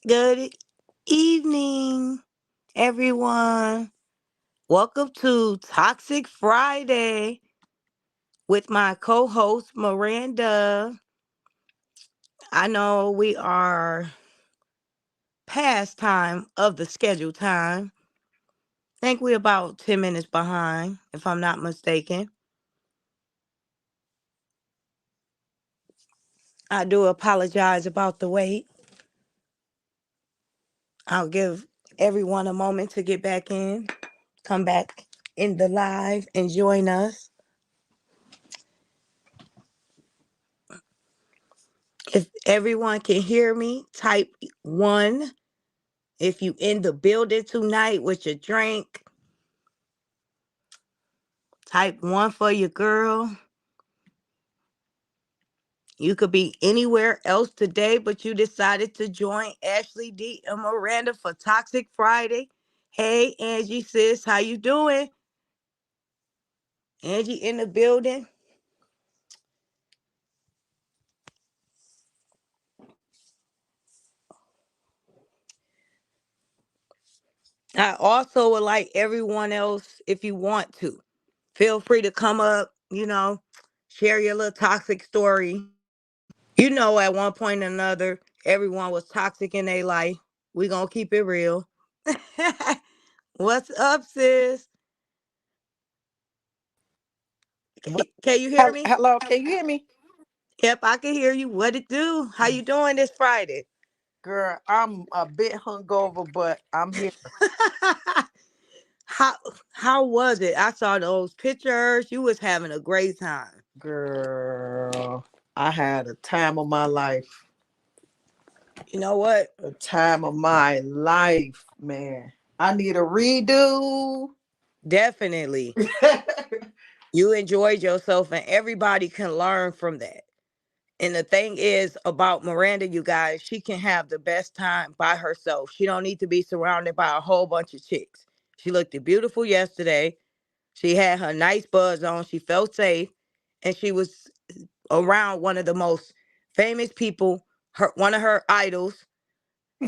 Good evening, everyone. Welcome to Toxic Friday with my co host, Miranda. I know we are past time of the scheduled time. I think we're about 10 minutes behind, if I'm not mistaken. I do apologize about the wait. I'll give everyone a moment to get back in, come back in the live and join us. If everyone can hear me, type one. If you in the building tonight with your drink, type one for your girl. You could be anywhere else today, but you decided to join Ashley D and Miranda for Toxic Friday. Hey, Angie, sis, how you doing? Angie in the building. I also would like everyone else, if you want to, feel free to come up, share your little toxic story. At one point or another, everyone was toxic in their life. We gonna keep it real. What's up, sis? What? Can you hear me? Hello, can you hear me? Yep, I can hear you. What it do? How you doing this Friday? Girl, I'm a bit hungover, but I'm here. how how was it? I saw those pictures. You was having a great time. Girl, I had a time of my life. You know what? A time of my life, man. I need a redo. Definitely. You enjoyed yourself and everybody can learn from that. And the thing is about Miranda, you guys, she can have the best time by herself. She don't need to be surrounded by a whole bunch of chicks. She looked beautiful yesterday. She had her nice buzz on. She felt safe. And she was around one of the most famous people, one of her idols,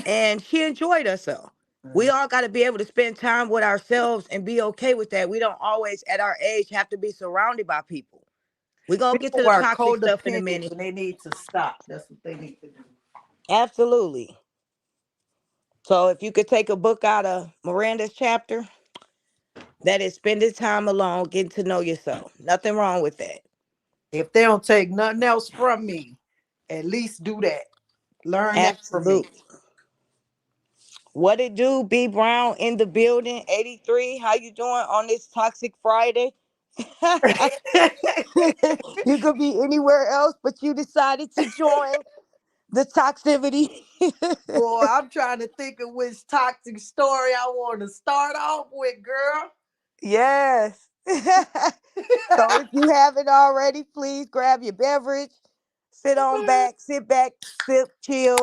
and she enjoyed herself. We all got to be able to spend time with ourselves and be okay with that. We don't always, at our age, have to be surrounded by people. We're going to get to People the are toxic stuff in a codependent minute. and they need to stop. That's what they need to do. Absolutely. So if you could take a book out of Miranda's chapter, that is spending time alone, getting to know yourself. Nothing wrong with that. If they don't take nothing else from me, at least do that. Learn that from me. Absolutely. What it do, B Brown in the building, 83. How you doing on this toxic Friday? You could be anywhere else, but you decided to join the toxicity. Boy, I'm trying to think of which toxic story I want to start off with, girl. Yes. So if you haven't already, please grab your beverage, sit back, sip, chill.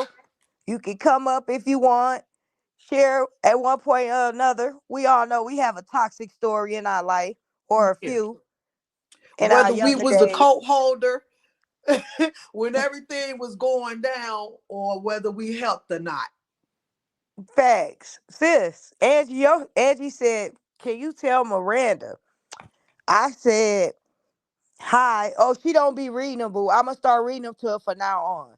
You can come up if you want. Share at one point or another. We all know we have a toxic story in our life, or a Yeah. few in our Whether we younger was the days. coat holder when everything was going down, or whether we helped or not. Facts. Sis, Angie said, can you tell Miranda? I said, hi. Oh, she don't be reading them, boo. I'm going to start reading them to her from now on.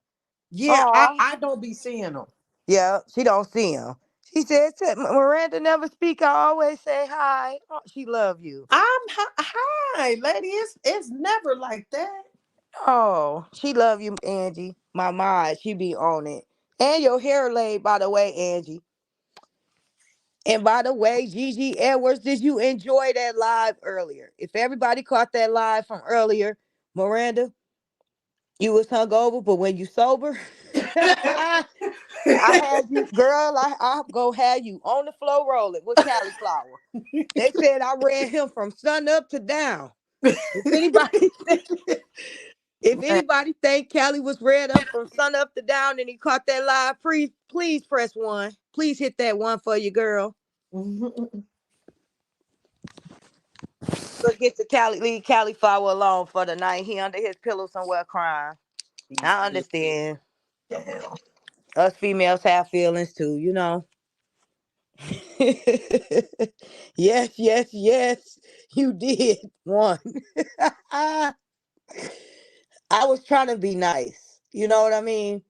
Yeah, I, Oh, I don't be seeing them. yeah, she don't see him. She said, Miranda never speak. I always say hi. Oh, she love you. Hi, lady. It's never like that. Oh, she love you, Angie. My mind, she be on it. And your hair laid, by the way, Angie. And by the way, Gigi Edwards, did you enjoy that live earlier? If everybody caught that live from earlier, Miranda, you was hungover, but when you sober, I had you, girl. I go have you on the floor rolling with cauliflower. They said I ran him from sun up to down. If anybody if Man, anybody think Callie was read up from sun up to down and he caught that live, please press one. Please hit that one for you, girl. So get to Cali, leave Cauliflower alone for the night. He under his pillow somewhere crying. he's I good understand. down. Us females have feelings too, you know. Yes, yes, yes. You did one. I was trying to be nice. You know what I mean?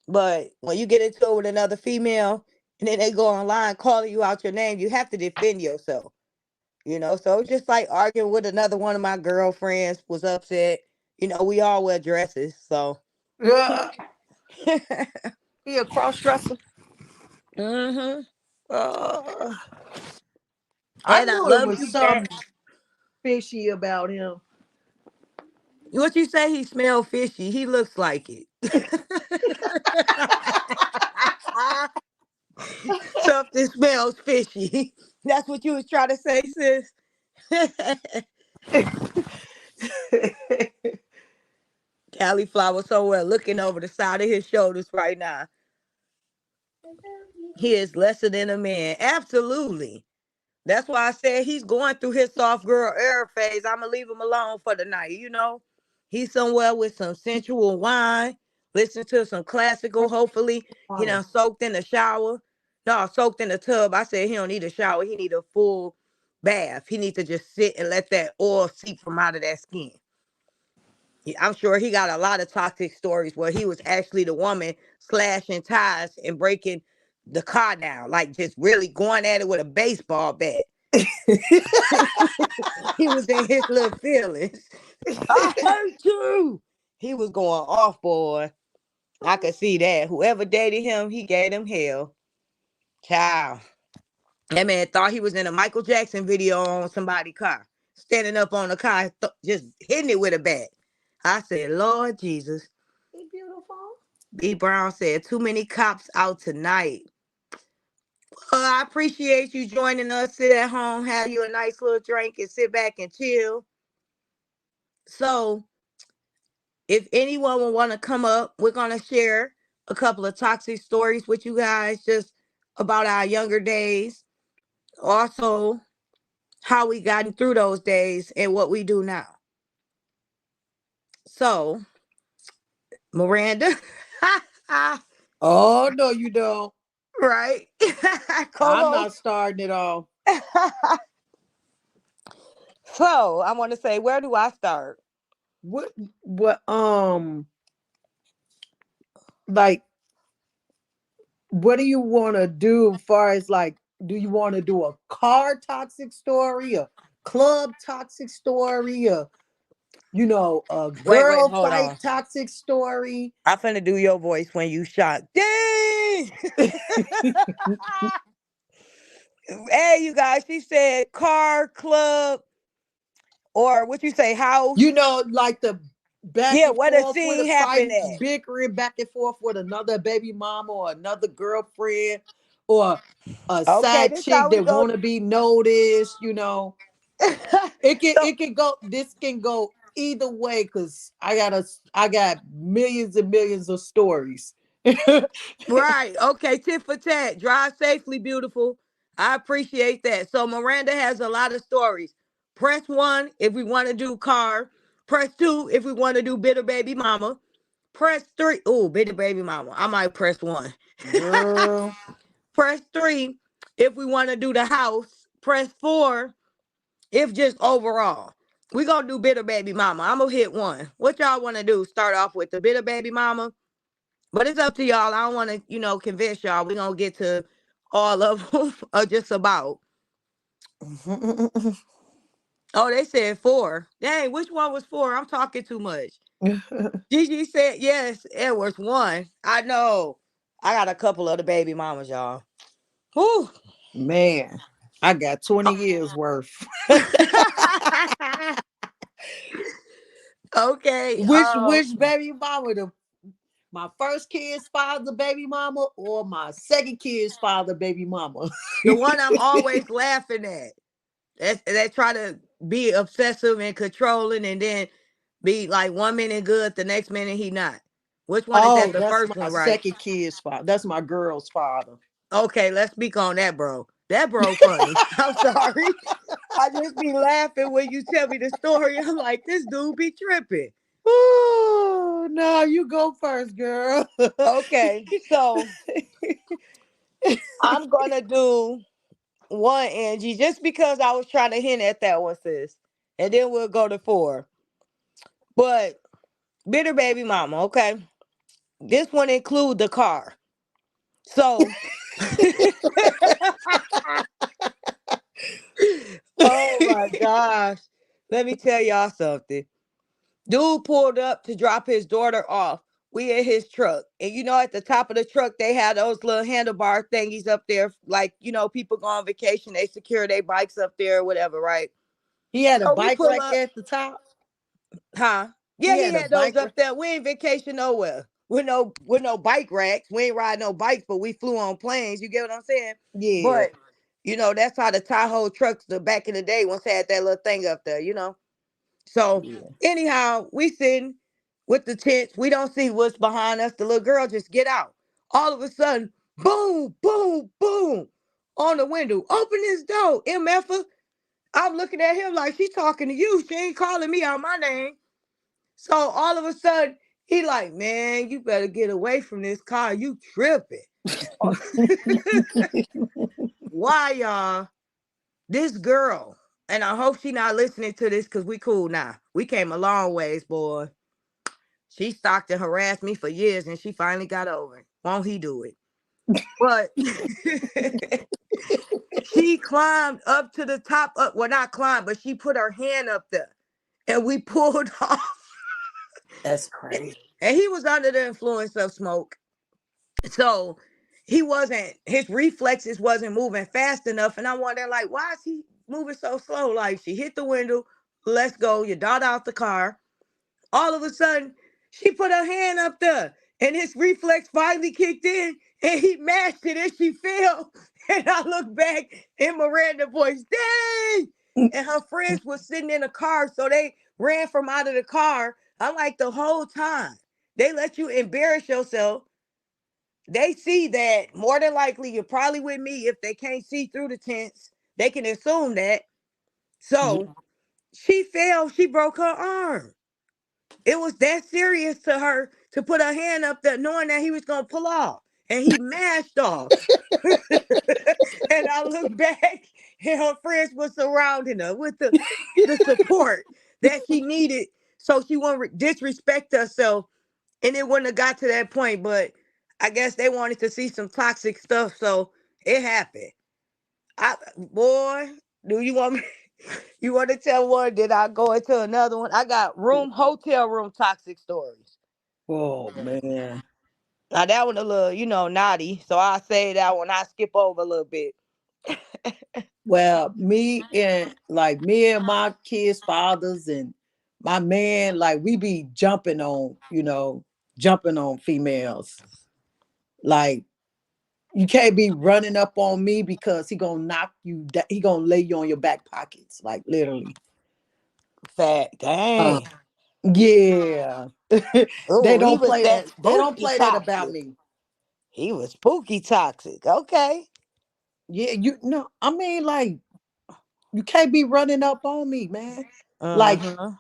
But when you get into it with another female and then they go online calling you out your name, you have to defend yourself. You know, so it's just like arguing with another one of my girlfriends was upset. You know, we all wear dresses, so Yeah. He a cross dresser. mm-hmm. Uh, I and I knew it love was you back. something fishy about him. What you say? He smell fishy. He looks like it. Something smells fishy. That's what you was trying to say, sis. Cauliflower somewhere looking over the side of his shoulders right now. He is lesser than a man. Absolutely. That's why I said he's going through his soft girl era phase. I'm gonna leave him alone for the night. You know, he's somewhere with some sensual wine, listen to some classical. Hopefully, he Water. done soaked in the shower. No, soaked in the tub. I said he don't need a shower. He need a full bath. He needs to just sit and let that oil seep from out of that skin. I'm sure he got a lot of toxic stories where he was actually the woman slashing tires and breaking the car down, like just really going at it with a baseball bat. He was in his little feelings. I hurt you. He was going off, boy. I could see that. Whoever dated him, he gave him hell. Child. That man thought he was in a Michael Jackson video on somebody's car. Standing up on the car, just hitting it with a bat. I said, Lord Jesus. He beautiful. B. Brown said, too many cops out tonight. I appreciate you joining us. Sit at home, have you a nice little drink, and sit back and chill. So, if anyone will want to come up, we're going to share a couple of toxic stories with you guys just about our younger days. Also, how we gotten through those days and what we do now. So, Miranda, Oh no, you don't. right? I'm Colos. not starting it all. So, I want to say, where do I start? What what like what do you want to do as far as like do you want to do a car toxic story, a club toxic story, a Wait, girl hold fight on. toxic story? I'm finna do your voice when you shot. Dang! Hey, you guys, she said car, club, or what you say, house. Like the back Yeah, and where the forth with a scene happened fight, at. bickering back and forth with another baby mama or another girlfriend or a Okay, side this chick how we that go. want to be noticed. It can So, it can go this can go either way because I got millions and millions of stories. right. Okay, tit for tat. Drive safely, beautiful. I appreciate that. So Miranda has a lot of stories. Press one if we want to do car. Press two if we want to do bitter baby mama. Press three. Oh, bitter baby mama. I might press one. Girl. Press three if we want to do the house. Press four if just overall. We gonna do bitter baby mama. I'm gonna hit one. What y'all want to do? Start off with the bitter baby mama, but it's up to y'all. I don't want to, convince y'all. We gonna get to all of them or just about. Oh, they said four. Dang, which one was four? I'm talking too much. Gigi said yes. Edwards one. I know. I got a couple of the baby mamas, y'all. Whew. Man, I got 20 years worth. Okay. Which baby mama, my first kid's father baby mama or my second kid's father baby mama? The one I'm always laughing at. That try to be obsessive and controlling and then be like 1 minute good, the next minute he not. Which one is that? Oh, The that's first my one, right? second kid's father. That's my girl's father. Okay, let's speak on that, bro. That bro funny. I'm sorry. I just be laughing when you tell me the story. I'm like, this dude be tripping. no, you go first, girl. Okay, so I'm gonna do one, Angie, just because I was trying to hint at that one, sis. And then we'll go to four. But bitter baby mama, okay? This one include the car. So oh my gosh. Let me tell y'all something. Dude pulled up to drop his daughter off. We in his truck. And you know, at the top of the truck, they had those little handlebar thingies up there. Like, you know, people go on vacation, they secure their bikes up there or whatever, right? He had a So we bike pull rack up, at the top. huh? Yeah, He he had a had those bike rack. up there. We ain't vacation nowhere. With no bike racks. We ain't ride no bikes, but we flew on planes. You get what I'm saying? Yeah, But you know, that's how the Tahoe trucks the back in the day once had that little thing up there, you know. So yeah. anyhow, we sitting with the tents. We don't see what's behind us. The little girl just get out. All of a sudden, boom, boom, boom on the window. Open this door, MFer. I'm looking at him like she talking to you. She ain't calling me out my name. So all of a sudden, he like, man, you better get away from this car. You tripping. Why, y'all? This girl, and I hope she not listening to this because we cool now. We came a long ways, boy. She stalked and harassed me for years and she finally got over it. Won't he do it? But she climbed up to the top up. Well, not climbed, but she put her hand up there and we pulled off. That's crazy. And he was under the influence of smoke. So his reflexes wasn't moving fast enough. And I'm wondering, like, why is he moving so slow? Like, she hit the window, let's go, your daughter out the car. All of a sudden, she put her hand up there, and his reflex finally kicked in, and he mashed it, and she fell. And I look back, and Miranda voice, dang! And her friends was sitting in the car, so they ran from out of the car. I'm like, the whole time, they let you embarrass yourself. They see that more than likely you're probably with me. If they can't see through the tents, they can assume that. So Yeah. she fell, she broke her arm. It was that serious to her to put her hand up there knowing that he was going to pull off. And he mashed off. And I look back and her friends were surrounding her with the support that she needed so she wouldn't disrespect herself. And it wouldn't have got to that point. But I guess they wanted to see some toxic stuff. So it happened. Boy, do you want me? You want to tell one? Did I go into another one? I got hotel room toxic stories. Oh man. Now that one a little, naughty. So I say that one. I skip over a little bit. Well, me and my kids' fathers and my man, like we be jumping on females. Like you can't be running up on me because he gonna knock you. He gonna lay you on your back pockets, like literally. Fat, Uh, dang. yeah, they Oh, he don't was play that that. They don't spooky play that about toxic. me. He was spooky toxic. Okay. Yeah, you know. I mean, like you can't be running up on me, man. Like Mm-hmm.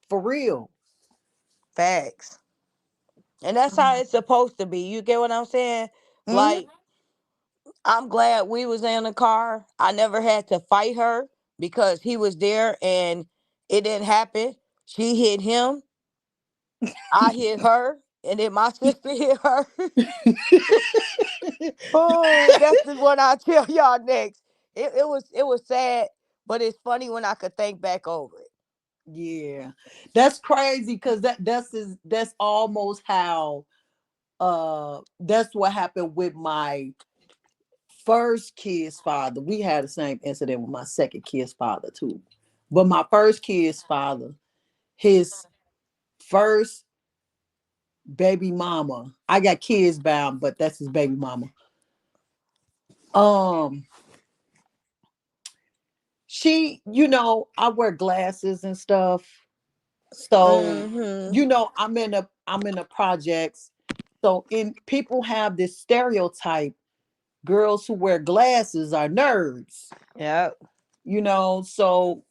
for real. Facts. And that's how it's supposed to be. You get what I'm saying? Mm-hmm. Like, I'm glad we was in the car. I never had to fight her because he was there and it didn't happen. She hit him, I hit her, and then my sister hit her. Oh, that's the one I'll tell y'all next. It was sad, but it's funny when I could think back over it. Yeah, that's crazy because that's almost how that's what happened with my first kid's father. We had the same incident with my second kid's father too. But my first kid's father, his first baby mama, I got kids bound, but that's his baby mama. Um, I wear glasses and stuff. So, Mm-hmm. I'm in the projects. So in people have this stereotype, girls who wear glasses are nerds. Yep. So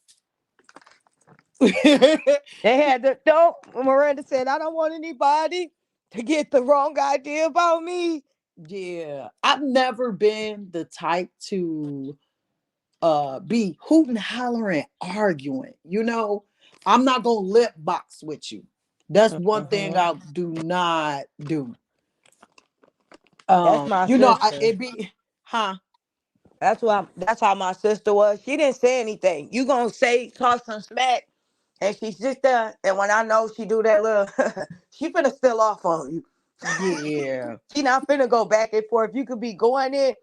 They had to don't Miranda said, I don't want anybody to get the wrong idea about me. Yeah, I've never been the type to be hooting, hollering, arguing. I'm not gonna lip box with you. That's one thing Hmm. I do not do. That's my I sister. it be huh? That's how my sister was. She didn't say anything. You gonna say talk some smack, and she's just there. And when I know she do that little, she finna spill off on you. Yeah, She not finna go back and forth. You could be going in.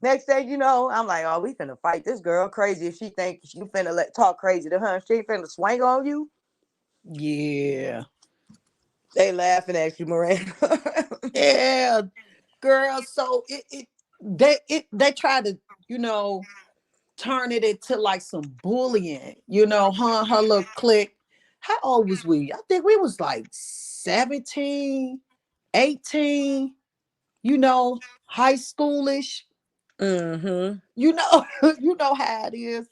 Next thing you know, I'm like, oh, we finna fight this girl crazy. If she think you finna talk crazy to her, she ain't finna swing on you. yeah, They laughing at you, Miranda. yeah, girl. So they try to you know turn it into like some bullying. Her little clique. How old was we? I think we was like 17, 18. High schoolish. Mm-hmm. You know how it is,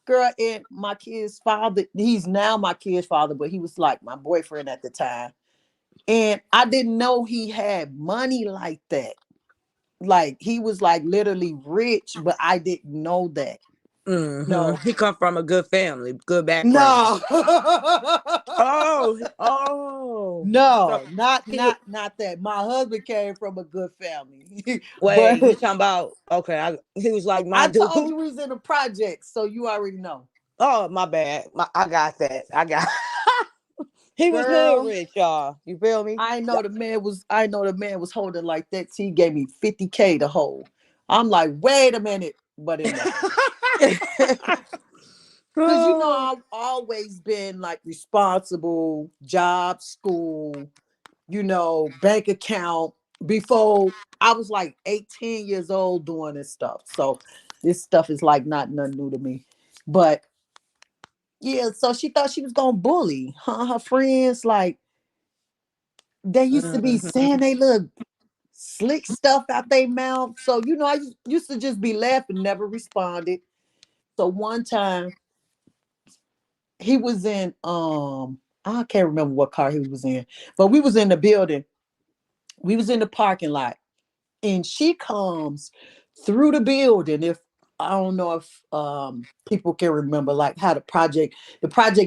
girl. And my kid's father, he's now my kid's father, but he was like my boyfriend at the time. And I didn't know he had money like that. Like he was like literally rich, but I didn't know that. Mm-hmm. No, He come from a good family, good background. no, Oh, oh. So no, not he was not not that. My husband came from a good family, but wait, you talking about okay, he was like my I dude. told you we was in the project, so you already know. Oh, my bad. I got that. I got he was hood Girl, rich, y'all. You feel me? I know the man was holding like that. He gave me 50K to hold. I'm like, wait a minute, but anyway. Cause Oh. I've always been like responsible, job, school, bank account before I was like 18 years old doing this stuff. So this stuff is like not nothing new to me. But yeah, so she thought she was gonna bully her friends. Like they used to be saying Mhm. they look slick stuff out their mouth. So I used to just be laughing, never responded. So one time he was in I can't remember what car he was in, but we was in the building. We was in the parking lot, and she comes through the building. If I don't know if people can remember like how the project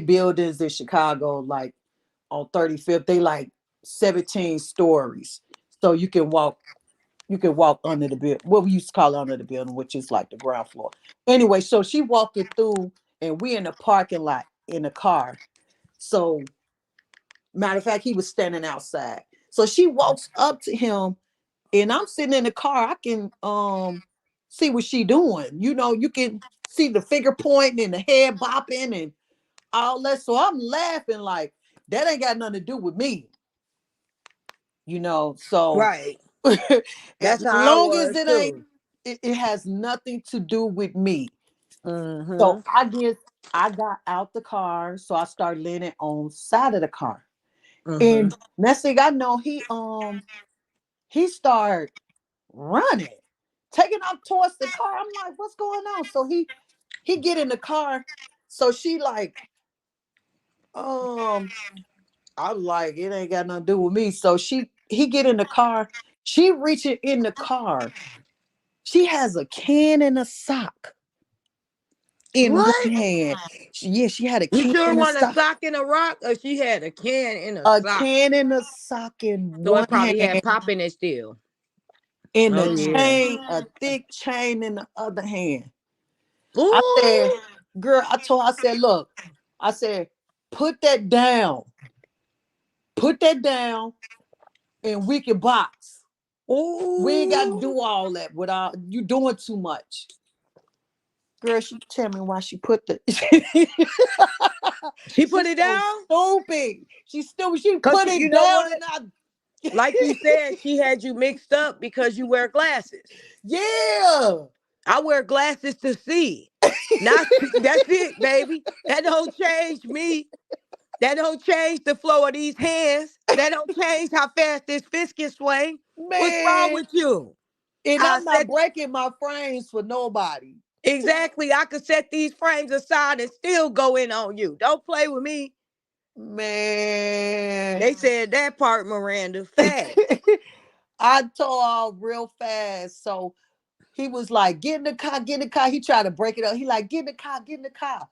buildings in Chicago, like on 35th, they like 17 stories. So you can walk under the building, what we used to call under the building, which is like the ground floor. Anyway, so she walked it through, and we in the parking lot in the car. So matter of fact, he was standing outside. So she walks up to him, and I'm sitting in the car. I can see what she doing. You can see the finger pointing and the head bopping and all that. So I'm laughing like that ain't got nothing to do with me. So Right. as That's how I long as was it ain't, too. it has nothing to do with me. So Mm-hmm. I got out the car, so I started leaning on side of the car, Mm-hmm. and next thing I know, he started running, taking off towards the car. I'm like, what's going on? So he get in the car, so she like, um, I'm like, it ain't got nothing to do with me. So he get in the car, she reaching in the car. She has a can and a sock in one What? hand. Yeah, she had a You can sure and a want a sock, sock in a rock, or she had a can in a a sock? can and a sock in So one it probably had hand, pop in it still. and Oh yeah. a thick chain in the other hand. I said, Ooh. girl, I said, look, I said, put that down, put that down, and we can box. We ain't got to Ooh. do all that without you doing too much. Girl, she tell me why she put the She put she's it so down? stupid. She's stupid. She Cause put you it know down what? and I Like you said, she had you mixed up because you wear glasses. yeah. I wear glasses to see. Not that's it, baby. That don't change me. That don't change the flow of these hands. That don't change how fast this fist can swing. What's wrong Man, with you? and I I'm not said breaking my frames for nobody. exactly. I could set these frames aside and still go in on you. Don't play with me. Man. They said that part, Miranda, fast. I told off real fast. So he was like, get in the car, get in the car. He tried to break it up. He like, get in the car, get in the car.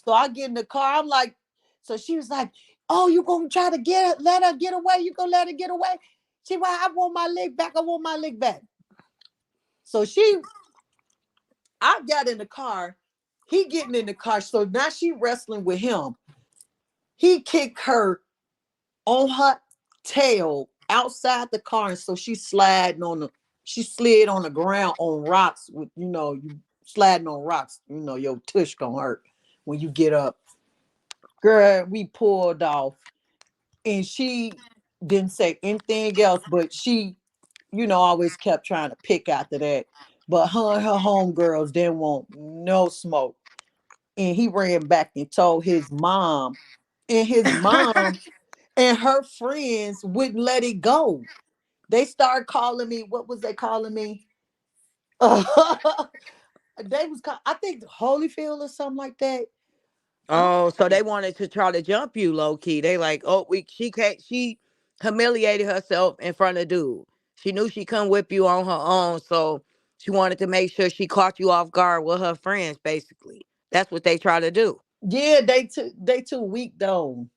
So I get in the car. I'm like, so she was like, oh, you gonna try to let her get away? You gonna let her get away? She went, I want my leg back. I want my leg back. So I got in the car. He getting in the car. So now she wrestling with him. He kicked her on her tail outside the car, and so she slid on the ground on rocks. With you sliding on rocks, your tush gonna hurt when you get up. Girl, we pulled off, and she didn't say anything else, but she, always kept trying to pick after that. But her and her homegirls didn't want no smoke. And he ran back and told his mom, and his mom and her friends wouldn't let it go. They started calling me. What was they calling me? They was I think Holyfield or something like that. I don't Oh, so know. they wanted to try to jump you low key. They like, oh, she can't. She humiliated herself in front of dude. She knew she couldn't whip you on her own, so she wanted to make sure she caught you off guard with her friends. Basically, that's what they try to do. Yeah, they too weak though.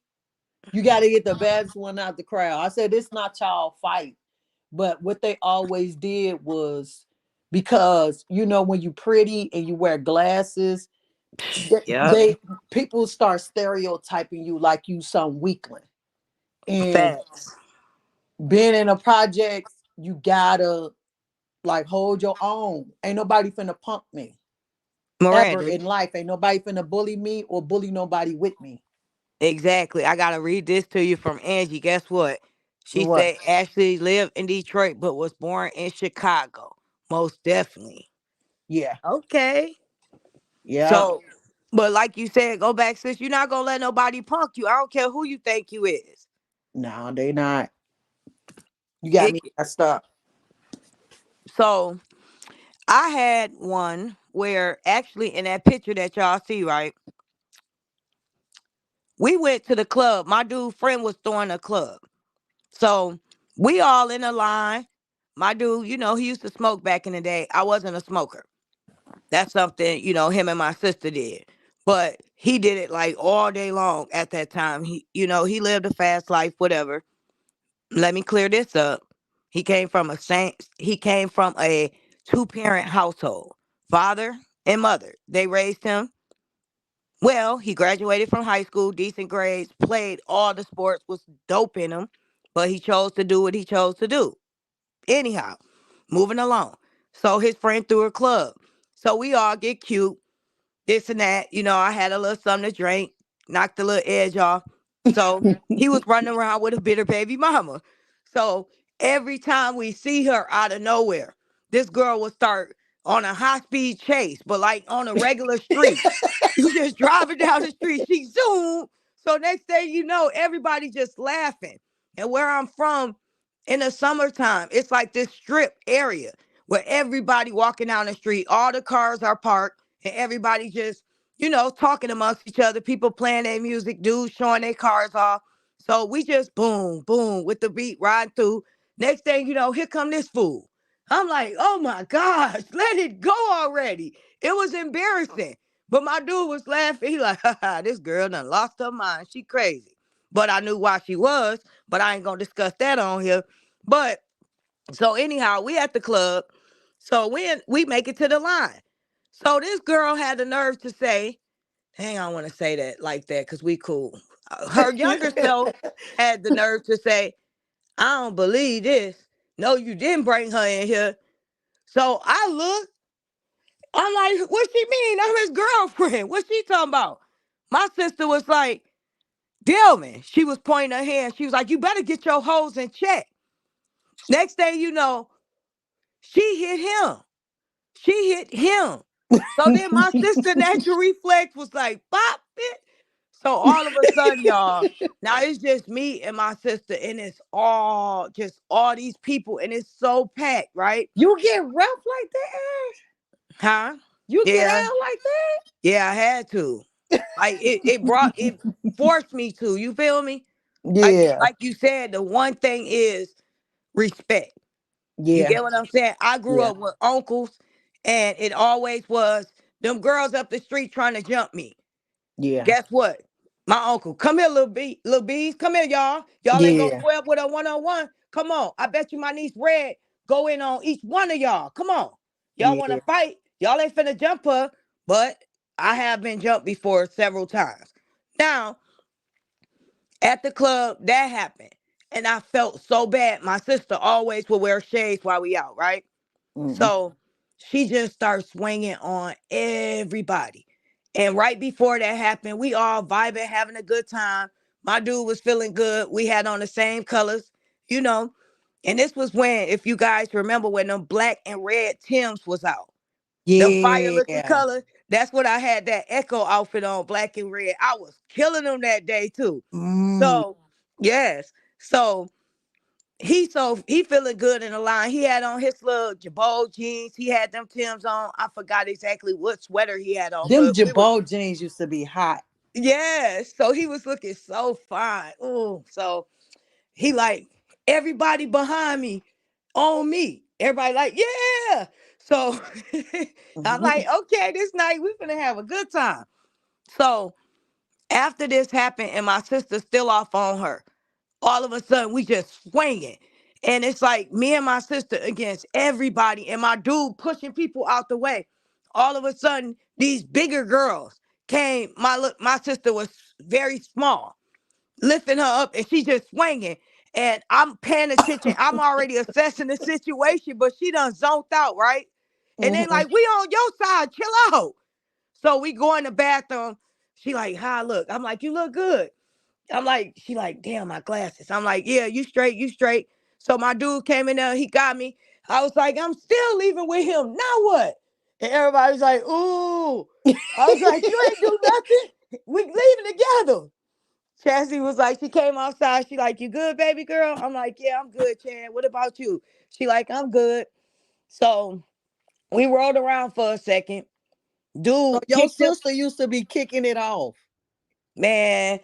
You got to get the baddest one out the crowd. I said it's not y'all fight, but what they always did was, because when you pretty and you wear glasses, they, Yep. they people start stereotyping you like you some weakling. And Facts. being in a project, you gotta like hold your own. Ain't nobody finna punk me ever Miranda, in life. Ain't nobody finna bully me or bully nobody with me. exactly. I gotta read this to you from Angie. Guess what? She What? said Ashley lived in Detroit but was born in Chicago. Most definitely. Yeah, Okay. yeah. So, but like you said, go back, sis. You're not gonna let nobody punk you. I don't care who you think you is. No, they not. You got It, me messed up. so I had one where actually in that picture that y'all see, right? We went to the club. My dude friend was throwing a club. So we all in a line. My dude, he used to smoke back in the day. I wasn't a smoker. That's something, him and my sister did. But he did it like all day long at that time. He lived a fast life, whatever. Let me clear this up. He came from a two-parent household. Father and mother. They raised him well. He graduated from high school, decent grades, played all the sports, was dope in them, but he chose to do what he chose to do. Anyhow, moving along. So his friend threw a club. So we all get cute, this and that. I had a little something to drink, knocked the little edge off. So he was running around with a bitter baby mama. So every time we see her out of nowhere, this girl would start on a high speed chase, but like on a regular street. You just driving down the street, she zoom. So next thing you know, everybody just laughing. And where I'm from, in the summertime, it's like this strip area where everybody walking down the street, all the cars are parked, and everybody just, talking amongst each other, people playing their music, dudes showing their cars off. So we just boom, boom with the beat riding through. Next thing you know, here come this fool. I'm like, oh my gosh, let it go already. It was embarrassing. But my dude was laughing. He like, haha, this girl done lost her mind. She crazy. But I knew why she was, but I ain't gonna discuss that on here. But so anyhow, we at the club. So we make it to the line. So this girl had the nerve to say, "Hang on, I want to say that like that because we cool." Her younger self had the nerve to say, "I don't believe this. No, you didn't bring her in here." So I look. I'm like, "What she mean? I'm his girlfriend. What she talking about?" My sister was like, "Delman." She was pointing her hand. She was like, "You better get your hoes in check." Next thing you know, she hit him. She hit him. So then my sister natural reflex was like, pop it. So all of a sudden, y'all, now it's just me and my sister, and it's all just all these people, and it's so packed, right? You get rough like that? Huh? You get Yeah. out like that? Yeah, I had to. Like it forced me to. You feel me? Yeah. Like you said, the one thing is respect. You Yeah. get what I'm saying? I grew Yeah. up with uncles, and it always was them girls up the street trying to jump me. Yeah. Guess what? My uncle, come here, little bees, come here, y'all. Y'all ain't gonna Yeah. square up with a one-on-one. Come on. I bet you my niece Red go in on each one of y'all. Come on. Y'all wanna Yeah. fight? Y'all ain't finna jump her, but I have been jumped before several times. Now, at the club, that happened. And I felt so bad. My sister always would wear shades while we out, right? Mm-mm. So she just starts swinging on everybody. And right before that happened, we all vibing, having a good time. My dude was feeling good. We had on the same colors, you know. And this was when, if you guys remember, when them black and red Tims was out. Them fire looking Yeah. colors. That's what I had that Echo outfit on, black and red. I was killing them that day too. Mm. So, yes. So he feeling good in the line. He had on his little Jabot jeans. He had them Tims on. I forgot exactly what sweater he had on, Them but we was Jabot jeans used to be hot. yes. So he was looking so fine. Ooh. So he like everybody behind me on me. Everybody like, yeah. So I'm like, okay, this night we finna have a good time. So after this happened and my sister's still off on her, all of a sudden we just swinging. And it's like me and my sister against everybody and my dude pushing people out the way. All of a sudden, these bigger girls came. My sister was very small, lifting her up and she just swinging. And I'm paying attention. I'm already assessing the situation, but she done zoned out, right? And then Mhm. like, we on your side, chill out. So we go in the bathroom. She like, hi, look. I'm like, you look good. I'm like, she like, damn, my glasses. I'm like, yeah, you straight, you straight. So my dude came in there, he got me. I was like, I'm still leaving with him. Now what? And everybody's like, ooh. I was like, you ain't do nothing. We leaving together. Chastity was like, she came outside. She like, you good, baby girl? I'm like, yeah, I'm good, Chad. What about you? She like, I'm good. So we rolled around for a second. So Dude your kicked him. sister used to be kicking it off. Man,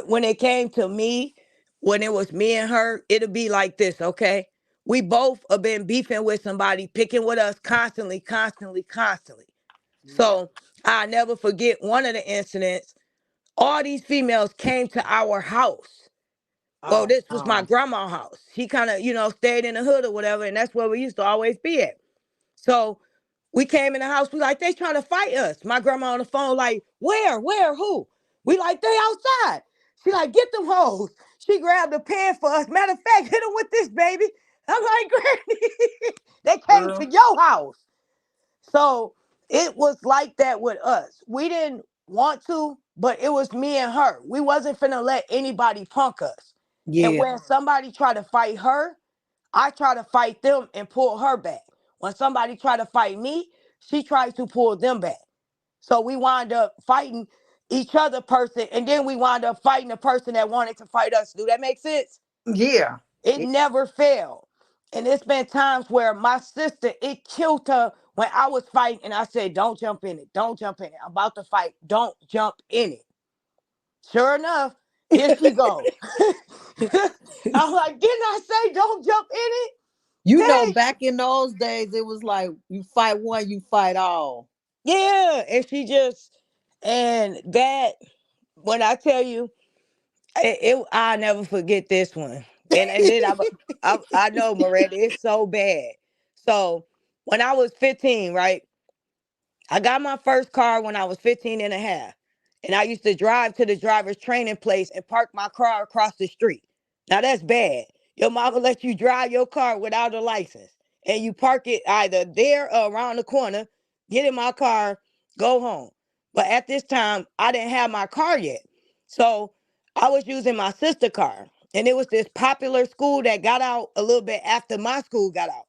when it came to me, when it was me and her, it'll be like this, okay? We both have been beefing with somebody, picking with us constantly, constantly, constantly. Yeah. So I never forget one of the incidents. All these females came to our house. Well, Oh this was my no. grandma's house. She kind of, stayed in the hood or whatever, and that's where we used to always be at. So we came in the house. We like, they trying to fight us. My grandma on the phone, like, where, who? We like, they outside. She like, get them hoes. She grabbed a pen for us. Matter of fact, hit them with this, baby. I'm like, Granny, they came to Girl. your house. So it was like that with us. We didn't want to, but it was me and her. We wasn't finna let anybody punk us. And Yeah. when somebody tried to fight her, I try to fight them and pull her back. When somebody tried to fight me, she tried to pull them back. So we wind up fighting each other person, and then we wind up fighting the person that wanted to fight us. Do that make sense? Yeah. It never failed. And it's been times where my sister, it killed her when I was fighting, and I said, don't jump in it. Don't jump in it. I'm about to fight. Don't jump in it. Sure enough, here she go. I'm like, didn't I say don't jump in it? You know, Hey, back in those days, it was like you fight one, you fight all. yeah. And she just, and that, when I tell you, I'll never forget this one. And then I know, Miranda, it's so bad. So when I was 15, right? I got my first car when I was 15 and a half. And I used to drive to the driver's training place and park my car across the street. Now that's bad. Your mama let you drive your car without a license. And you park it either there or around the corner, get in my car, go home. But at this time, I didn't have my car yet. So I was using my sister's car. And it was this popular school that got out a little bit after my school got out.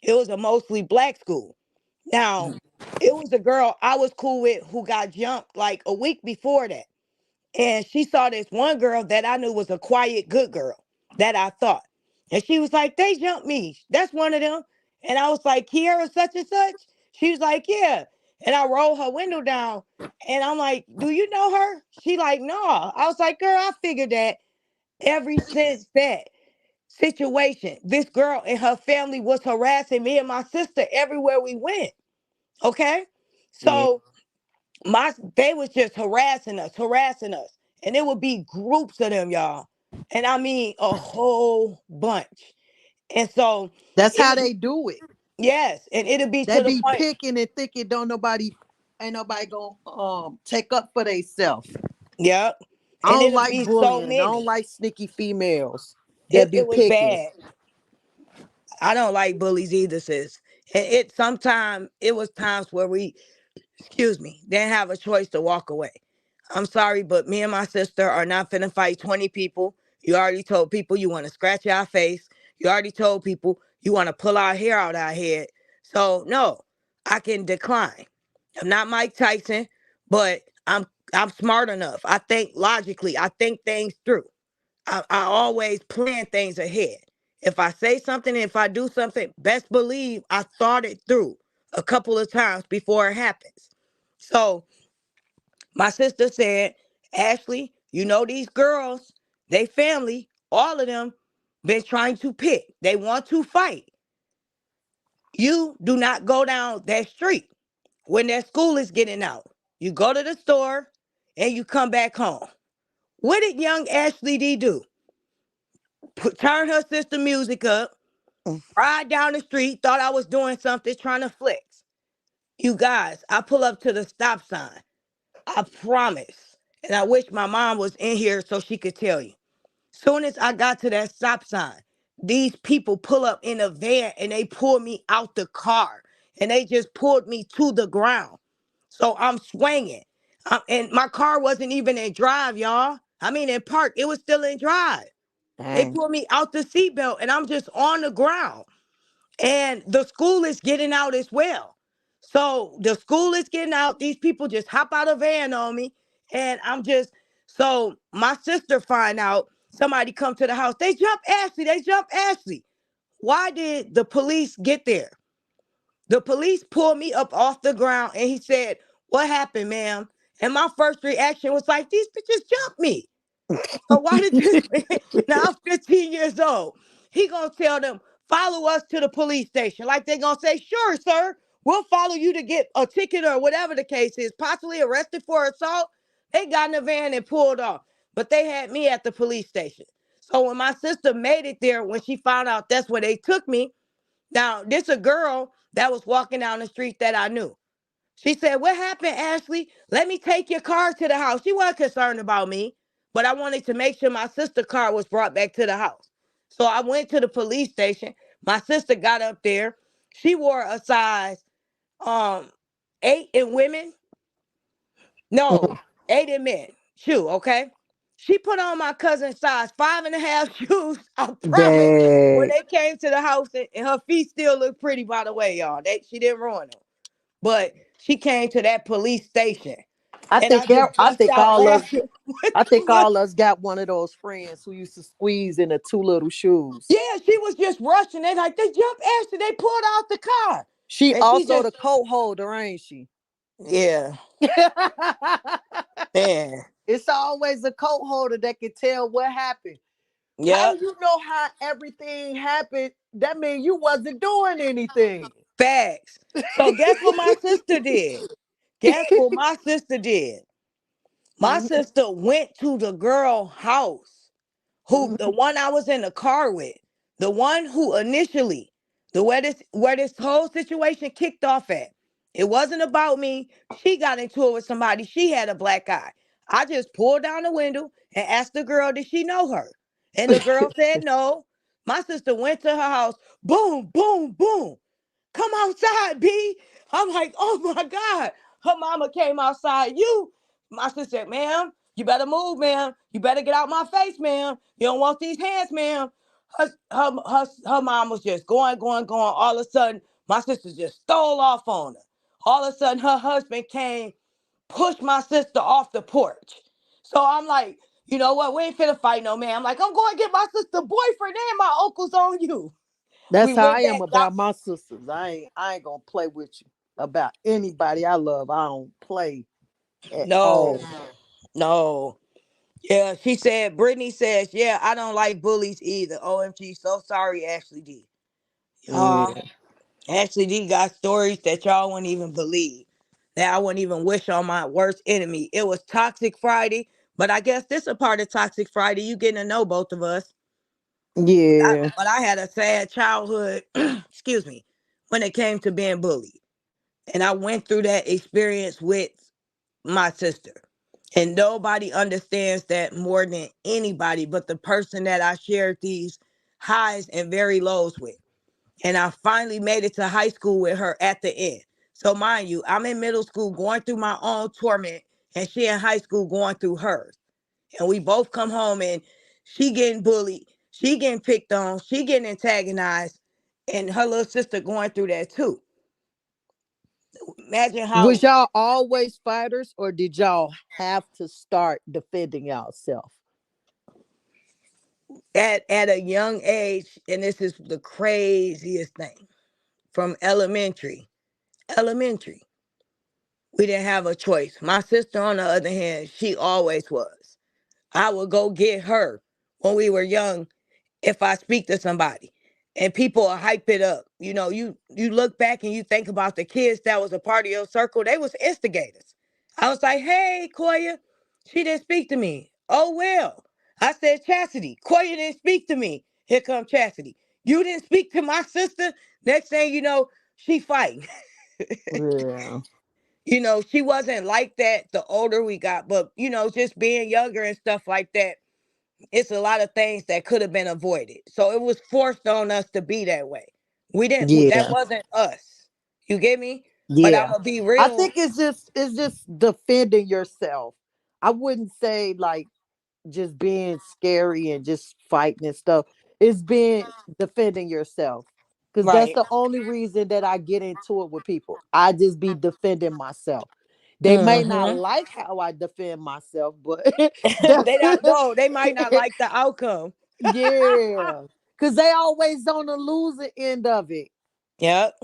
It was a mostly black school. Now, it was a girl I was cool with who got jumped like a week before that. And she saw this one girl that I knew was a quiet, good girl that I thought. And she was like, they jumped me. That's one of them. And I was like, Kiara such and such? She was like, yeah. And I rolled her window down and I'm like, do you know her? She like, no. I was like, girl, I figured that ever since that situation, this girl and her family was harassing me and my sister everywhere we went. Okay. Yeah. So they was just harassing us. And it would be groups of them, y'all. And I mean a whole bunch. And so That's how it'll they be, do it. yes, and it'll be They to the be point, picking and thinking don't nobody ain't nobody gonna take up for themselves. yep. I And don't it'll like be so bullying. I don't many. like sneaky females that be It was picking. bad. I don't like bullies either, sis. And sometimes it was times where we, excuse me, didn't have a choice to walk away. I'm sorry, but me and my sister are not finna fight 20 people. You already told people you want to scratch our face. You already told people you want to pull our hair out our head. So no, I can decline. I'm not Mike Tyson, but I'm smart enough. I think logically. I think things through. I always plan things ahead. If I say something, if I do something, best believe I thought it through a couple of times before it happens. So my sister said, Ashley, you know these girls, they family, all of them been trying to pick. They want to fight. You do not go down that street when that school is getting out. You go to the store and you come back home. What did young Ashley D do? Turn her sister music up, ride down the street, thought I was doing something, trying to flex. You guys, I pull up to the stop sign. I promise. And I wish my mom was in here so she could tell you. Soon as I got to that stop sign, these people pull up in a van and they pull me out the car and they just pulled me to the ground. So I'm swinging. And my car wasn't even in drive, y'all. I mean, in park, it was still in drive. They Dang. pulled me out the seatbelt and I'm just on the ground. And the school is getting out as well. So the school is getting out. These people just hop out of van on me. And I'm just, so my sister find out somebody come to the house. They jump Ashley. They jump Ashley. Why did the police get there? The police pulled me up off the ground and he said, what happened, ma'am? And my first reaction was like, these bitches jumped me. So why did this man, now I'm 15 years old, he gonna tell them, follow us to the police station. Like they gonna say, sure, sir, we'll follow you to get a ticket or whatever the case is, possibly arrested for assault. They got in the van and pulled off. But they had me at the police station. So when my sister made it there, when she found out that's where they took me, now this a girl that was walking down the street that I knew. She said, what happened, Ashley? Let me take your car to the house. She wasn't concerned about me, but I wanted to make sure my sister's car was brought back to the house. So I went to the police station. My sister got up there. She wore a size um 8 in women. No, 8 in men. Shoe, okay? She put on my cousin's size 5.5 shoes. I promise. When Dang. they came to the house, and her feet still look pretty, by the way, y'all. She didn't ruin them. But she came to that police station and I just I bust think out all us laughing. What I the think what? all us got one of those friends who used to squeeze in the two little shoes. Yeah, she was just rushing. They like, they jumped Ashley. They pulled out the car. She And she also just, the coat holder, ain't she? yeah, man. It's always a coat holder that can tell what happened. How Yep. you know how everything happened? That means you wasn't doing anything. Facts. So guess what my sister did? Guess what my sister did? My Mhm, sister went to the girl house, who the mhm. one I was in the car with, the one who initially, the where this whole situation kicked off at. It wasn't about me. She got into it with somebody. She had a black eye. I just pulled down the window and asked the girl, did she know her? And the girl said no. My sister went to her house. Boom, boom, boom. Come outside, B. I'm like, oh my God. Her mama came outside. My sister said, ma'am, you better move, ma'am. You better get out my face, ma'am. You don't want these hands, ma'am. Her mom was just going, going, going. All of a sudden, my sister just stole off on her. All of a sudden, her husband came, pushed my sister off the porch. So I'm like, you know what? We ain't finna fight no man. I'm like, I'm going to get my sister boyfriend and my uncle's on you. We That's how I went am back, got about my sisters. I ain't gonna play with you. about anybody I love. I don't play at No, all. no. Yeah, she said, Brittany says, yeah, I don't like bullies either. OMG, so sorry, Ashley D. Yeah. Ashley D got stories that y'all wouldn't even believe. That I wouldn't even wish on my worst enemy. It was Toxic Friday, but I guess this a part of Toxic Friday. You getting to know both of us. Yeah. But I had a sad childhood, excuse me, when it came to being bullied. And I went through that experience with my sister. And nobody understands that more than anybody but the person that I shared these highs and very lows with. And I finally made it to high school with her at the end. So mind you, I'm in middle school going through my own torment, and she in high school going through hers. And we both come home and she getting bullied, she getting picked on, she getting antagonized, and her little sister going through that too. Imagine Was how y'all always fighters, or did y'all have to start defending yourself? at a young age, and this is the craziest thing, from elementary, we didn't have a choice. My sister, on the other hand, she always was. I would go get her when we were young if I speak to somebody. And people will hype it up. You know, you look back and you think about the kids that was a part of your circle, they was instigators. I was like, hey, Koya, she didn't speak to me. Oh well. I said, Chastity, Koya didn't speak to me. Here come Chastity. You didn't speak to my sister. Next thing you know, she fighting. Yeah. She wasn't like that the older we got, but just being younger and stuff like that, it's a lot of things that could have been avoided. So it was forced on us to be that way. We didn't, that Yeah. wasn't us. You get me? But I'm Yeah. going to be I real. think it's just defending yourself. I wouldn't say like just being scary and just fighting and stuff. It's being defending yourself. Cause that's Right. the only reason that I get into it with people. I just be defending myself. They may not Mm-hmm. like how I defend myself, but They not, no, they might not like the outcome. yeah. Cause they always on the losing end of it. Yep.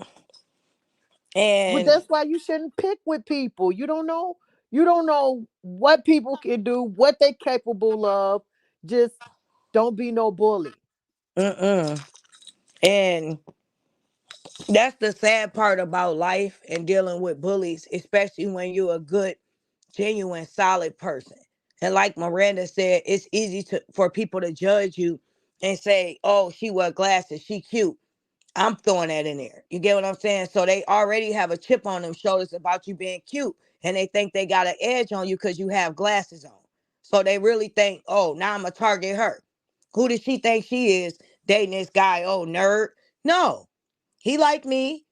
But And that's why you shouldn't pick with people. You don't know what people can do, what they capable of. Just don't be no bully. mm-mm. And that's the sad part about life and dealing with bullies, especially when you're a good, genuine, solid person. And like Miranda said, it's easy for people to judge you and say, "Oh, she wear glasses, she cute." I'm throwing that in there. You get what I'm saying? So they already have a chip on them shoulders about you being cute, and they think they got an edge on you because you have glasses on. So they really think, "Oh, now I'm gonna target her. Who does she think she is dating this guy? Oh, nerd." No, he like me.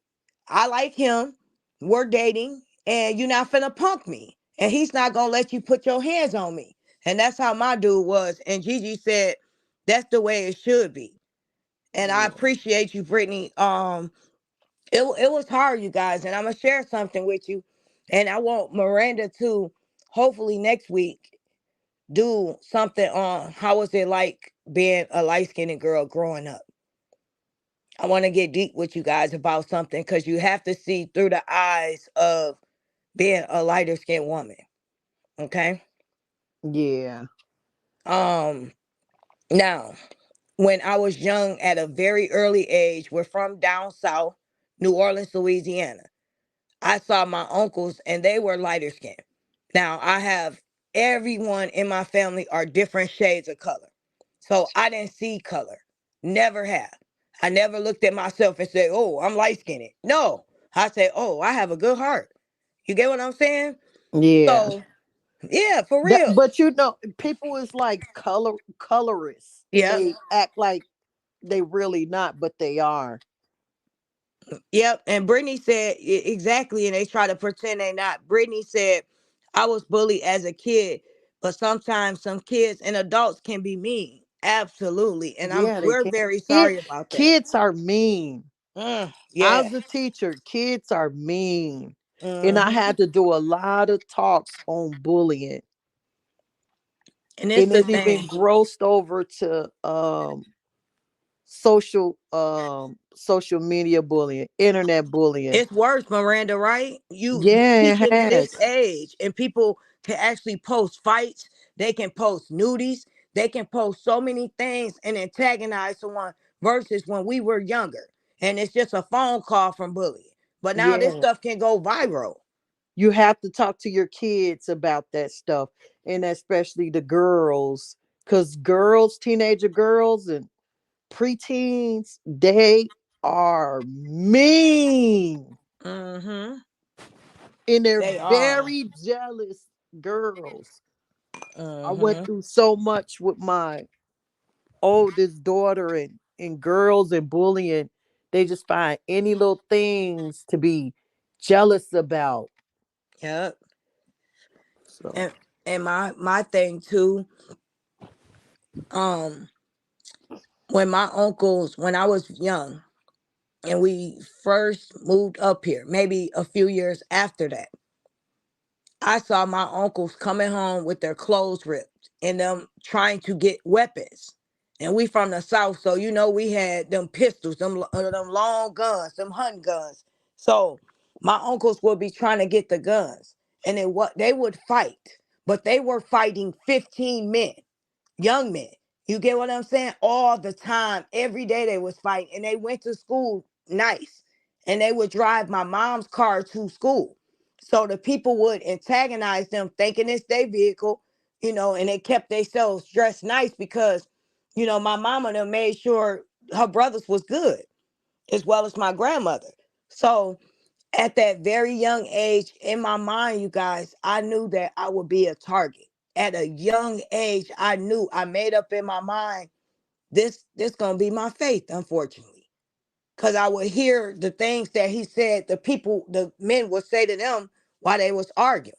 I like him. We're dating, and you're not finna punk me. And he's not gonna let you put your hands on me. And that's how my dude was. And Gigi said that's the way it should be. And I Yeah. appreciate you, Brittany. It was hard, you guys, and I'm gonna share something with you. And I want Miranda to hopefully next week do something on how was it like being a light skinned girl growing up. I want to get deep with you guys about something because you have to see through the eyes of being a lighter skinned woman. Okay. Yeah. Um Now, when I was young at a very early age, we're from down south, New Orleans, Louisiana. I saw my uncles and they were lighter skinned. Now I have everyone in my family are different shades of color. So I didn't see color. Never have. I never looked at myself and said, "Oh, I'm light skinned." No. I said, "Oh, I have a good heart." You get what I'm saying? Yeah. So yeah, for That, real. but people is like colorists, and Yep. they act like they really not, but they are. Yep. And Brittany said exactly, and they try to pretend they not. Brittany said, I was bullied as a kid, but sometimes some kids and adults can be mean. Absolutely. And Yeah, they we're can. very Kid, sorry about that. kids are mean. Yeah. As a teacher, kids are mean. And I Hmm. had to do a lot of talks on bullying. And it's And the it even thing. grossed over to social social media bullying, internet bullying. It's worse, Miranda, right? You Yeah, it teaching this has. age, and people can actually post fights. They can post nudies. They can post so many things and antagonize someone versus when we were younger. And it's just a phone call from bullying. But now this Yeah. stuff can go viral. You have to talk to your kids about that stuff, and especially the girls, because girls, teenager girls, and preteens, they are mean, Mm-hmm. and they're They are. very jealous girls. I went Mm-hmm. through so much with my oldest daughter, and girls and bullying. They just find any little things to be jealous about. Yep. So, And my thing too, um, when I was young and we first moved up here, maybe a few years after that, I saw my uncles coming home with their clothes ripped and them trying to get weapons. And we from the south, so you know we had them pistols, them long guns, them hunting guns. So my uncles would be trying to get the guns, and they would fight, but they were fighting 15 men, young men. You get what I'm saying? All the time, every day they was fighting, and they went to school nice, and they would drive my mom's car to school. So the people would antagonize them, thinking it's their vehicle, and they kept themselves dressed nice because, my mama done made sure her brothers was good, as well as my grandmother. So at that very young age, in my mind, you guys, I knew that I would be a target. At a young age, I knew, I made up in my mind, this gonna be my fate, unfortunately. Cause I would hear the things that he said, the men would say to them while they was arguing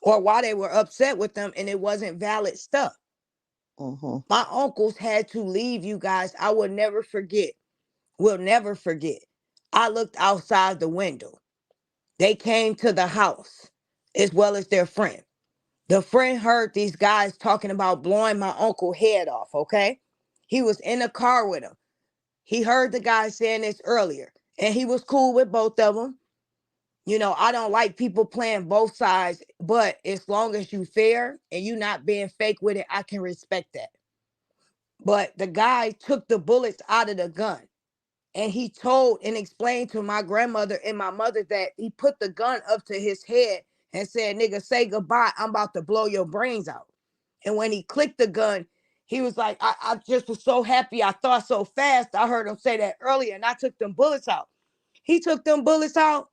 or while they were upset with them, and it wasn't valid stuff. mhm. My uncles had to leave, you guys. I will never forget. Will never forget. I looked outside the window. They came to the house as well as their friend. The friend heard these guys talking about blowing my uncle head off, okay? He was in the car with him. He heard the guy saying this earlier, and he was cool with both of them. I don't like people playing both sides, but as long as you fair and you not being fake with it, I can respect that. But the guy took the bullets out of the gun, and he told and explained to my grandmother and my mother that he put the gun up to his head and said, "Nigga, say goodbye. I'm about to blow your brains out." And when he clicked the gun, he was like, I just was so happy. I thought so fast. I heard him say that earlier, and I took them bullets out. He took them bullets out.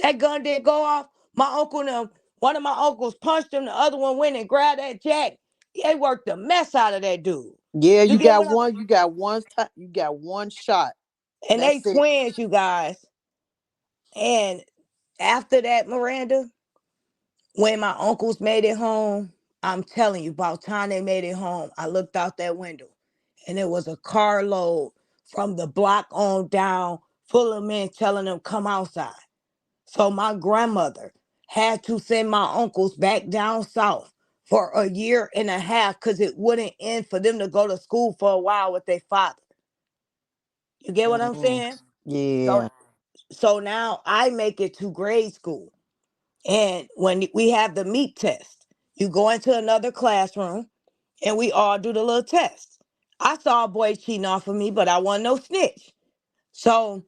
That gun didn't go off. My uncle and them, one of my uncles punched him. The other one went and grabbed that jack. They worked the mess out of that dude. Yeah, You you get got what I'm one. You got one time. You got one shot. And they That's it. twins, you guys. And after that, Miranda, when my uncles made it home, I'm telling you, about time they made it home, I looked out that window and it was a carload from the block on down full of men telling them come outside. So my grandmother had to send my uncles back down south for a year and a half because it wouldn't end for them to go to school for a while with their father. You get what I'm Mhm. saying? So Yeah. so now I make it to grade school. And when we have the meet test, you go into another classroom and we all do the little test. I saw a boy cheating off of me, but I wasn't no snitch. So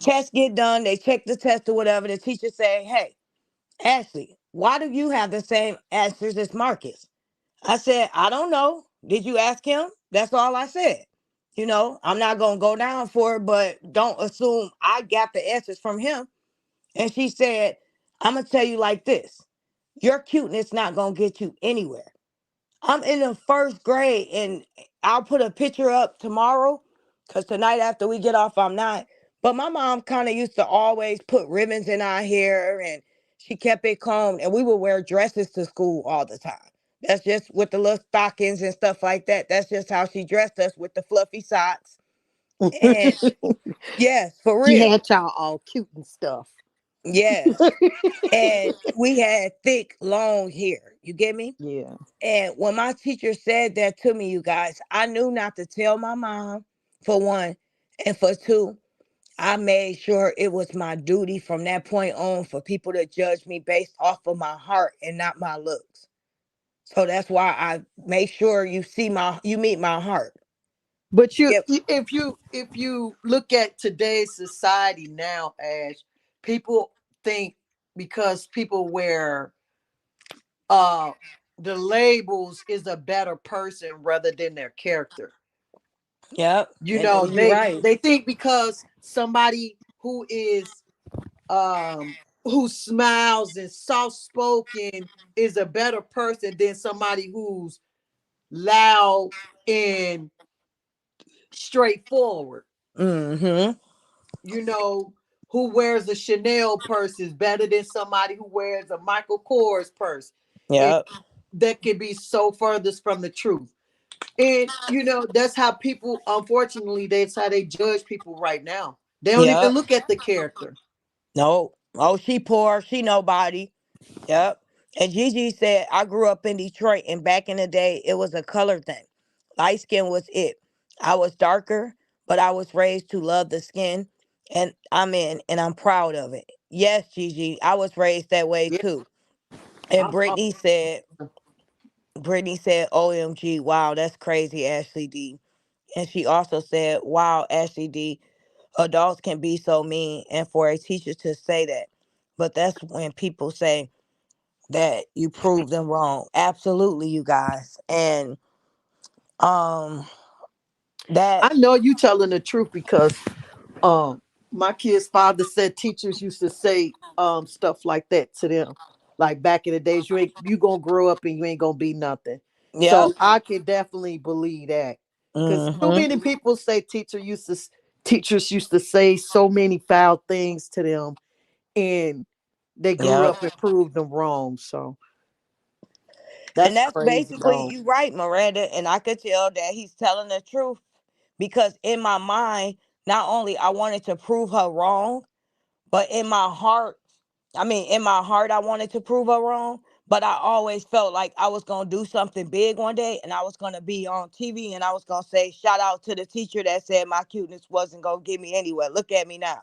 test get done, they check the test or whatever. The teacher say, "Hey, Ashley, why do you have the same answers as Marcus?" I said, "I don't know. Did you ask him?" That's all I said. I'm not gonna go down for it, but don't assume I got the answers from him. And she said, "I'm gonna tell you like this. Your cuteness not gonna get you anywhere. I'm in the first grade, and I'll put a picture up tomorrow, because tonight after we get off, I'm not. But my mom kind of used to always put ribbons in our hair, and she kept it combed, and we would wear dresses to school all the time. That's just with the little stockings and stuff like that. That's just how she dressed us, with the fluffy socks. And yes, for She real. had y'all all cute and stuff. Yes. And we had thick, long hair. You get me? Yeah. And when my teacher said that to me, you guys, I knew not to tell my mom, for one. And for two, I made sure it was my duty from that point on for people to judge me based off of my heart and not my looks. So that's why I make sure you meet my heart. But Yep. if you look at today's society now, Ash, people think because people wear uh the labels is a better person rather than their character. Yep. You And know, you're right. they think because somebody who smiles and soft spoken is a better person than somebody who's loud and straightforward. Mm-hmm. You know, who wears a Chanel purse is better than somebody who wears a Michael Kors purse. And Yep. that could be so furthest from the truth. And you know, that's how people, unfortunately, that's how they judge people right now. They don't even Yep. look at the character. No. Oh, she poor. She nobody. Yep. And Gigi said, I grew up in Detroit, and back in the day, it was a color thing. Light skin was it. I was darker, but I was raised to love the skin, and I'm proud of it. Yes, Gigi, I was raised that way Yeah, too. And I'm Brittany said, OMG, wow, that's crazy, Ashley D. And she also said, wow, Ashley D, adults can be so mean. And for a teacher to say that. But that's when people say, that you prove them wrong. Absolutely, you guys. And um that I know you telling the truth because um my kid's father said teachers used to say stuff like that to them. Like back in the days, you gonna grow up and you ain't gonna be nothing. yep. So I can definitely believe that. Cause too Mhm. many people say teachers used to say so many foul things to them and they grew Yep. up and proved them wrong. So And that's that's crazy basically though. you right, Miranda, and I could tell that he's telling the truth because in my mind, not only I wanted to prove her wrong, but in my heart, I wanted to prove her wrong. But I always felt like I was going to do something big one day and I was going to be on TV and I was going to say, shout out to the teacher that said my cuteness wasn't going to get me anywhere. Look at me now.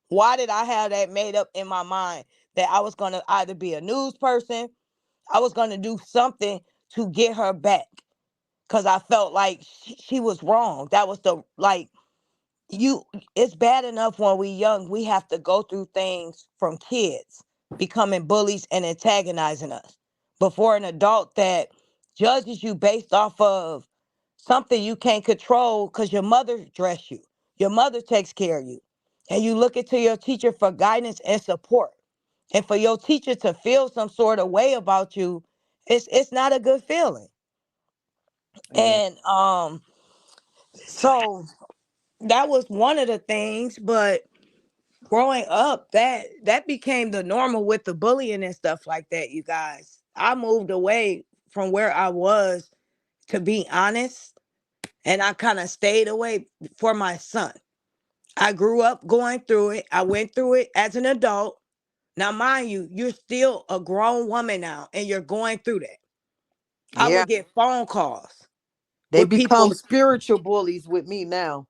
Why did I have that made up in my mind that I was going to either be a news person, I was going to do something to get her back? Because I felt like she was wrong. That was you it's bad enough when we young we have to go through things from kids becoming bullies and antagonizing us before an adult that judges you based off of something you can't control because your mother dressed you, your mother takes care of you, and you look into your teacher for guidance and support, and for your teacher to feel some sort of way about you, it's not a good feeling. Yeah. And so that was one of the things. But growing up, that became the normal with the bullying and stuff like that, you guys. I moved away from where I was, to be honest, and I kind of stayed away for my son. I grew up going through it. I went through it as an adult. Now, mind you, you're still a grown woman now and you're going through that. I Yeah. would get phone calls They with become people. spiritual bullies with me now.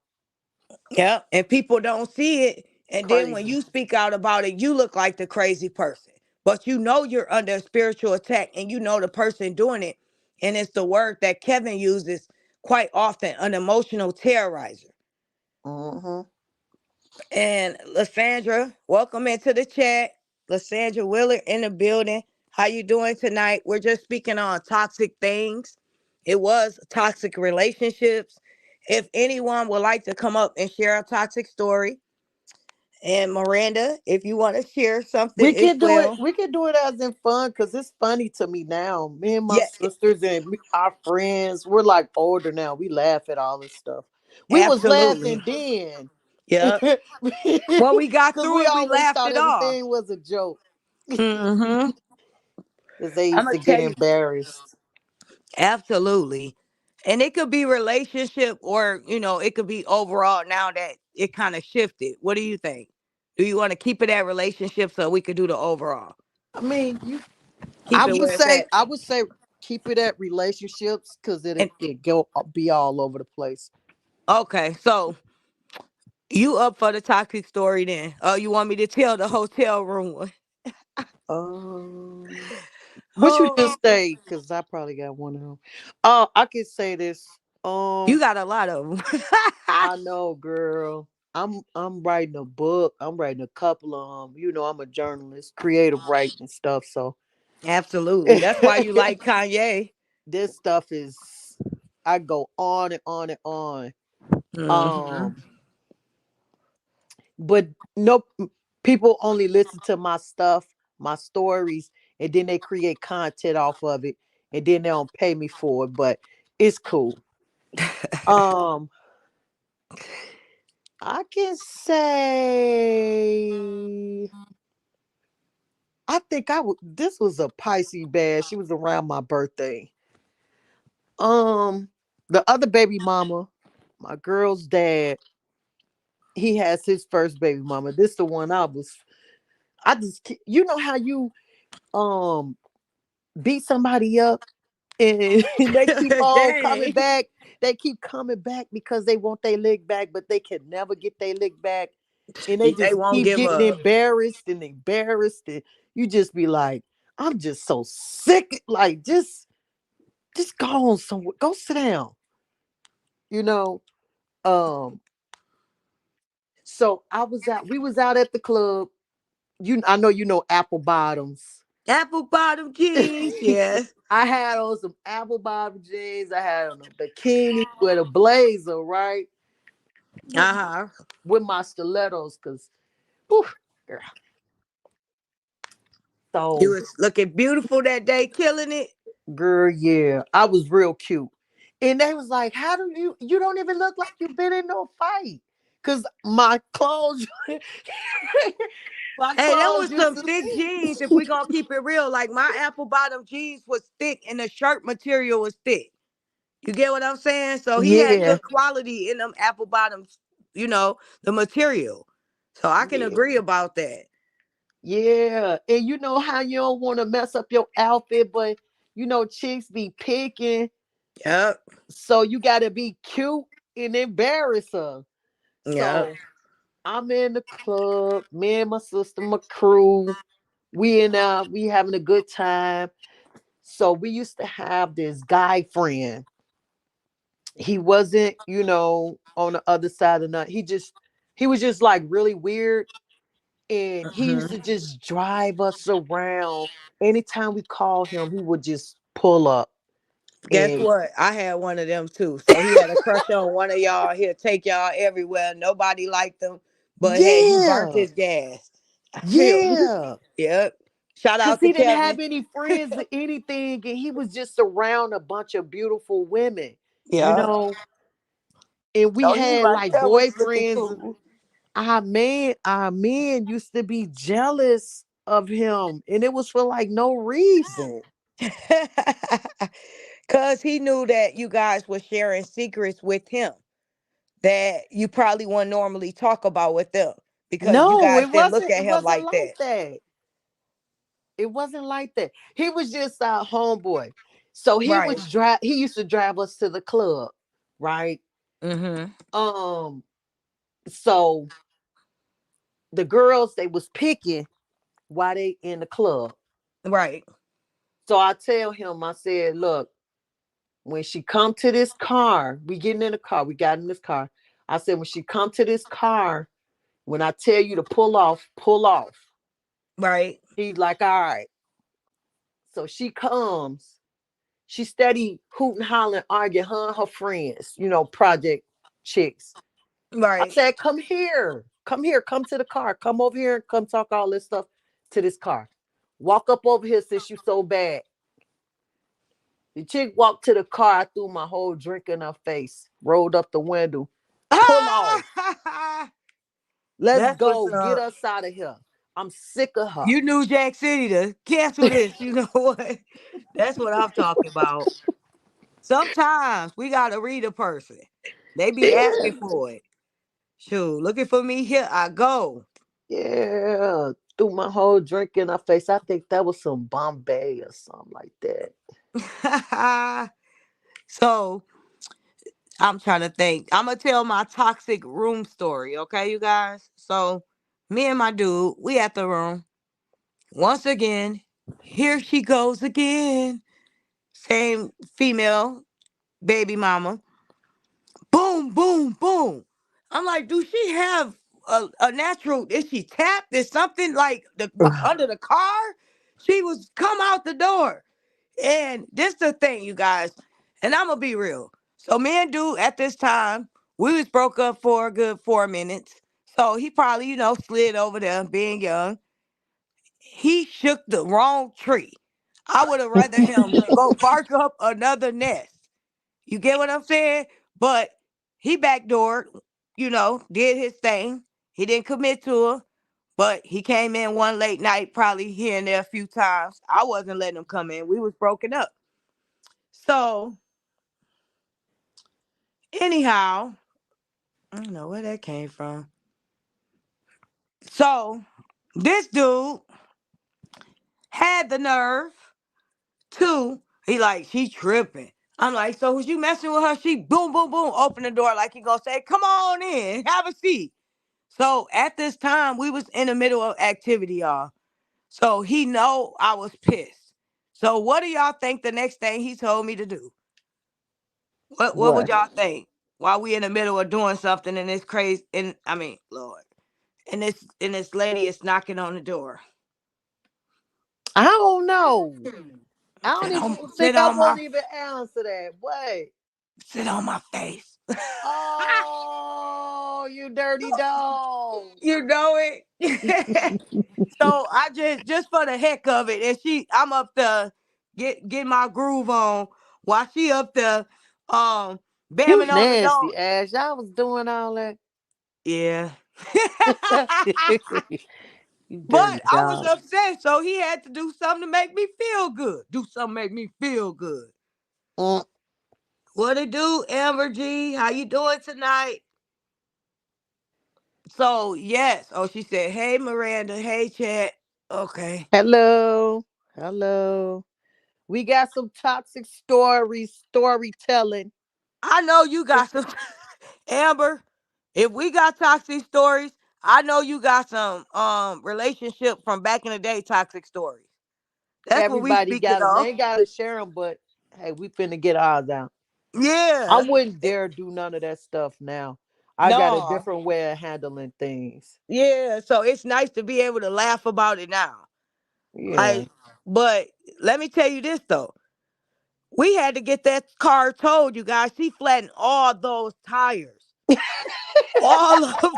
Yeah, and people don't see it. And then when Crazy. you speak out about it, you look like the crazy person. But you know you're under a spiritual attack and you know the person doing it. And it's the word that Kevin uses quite often, an emotional terrorizer. Hmm. And Lysandra, welcome into the chat. Lysandra Willer in the building. How you doing tonight? We're just speaking on toxic things. It was toxic relationships. If anyone would like to come up and share a toxic story, and Miranda, if you want to share something We as can do it. well. We can do it as in fun because it's funny to me now. Me and my Yeah, sisters and our friends, we're like older now. We laugh at all this stuff. We was absolutely. laughing then Yep. because When we got we through it, we always laughed thought it off. everything was a joke Mm-hmm. because they I'm used gonna to get tell you. embarrassed. Absolutely. And it could be relationship or, it could be overall now that it kind of shifted. What do you think? Do you want to keep it at relationship so we could do the overall? I mean, Keep it where it's at. I would say keep it at relationships because And it go be all over the place. okay, so You up for the toxic story then? Oh, you want me to tell the hotel room one? Um, what you Oh, just say? Because I probably got one of them. I can say this. you got a lot of them. I know, girl. I'm writing a book. I'm writing a couple of them. I'm a journalist, creative writing and stuff. So Absolutely. That's why you like Kanye. this stuff is, I go on and on and on. Hmm. Um, but no, people only listen to my stuff, my stories, and then they create content off of it, and then they don't pay me for it. But it's cool. Um, I can say I think I would. This was a Pisces bad. She was around my birthday. Um, the other baby mama, my girl's dad, he has his first baby mama. This the one I was. I just, you know how you um beat somebody up and they keep on coming Dang. back. They keep coming back because they want their lick back, but they can never get their lick back, and they They just won't keep give getting up. embarrassed, and you just be like, I'm just so sick. Like, just go on somewhere. Go sit down. You know. Um. So we was out at the club. I know apple bottoms. Apple bottom jeans, yes. I had on some apple bottom jeans. I had on a bikini with a blazer, right? With Uh-huh. with my stilettos, cause, girl. You So, was looking beautiful that day, killing it. girl, yeah, I was real cute, and they was like, "How do you don't even look like you've been in no fight?" Cause my clothes, my Hey, that clothes was used some thick jeans. If we gonna keep it real, like my apple bottom jeans was thick and the shirt material was thick. You get what I'm saying? So he had yeah, good quality in them apple bottoms, the material. So I can yeah. agree about that. Yeah, and you know how you don't want to mess up your outfit, but chicks be picking, Yep. so you got to be cute and embarrass her. Yep. So I'm in the club, me and my sister, my crew, we in we having a good time. So we used to have this guy friend. He wasn't, on the other side of the night. He was just like really weird, and he used to Hmm. just drive us around. Anytime we call him, he would just pull up. Guess And what? I had one of them too. So he had a crush on one of y'all. He'll take y'all everywhere. Nobody liked him, but hey, he burnt yeah, his gas. I feel you. yeah, Yep. Shout because out to he didn't have Kevin. any friends or anything, and he was just around a bunch of beautiful women, you Yeah. know. And we So he had right like there was looking boyfriends. cool. Our men used to be jealous of him, and it was for like no reason. Cause he knew that you guys were sharing secrets with him that you probably wouldn't normally talk about with them because you No, guys it didn't look wasn't. at It him wasn't like like that. that. It wasn't like that. He was just our homeboy. So Right. he used to drive us to the club, right? Mm-hmm. Um, so the girls they was picking while they in the club. Right. So I tell him, I said, look, when she come to this car, we getting in the car, we got in this car. I said, when she come to this car, when I tell you to pull off, pull off. Right. He's like, all right. So she comes. She steady hooting, hollering, arguing, her and her friends, project chicks. I Right. said, come here. Come here. Come to the car. Come over here and come talk all this stuff to this car. Walk up over here since you so bad. The chick walked to the car. I threw my whole drink in her face, rolled up the window. Pull off. Let's That's what's go. Get up. us out of here. I'm sick of her. You knew Jack City to cancel this. You know what? That's what I'm talking about. Sometimes we gotta read a person. They be asking for it. Shoot, looking for me, here I go. Yeah. Threw my whole drink in her face. I think that was some Bombay or something like that. So I'm trying to think. I'm gonna tell my toxic room story, okay, you guys? So me and my dude, we at the room. Once again, here she goes again. Same female baby mama. Boom, boom, boom. I'm like, do she have a natural? Is she tapped? Is something like under the car? She was come out the door. And this the thing, you guys. And I'm gonna be real. So me and dude at this time, we was broke up for a good 4 minutes. So he probably, slid over there being young. He shook the wrong tree. I would have rather him go bark up another nest. You get what I'm saying? But he backdoored, did his thing. He didn't commit to her, but he came in one late night, probably here and there a few times. I wasn't letting him come in. We was broken up. So anyhow, I don't know where that came from. So this dude had the nerve to, he like, she tripping. I'm like, so was you messing with her? She boom, boom, boom, open the door like he gonna say, come on in, have a seat. So at this time, we was in the middle of activity, y'all. So he know I was pissed. So what do y'all think the next thing he told me to do? What would What? y'all think? While we in the middle of doing something and it's crazy, and I mean, Lord, and this lady is knocking on the door. I don't know. I don't Sit even on think sit I on my won't even answer that. Wait. sit on my face. Oh, you dirty dog. You know it. So I just for the heck of it, and I'm up there get my groove on while she up there You bamming on the door. nasty ass. Y'all was doing all that. Yeah. You But dirty I was dog. upset, so he had to do something to make me feel good. Do something to make me feel good. Mm. What it do, Amber G? How you doing tonight? So yes. Oh, she said, "Hey Miranda, hey Chat." Okay. Hello. Hello. We got some toxic storytelling. I know you got some Amber. If we got toxic stories, I know you got some relationship from back in the day toxic stories. That's what we Everybody speaking got them. They of. ain't got to share them, but hey, we finna get ours out. I Yeah. wouldn't dare do none of that stuff now. I got a No. different way of handling things. Yeah. So it's nice to be able to laugh about it now. Yeah. Like, but let me tell you this though. We had to get that car towed, you guys. She flattened all those tires. All of them.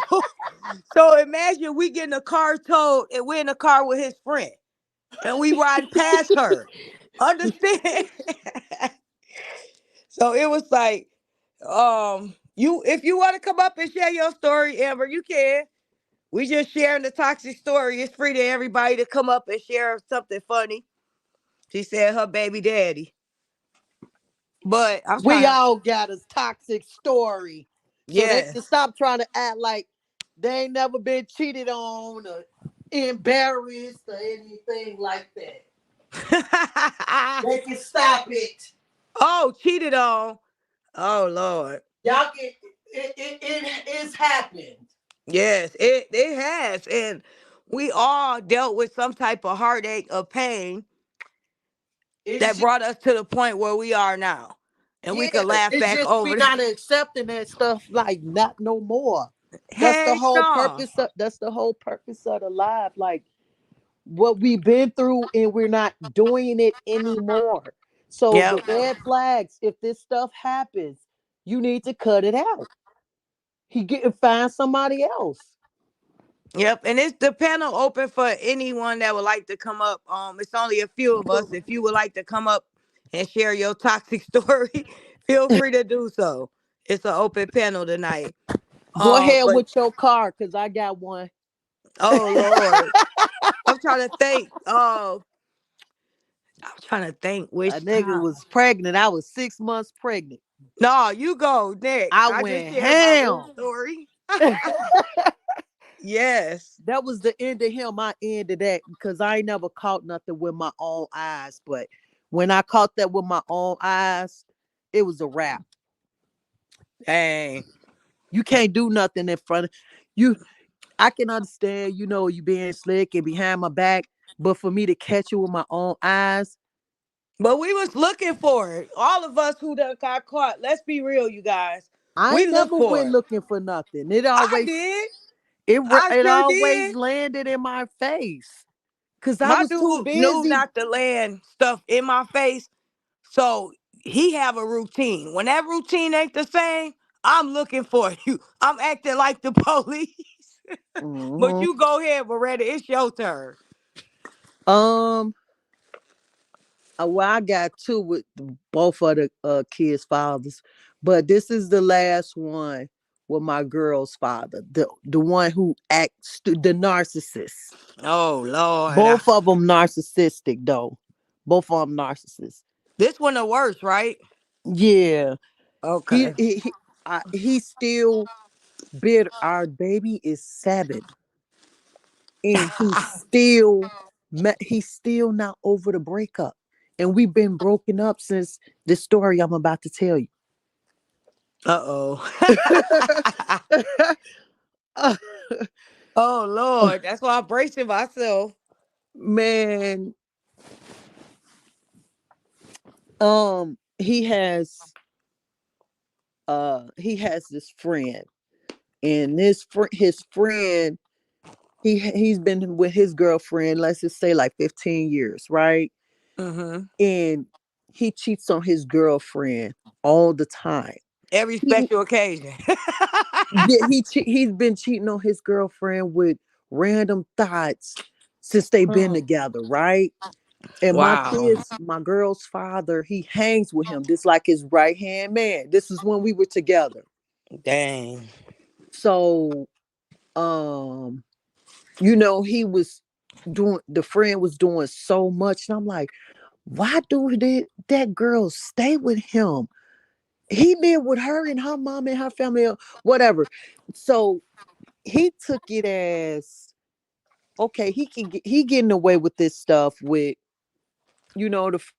So imagine we getting a car towed and we're in a car with his friend. And we riding past her. Understand? So it was like, you if you want to come up and share your story, Amber, you can. We just sharing the toxic story. It's free to everybody to come up and share something funny. She said her baby daddy. But I'm We trying to, all got a toxic story. So they yes. can stop trying to act like they ain't never been cheated on or embarrassed or anything like that. They can stop it. Oh, cheated on. Oh Lord. Y'all can it's happened. Yes, it has. And we all dealt with some type of heartache or pain It's that just brought us to the point where we are now. And we yeah, could laugh it's back just we over it. not accepting that stuff like not no more. That's the Heck whole no. purpose of the life. Like what we've been through and we're not doing it anymore. So the Yep. red flags, if this stuff happens, you need to cut it out. He get find somebody else. Yep. And it's the panel open for anyone that would like to come up. It's only a few of us. If you would like to come up and share your toxic story, feel free to do so. It's an open panel tonight. Go ahead But with your car, cause I got one. oh Lord. I'm trying to think. I'm trying to think A which nigga time. was pregnant. I was 6 months pregnant. No, you go next. I I just went shared my little ham. story. Yes. That was the end of him. I ended that because I ain't never caught nothing with my own eyes. But when I caught that with my own eyes, it was a wrap. Dang. You can't do nothing in front of you. I can understand, you being slick and behind my back, but for me to catch you with my own eyes, But we was looking for it. All of us who done got caught. Let's be real, you guys. I We ain't look never for went it. looking for nothing. It I always did. it I it sure always did. landed in my face because I My was too dude knew busy. not to land stuff in my face. So he have a routine. When that routine ain't the same, I'm looking for you. I'm acting like the police. But hmm you go ahead, Beretta. It's your turn. Um, well, I got two with both of the kids' fathers, but this is the last one with my girl's father, the one who acts the narcissist. Oh Lord. Both of them narcissistic though. Both of them narcissists. This one the worst, right? Yeah, he Okay. he he, he's still bitter. Our baby is 7, and he's still not over the breakup, and we've been broken up since the story I'm about to tell you. Uh-oh. Oh Lord. That's why I'm bracing myself. Man, he has this friend, and his friend, he's been with his girlfriend, let's just say like 15 years, right? Mm-hmm. And he cheats on his girlfriend all the time. Every He special occasion. Yeah, he's been cheating on his girlfriend with random thoughts since they've been Hmm. together, right? And Wow. my girl's father, he hangs with him. This like his right hand man. This is when we were together. Dang. So, um, he was doing the friend was doing so much, and I'm like, why do that girl stay with him? He lived with her and her mom and her family, or whatever. So he took it as okay. He getting away with this stuff with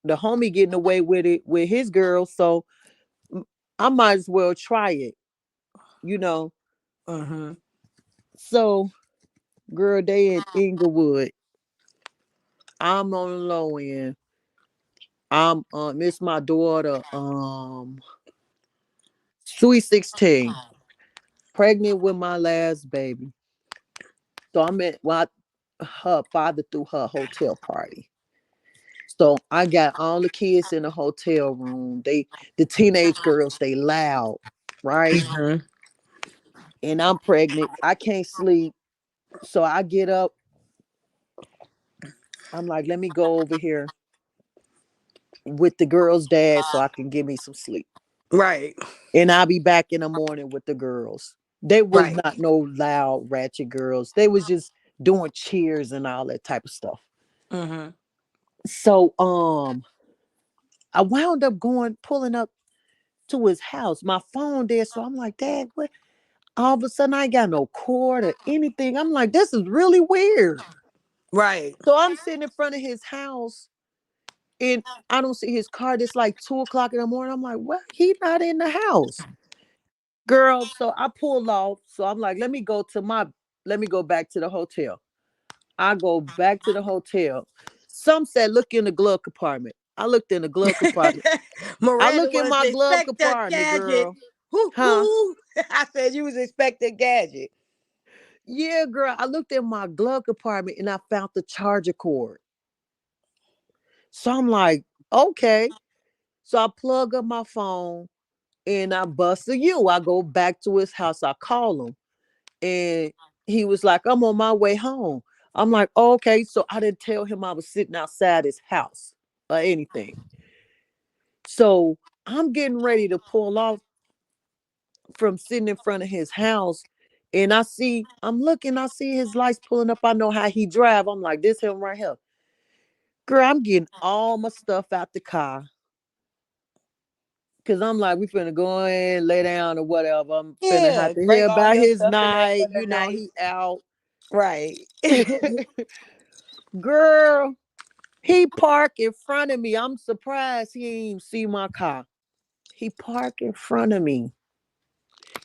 the homie getting away with it with his girl. So mm, I might as well try it. You know. Mm-hmm. So girl, they in Inglewood. I'm on the low end. It's my daughter, sweet 16, pregnant with my last baby. So I'm at her father threw her hotel party. So I got all the kids in the hotel room. The teenage girls, they loud, right? Mm-hmm. And I'm pregnant. I can't sleep. So I get up. I'm like, let me go over here with the girls' dad so I can give me some sleep. Right. And I'll be back in the morning with the girls. They was Right. not no loud, ratchet girls. They was just doing cheers and all that type of stuff. Mm-hmm. So I wound up pulling up to his house. My phone there, so I'm like, Dad, what? All of a sudden, I ain't got no cord or anything. I'm like, this is really weird. Right. So I'm sitting in front of his house, and I don't see his car. It's like 2 o'clock in the morning. I'm like, well, he not in the house, girl. So I pulled off. So I'm like, let me go back to the hotel. I go back to the hotel. Some said, look in the glove compartment. I looked in the glove compartment. I Miranda look in was my glove Inspector compartment, Gadget. girl. Hoo Huh? hoo. I said you was Inspector Gadget. Yeah, girl. I looked in my glove compartment and I found the charger cord. So I'm like, okay. So I plug up my phone and I bust a U. I go back to his house. I call him and he was like, I'm on my way home. I'm like, oh, okay. So I didn't tell him I was sitting outside his house or anything. So I'm getting ready to pull off from sitting in front of his house. And I see his lights pulling up. I know how he drive. I'm like, this him right here. Girl, I'm getting all my stuff out the car. Cause I'm like, we finna go in, lay down or whatever. I'm finna have Yeah, to hear bring all about your his stuff in there night. for the night. He out. Right. Girl, he parked in front of me. I'm surprised he ain't even see my car. He parked in front of me.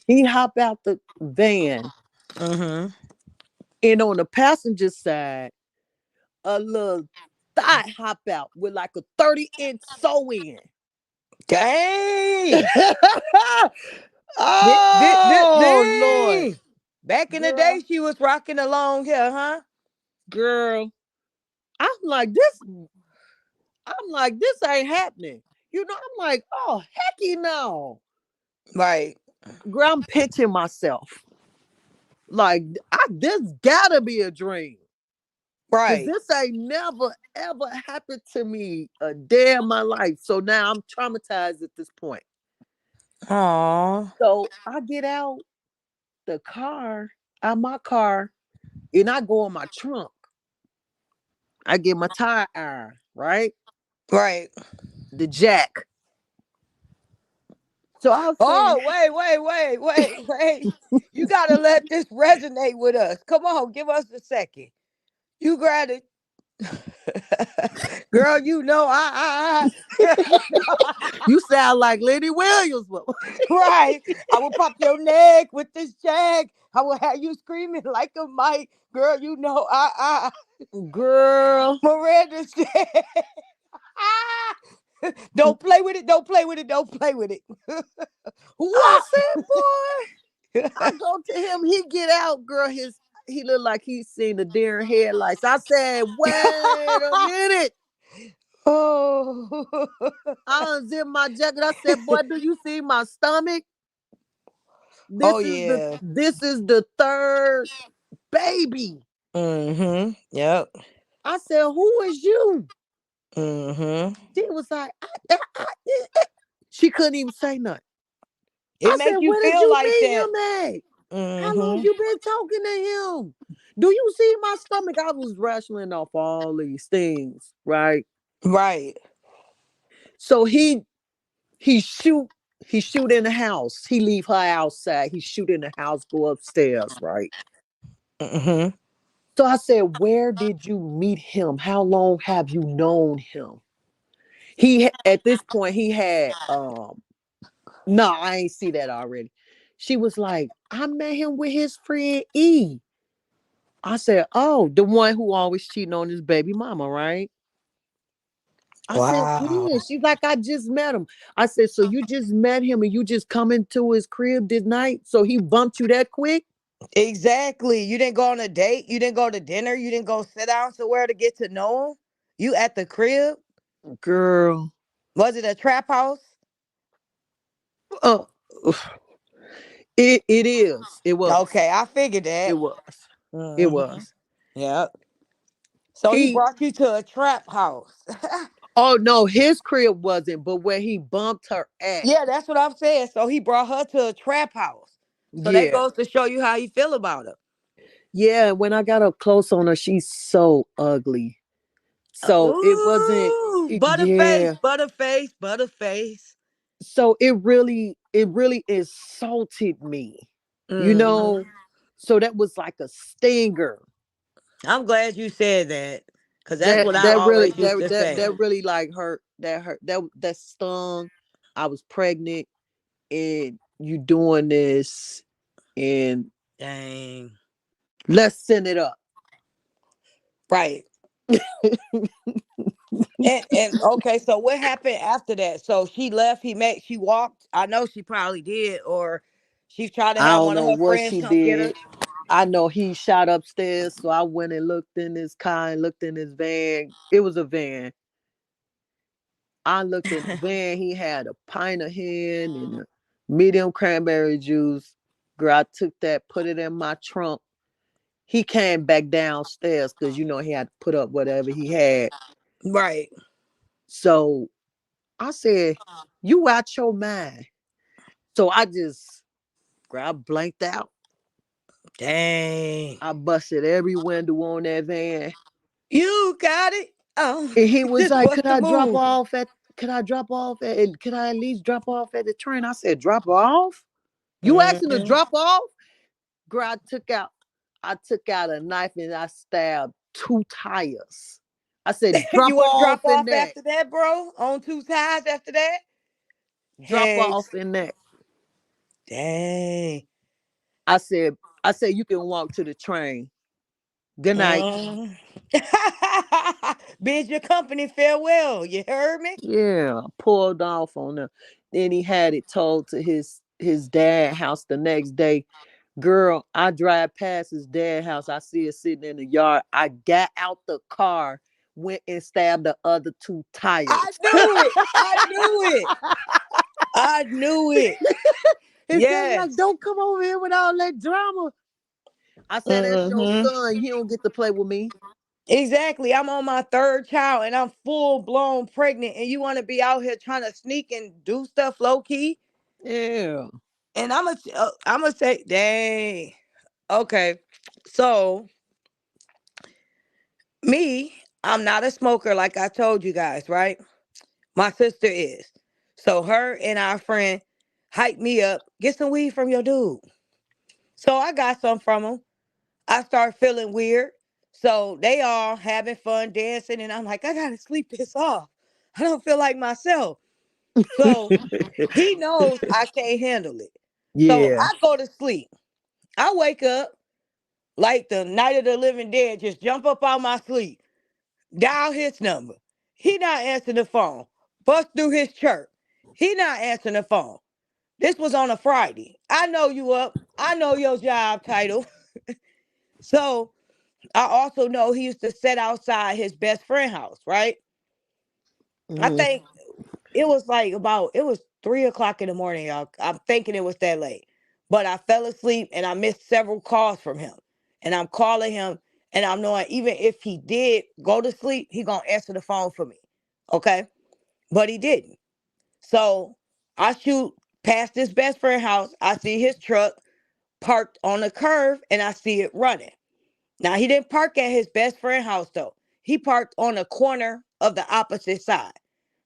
He hop out the van, Mm-hmm. and on the passenger side, a little thigh hop out with like a 30-inch sew in. Dang. Oh Lord, Dang. Back in the day, girl, she was rocking the long hair, huh? girl. I'm like this. I'm like this ain't happening. I'm like, oh hecky no. Right. Girl, I'm pinching myself. Like this gotta be a dream. Cause Right. this ain't never ever happened to me a day in my life. So now I'm traumatized at this point. Aw. So I get out the car, out my car, and I go in my trunk. I get my tire iron, right? Right. The jack. So I was saying, Oh, wait. You gotta let this resonate with us. Come on, give us a second. You grabbed it. Girl, you know girl, you know you sound like Lenny Williams. right. I will pop your neck with this jag. I will have you screaming like a mite. Girl, you know Girl. Miranda said, don't play with it, don't play with it, don't play with it. I What? said, boy, I go to him. He get out, girl. He looked like he seen the deer in headlights. I said, wait a minute. Oh. I unzipped my jacket. I said, boy, do you see my stomach? Oh This is the yeah. this is the third baby. Mm-hmm. Yep. I said, who is you? Mm-hmm. She was like, she couldn't even say nothing. It I said, make you where did feel you like meet that. him at? How long Mm-hmm. you been talking to him? Do you see my stomach? I was rattling off all these things, right? Right. So he shoot in the house. He leave her outside. He shoot in the house, go upstairs, right? Mm-hmm. So I said, where did you meet him? How long have you known him? At this point he had no, I ain't see that already. She was like, I met him with his friend E. I said, oh, the one who always cheating on his baby mama, right? I said, Wow. yeah. She's like, I just met him. I said, so you just met him and you just come into his crib this night? So he bumped you that quick? Exactly. You didn't go on a date. You didn't go to dinner. You didn't go sit down somewhere to get to know him. You at the crib. Girl. Was it a trap house? Uh, it is. It was. Okay, I figured It that. was. It Mm-hmm. was. Yep. So he He brought you to a trap house. oh no, his crib wasn't, but where he bumped her at. Yeah, that's what I'm saying. So he brought her to a trap house. So that Yeah. goes to show you how you feel about her. Yeah. When I got up close on her, she's so ugly. So it wasn't, Ooh, yeah. butterface, butterface, butterface. So it really insulted me, you Hmm. know. So that was like a stinger. I'm glad you said that because that's That what I that really always used to say. that really like hurt that stung. I was pregnant and you doing this, and Dang. let's send it up. Right. And okay, so what happened after that? So she left, she walked. I know she probably did, or she tried to I have don't one of know her what friends she come get her. did. I know he shot upstairs, so I went and looked in his car and looked in his van. It was a van. I looked in the van. He had a pint of hen and a medium cranberry juice. Girl, I took that, put it in my trunk. He came back downstairs because he had to put up whatever he had. Right. So I said, "You out your mind?" So I just grabbed, blanked out. Dang. I busted every window on that van, You got it. Oh, and he was just like, bust "Could the I drop move. off at? Could I drop off at? And could I at least drop off at the train?" I said, "Drop off? You asking to Hmm. drop off?" Girl, I took out a knife and I stabbed two tires. I said, You drop want to off drop in off that. after that, bro? On two sides after that? Drop Heck, off in that. Dang. I said, you can walk to the train. Good night. Mm. Bid your company farewell. You heard me? Yeah, pulled off on them. Then he had it told to his dad house the next day. Girl, I drive past his dad house. I see it sitting in the yard. I got out the car, went and stabbed the other two I tires. knew it. I knew it. I knew it. His dad was like, Yes. "Don't come over here with all that drama." I said, "That's your Hmm. son. He don't get to play with me." Exactly. I'm on my third child and I'm full blown pregnant, and you want to be out here trying to sneak and do stuff low key. Yeah. And I'm gonna say, dang. Okay. So me, I'm not a smoker like I told you guys, right? My sister is. So her and our friend hyped me up. Get some weed from your dude. So I got some from him. I start feeling weird. So they all having fun dancing, and I'm like, I gotta sleep this off. I don't feel like myself. So he knows I can't handle it. So Yeah. I go to sleep. I wake up like the night of the living dead, just jump up out my sleep, dial his number. He not answering the phone. Bust through his church. He not answering the phone. This was on a Friday. I know you up. I know your job title. So I also know he used to sit outside his best friend house, right? I Mhm. think it was like it was 3 o'clock in the morning, y'all. I'm thinking it was that late. But I fell asleep and I missed several calls from him. And I'm calling him and I'm knowing even if he did go to sleep, he gonna answer the phone for me. Okay. But he didn't. So I shoot past this best friend house. I see his truck parked on the curve and I see it running. Now he didn't park at his best friend house though. He parked on the corner of the opposite side.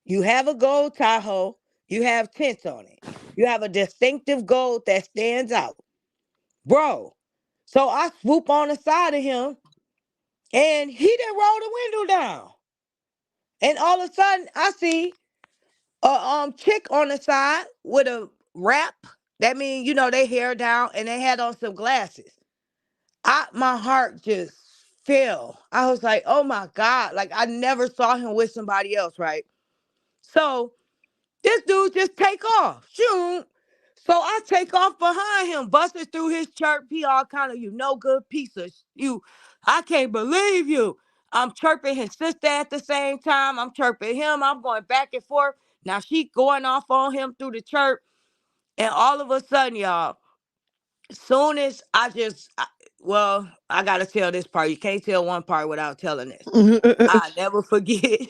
You have a gold Tahoe, you have tints on it. You have a distinctive gold that stands out. Bro. So I swoop on the side of him and he didn't roll the window down. And all of a sudden I see a chick on the side with a wrap. That means, they hair down and they had on some glasses. My heart just fell. I was like, oh my God. Like I never saw him with somebody else, right? So this dude just take off. Shoot. So I take off behind him, busted through his chirp. He all kind of, no good piece of you. I can't believe you. I'm chirping his sister at the same time. I'm chirping him. I'm going back and forth. Now she going off on him through the chirp. And all of a sudden, y'all, soon as well, I gotta tell this part. You can't tell one part without telling this. I never forget.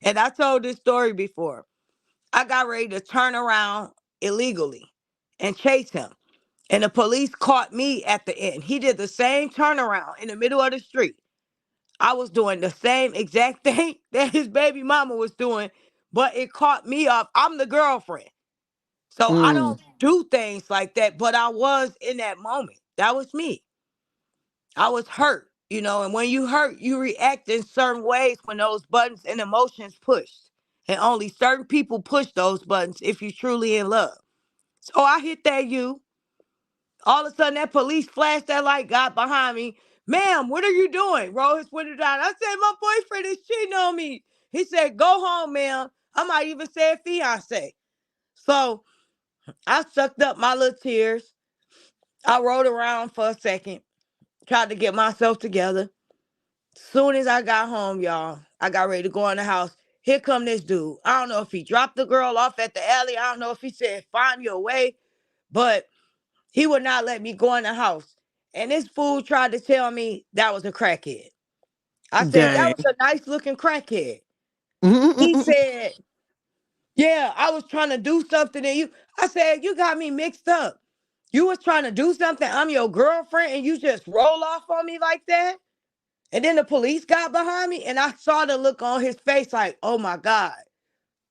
And I told this story before. I got ready to turn around illegally and chase him. And the police caught me at the end. He did the same turnaround in the middle of the street. I was doing the same exact thing that his baby mama was doing, but it caught me off. I'm the girlfriend. So I Mm. don't do things like that, but I was in that moment. That was me. I was hurt, and when you hurt, you react in certain ways when those buttons and emotions pushed. And only certain people push those buttons if you're truly in love. So I hit that you. All of a sudden, that police flashed that light, got behind me. Ma'am, what are you doing? Roll his window down. I said, my boyfriend is cheating on me. He said, go home, ma'am. I might even say fiance. So I sucked up my little tears. I rode around for a second, tried to get myself together. Soon as I got home, y'all, I got ready to go in the house. Here come this dude. I don't know if he dropped the girl off at the alley. I don't know if he said, find your way, but he would not let me go in the house. And this fool tried to tell me that was a crackhead. I said, that Dang. was a nice looking crackhead. He said, yeah, I was trying to do something and you. I said, you got me mixed up. You was trying to do something. I'm your girlfriend and you just roll off on me like that? And then the police got behind me and I saw the look on his face like, oh my God.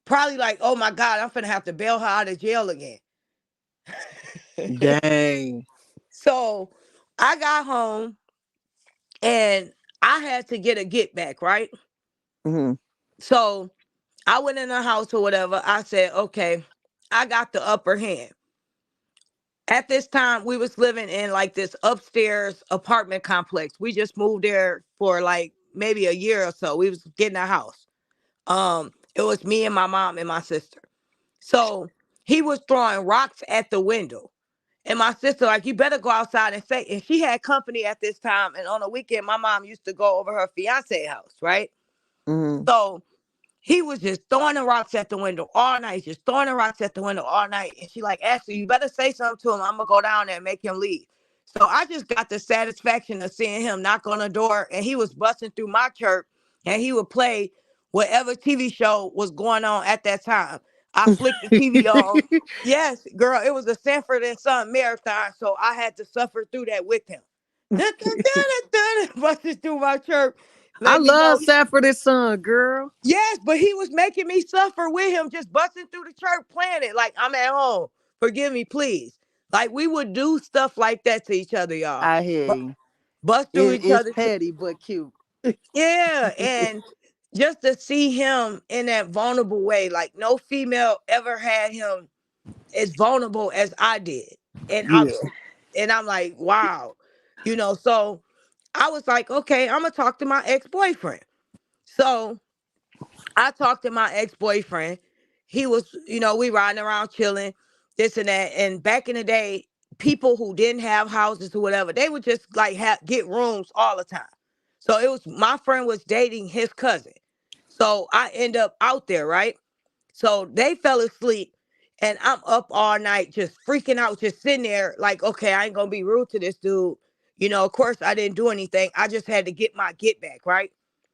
Probably like, oh my God, I'm finna have to bail her out of jail again. Dang. So I got home and I had to get a get back, right? Mhm. So I went in the house or whatever. I said, okay, I got the upper hand. At this time, we was living in like this upstairs apartment complex. We just moved there for like maybe a year or so. We was getting a house. It was me and my mom and my sister. So he was throwing rocks at the window. And my sister, like, you better go outside and say, and she had company at this time. And on the weekend, my mom used to go over her fiance house, right? Mm-hmm. So he was just throwing the rocks at the window all night, just throwing the rocks at the window all night. And she like, Ashley, you better say something to him. I'm gonna go down there and make him leave. So I just got the satisfaction of seeing him knock on the door, and he was busting through my church, and he would play whatever TV show was going on at that time. I flicked the TV on. Yes, girl, it was a Sanford and Son marathon, so I had to suffer through that with him. Busting through my church, I let me love know. Sanford and Son, girl. Yes, but he was making me suffer with him, just busting through the church, playing it like I'm at home. Forgive me, please. Like we would do stuff like that to each other, y'all. I hear Bu- you. Bust through each It's other. petty but cute. Yeah, and just to see him in that vulnerable way, like no female ever had him as vulnerable as I did, and Yeah. I'm like, wow, So I was like, okay, I'm gonna talk to my ex boyfriend. So I talked to my ex boyfriend. He was, we riding around chilling, this and that. And back in the day, people who didn't have houses or whatever, they would just like get rooms all the time. So it was my friend was dating his cousin. So I end up out there, right? So they fell asleep and I'm up all night just freaking out, just sitting there like, okay, I ain't gonna be rude to this dude. Of course I didn't do anything. I just had to get my get back, right?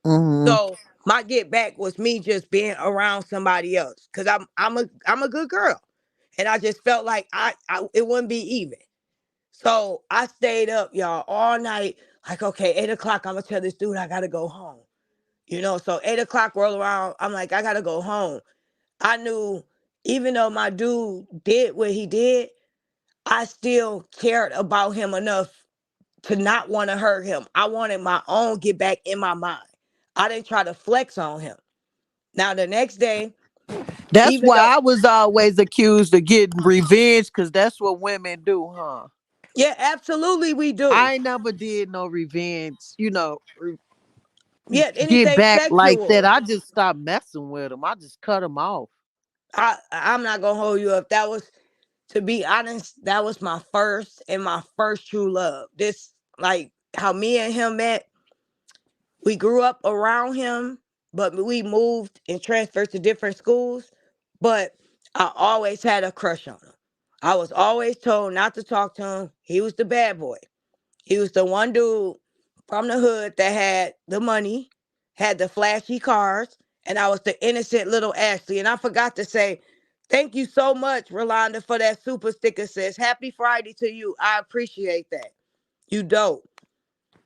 Mm-hmm. So my get back was me just being around somebody else because I'm a good girl, and I just felt like I it wouldn't be even. So I stayed up, y'all, all night. Like, okay, 8 o'clock, I'm gonna tell this dude I gotta go home. So 8 o'clock roll around, I'm like, I gotta go home. I knew even though my dude did what he did, I still cared about him enough to not want to hurt him. I wanted my own get back in my mind. I didn't try to flex on him. Now the next day, That's even why though, I was always accused of getting revenge, because that's what women do, huh? yeah, absolutely we do. I ain't never did no revenge, Yeah, get anything back like that. sexual. I just stopped messing with them. I just cut them off. I'm not gonna hold you up. That was, to be honest, that was my first and my first true love. This, like how me and him met. We grew up around him, but we moved and transferred to different schools. But I always had a crush on him. I was always told not to talk to him. He was the bad boy. He was the one dude from the hood that had the money, had the flashy cars, and I was the innocent little Ashley. And I forgot to say, thank you so much, Rolanda, for that super sticker, sis. Happy Friday to you. I appreciate that. You dope.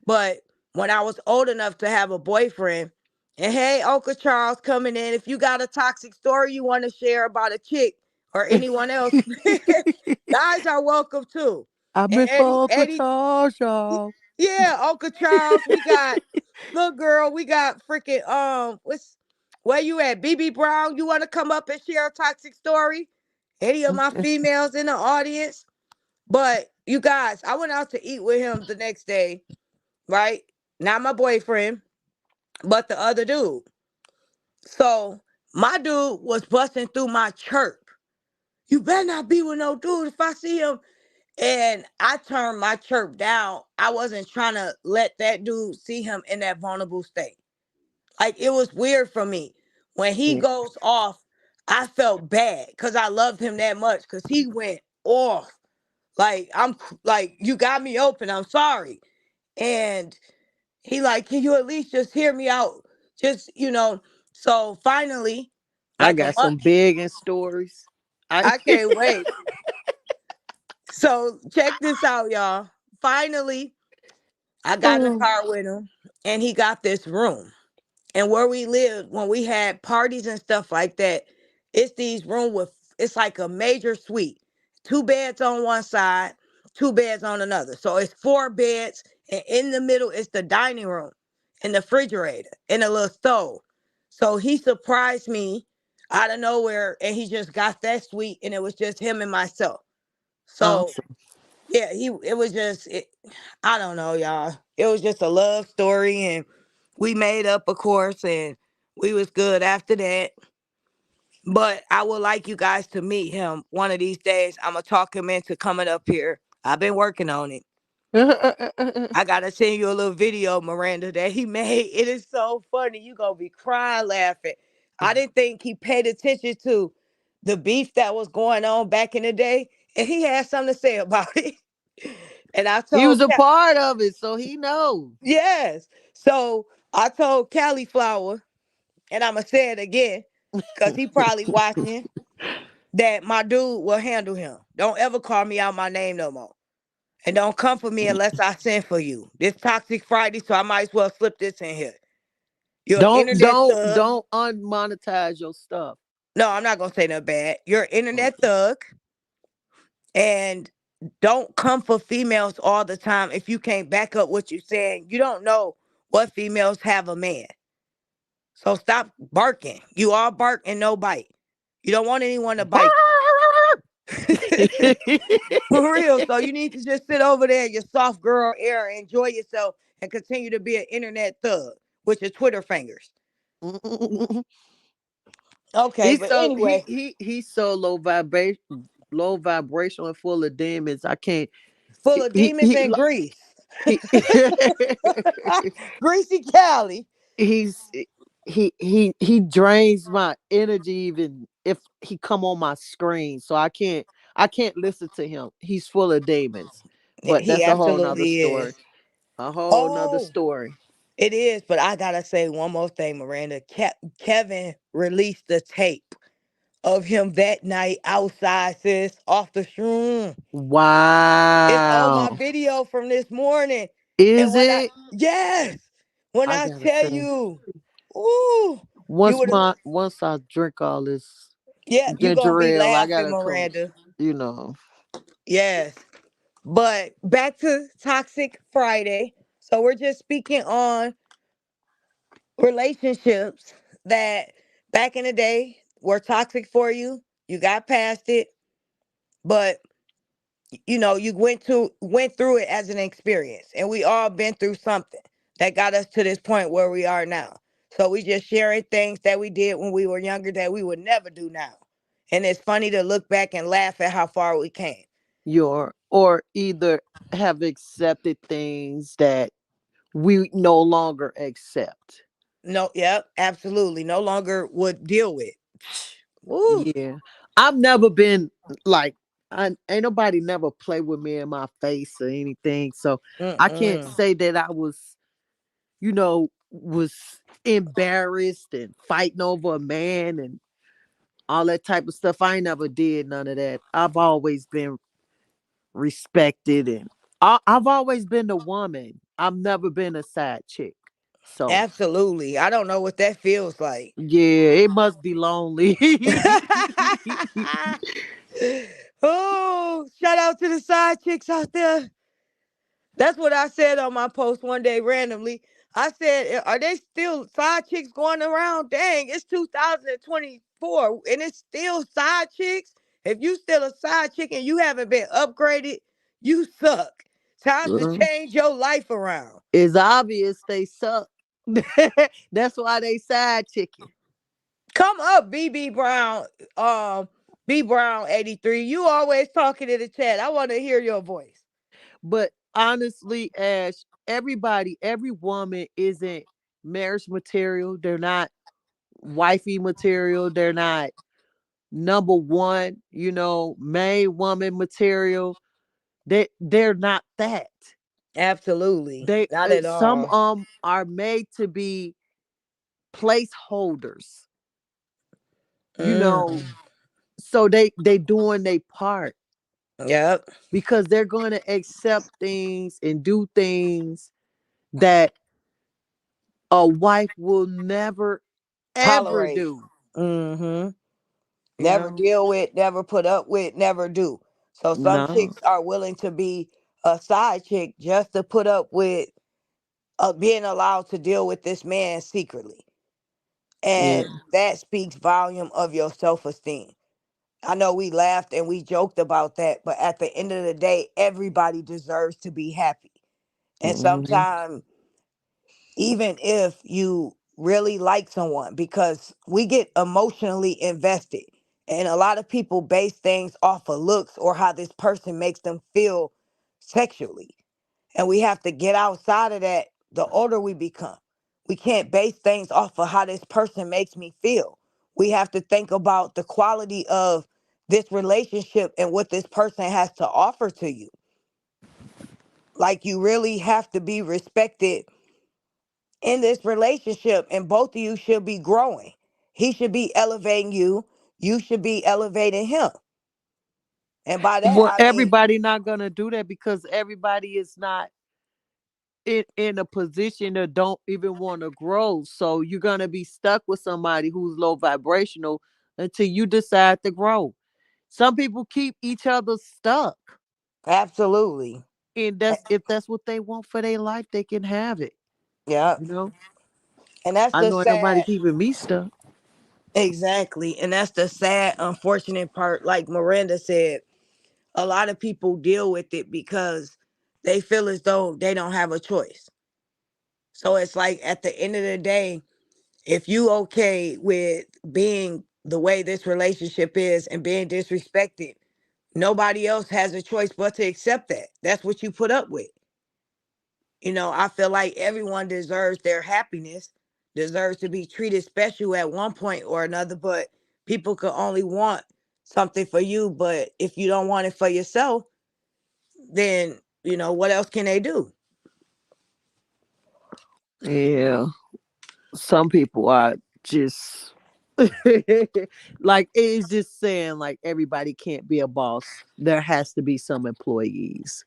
But when I was old enough to have a boyfriend, and hey, Uncle Charles coming in, if you got a toxic story you want to share about a chick or anyone else, guys are welcome too. I And miss my Uncle Charles, y'all. yeah, Uncle Charles, we got little girl, we got freaking where you at? BB Brown, you want to come up and share a toxic story? Any of my females in the audience? But you guys, I went out to eat with him the next day, right? Not my boyfriend, but the other dude. So my dude was busting through my chirp. You better not be with no dude if I see him. And I turned my chirp down. I wasn't trying to let that dude see him in that vulnerable state. Like it was weird for me. When he Yeah. goes off, I felt bad because I loved him that much because he went off. Like like, you got me open. I'm sorry. And he like, can you at least just hear me out? Just. So finally, I like a got month, some big and stories. I I can't wait. So check this out, y'all. Finally, I got in the car with him, and he got this room. And where we lived, when we had parties and stuff like that, it's these room with it's like a major suite. Two beds on one side, two beds on another. So it's four beds, and in the middle is the dining room and the refrigerator and a little stove. So he surprised me out of nowhere, and he just got that suite, and it was just him and myself. So Awesome. yeah, it was just I don't know, y'all. It was just a love story, and we made up, of course, and we was good after that. But I would like you guys to meet him one of these days. I'm gonna talk him into coming up here. I've been working on it. I gotta send you a little video, Miranda, that he made. It is so funny. You gonna be crying laughing. I didn't think he paid attention to the beef that was going on back in the day, and he had something to say about it. And I He was told a part of it, so he knows. yes. So I told Cauliflower, and I'ma say it again, cause he probably watching, that my dude will handle him. Don't ever call me out my name no more. And don't come for me unless I send for you. This Toxic Friday, so I might as well slip this in here. You're an Don't internet don't thug. don't unmonetize your stuff. No, I'm not gonna say nothing bad. You're an internet Okay. thug, and don't come for females all the time if you can't back up what you're saying. You don't know what females have a man. So stop barking. You all bark and no bite. You don't want anyone to bite you. For real. So you need to just sit over there in your soft girl era, enjoy yourself, and continue to be an internet thug with your Twitter fingers. Okay, he's but so anyway, he's so low vibration and full of demons. I can't. full He of he demons he, and grease. he Greasy Cali. he's he drains my energy even if he come on my screen. So I can't listen to him. He's full of demons. But He that's a whole nother absolutely story. is. A whole nother Oh, story. it is. But I gotta say one more thing, Miranda. Kevin released the tape of him that night outside, sis, off the shroom. It's on my Wow. video from this morning. And Is when I, it? yes, when I I gotta tell say. you, ooh, you would have, Once I drink all this yeah, you gonna ginger be ale, I laughing, gotta come, Miranda. you know. Yes. But back to Toxic Friday. So we're just speaking on relationships that back in the day were toxic for you. You got past it, but you went through it as an experience, and we all been through something that got us to this point where we are now. So we just sharing things that we did when we were younger that we would never do now. And it's funny to look back and laugh at how far we came. Your or either have accepted things that we no longer accept. No, yep, absolutely. No longer would deal with. Woo. Yeah. I've never been like I ain't nobody never play with me in my face or anything. So I can't Mm-mm. say that I was embarrassed and fighting over a man and all that type of stuff. I ain't never did none of that. I've always been respected and I've always been the woman. I've never been a side chick. So Absolutely. I don't know what that feels like. yeah, it must be lonely. Oh, shout out to the side chicks out there. That's what I said on my post one day randomly. I said, are they still side chicks going around? Dang, it's 2024 and it's still side chicks. If you still a side chick and you haven't been upgraded, you suck. Time to Well, change your life around. it's obvious they suck. That's why they side chicken. Come up, BB Brown, B Brown 83. You always talking in the chat. I want to hear your voice. But honestly, Ash, every woman isn't marriage material. They're not wifey material. They're not number one, main woman material. They're not that. Absolutely. They Not at some all. are made to be placeholders, you know, Mm. so they doing their part Yep. because they're going to accept things and do things that a wife will never ever Tolerate. do, Mm-hmm. you Never know. deal with, never put up with, never do. So some No. chicks are willing to be a side chick just to put up with being allowed to deal with this man secretly. Yeah. And that speaks volume of your self-esteem. I know we laughed and we joked about that, but at the end of the day, everybody deserves to be happy. And Hmm. sometimes, even if you really like someone, because we get emotionally invested, and a lot of people base things off of looks or how this person makes them feel sexually. And we have to get outside of that the older we become. We can't base things off of how this person makes me feel. We have to think about the quality of this relationship and what this person has to offer to you. Like, you really have to be respected in this relationship, and both of you should be growing. He should be elevating you, you should be elevating him. And by that, Well, I mean, everybody not gonna do that because everybody is not in a position that don't even want to grow. So you're gonna be stuck with somebody who's low vibrational until you decide to grow. Some people keep each other stuck. absolutely. And that's if that's what they want for their life, they can have it. Yeah. You know? And that's I the know everybody sad. keeping me stuck. Exactly. And that's the sad, unfortunate part. Like Miranda said, a lot of people deal with it because they feel as though they don't have a choice. So it's like, at the end of the day, if you okay with being the way this relationship is and being disrespected, nobody else has a choice but to accept that. That's what you put up with. I feel like everyone deserves their happiness, deserves to be treated special at one point or another, but people can only want something for you. But if you don't want it for yourself, then, what else can they do? Yeah. Some people are just like it's just saying like everybody can't be a boss. There has to be some employees.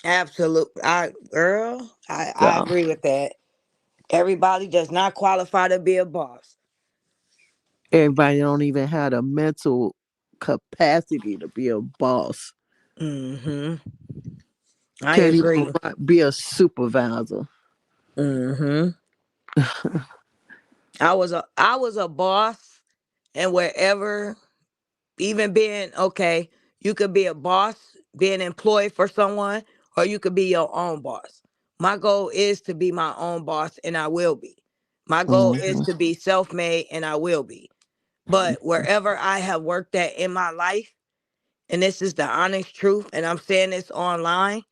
Absolutely. I So agree with that. Everybody does not qualify to be a boss. everybody don't even have the mental capacity to be a boss. Hmm. I Can't even agree. be a supervisor. Hmm. I was a boss, and wherever, even being, okay, you could be a boss, being employed for someone, or you could be your own boss. My goal is to be my own boss, and I will be. My goal is Hmm. to be self-made, and I will be. But wherever I have worked at in my life, and this is the honest truth, and I'm saying this online,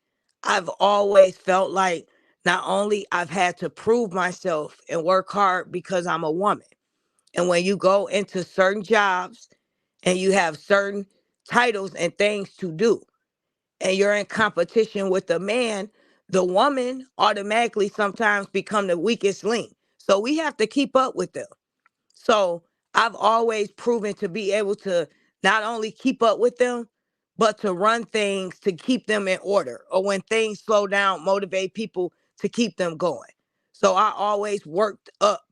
I've always felt like not only I've had to prove myself and work hard because I'm a woman. And when you go into certain jobs and you have certain titles and things to do, and you're in competition with a man, the woman automatically sometimes become the weakest link. So we have to keep up with them. So I've always proven to be able to not only keep up with them, but to run things to keep them in order, or when things slow down, motivate people to keep them going. So I always worked up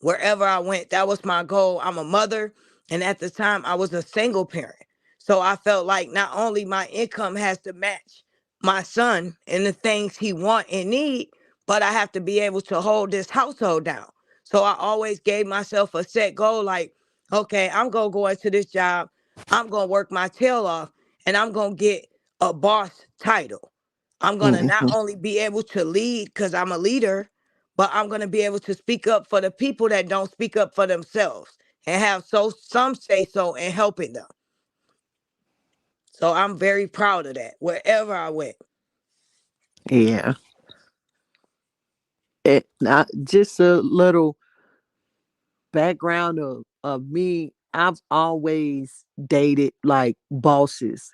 wherever I went. That was my goal. I'm a mother, and at the time I was a single parent. So I felt like not only my income has to match my son and the things he want and need, but I have to be able to hold this household down. So I always gave myself a set goal, like, okay, I'm going to go into this job. I'm going to work my tail off, and I'm going to get a boss title. I'm going to not Hmm. only be able to lead because I'm a leader, but I'm going to be able to speak up for the people that don't speak up for themselves, and have some say so in helping them. So I'm very proud of that wherever I went. Yeah. Not just a little background of me. I've always dated like bosses,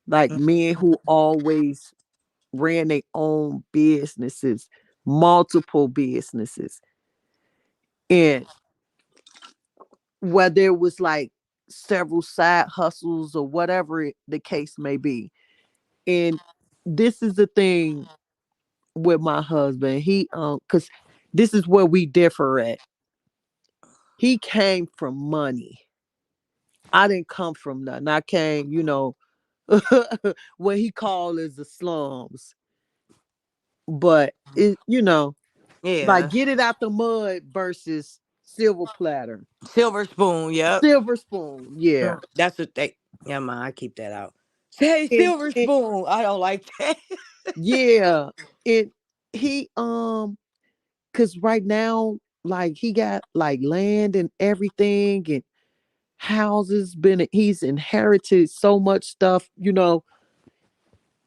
like men who always ran their own businesses, multiple businesses. And whether it was like several side hustles or whatever the case may be. And this is the thing with my husband. Cause this is where we differ at. He came from money. I didn't come from nothing. I came, what he called is the slums. But it, like Yeah. get it out the mud versus silver platter, Silver spoon. Yep. silver spoon. Yeah, That's what they. Yeah, man. I keep that out. Say and, silver and spoon. I don't like that. yeah, and he cause right now, like he got like land and everything and houses. Been he's inherited so much stuff,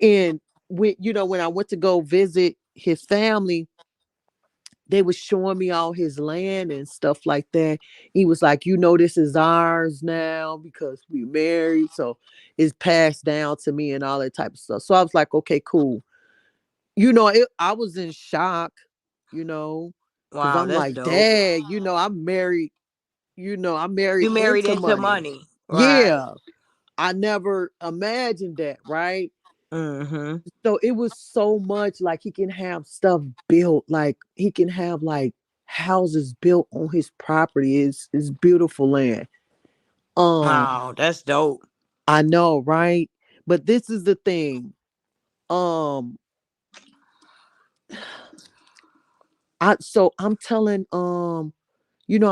and when I went to go visit his family, they was showing me all his land and stuff like that. He was like, this is ours now because we married, so it's passed down to me and all that type of stuff. So I was like, okay, cool. I was in shock, you know, because Wow, I'm that's like, dope. Dad, I'm married. I'm You married married into into money. money, right? Yeah, I never imagined that, right? Mm-hmm. So it was so much like he can have stuff built, like he can have like houses built on his property. It's beautiful land. Um, Wow, that's dope. I know, right? But this is the thing. Um, I'm telling I'm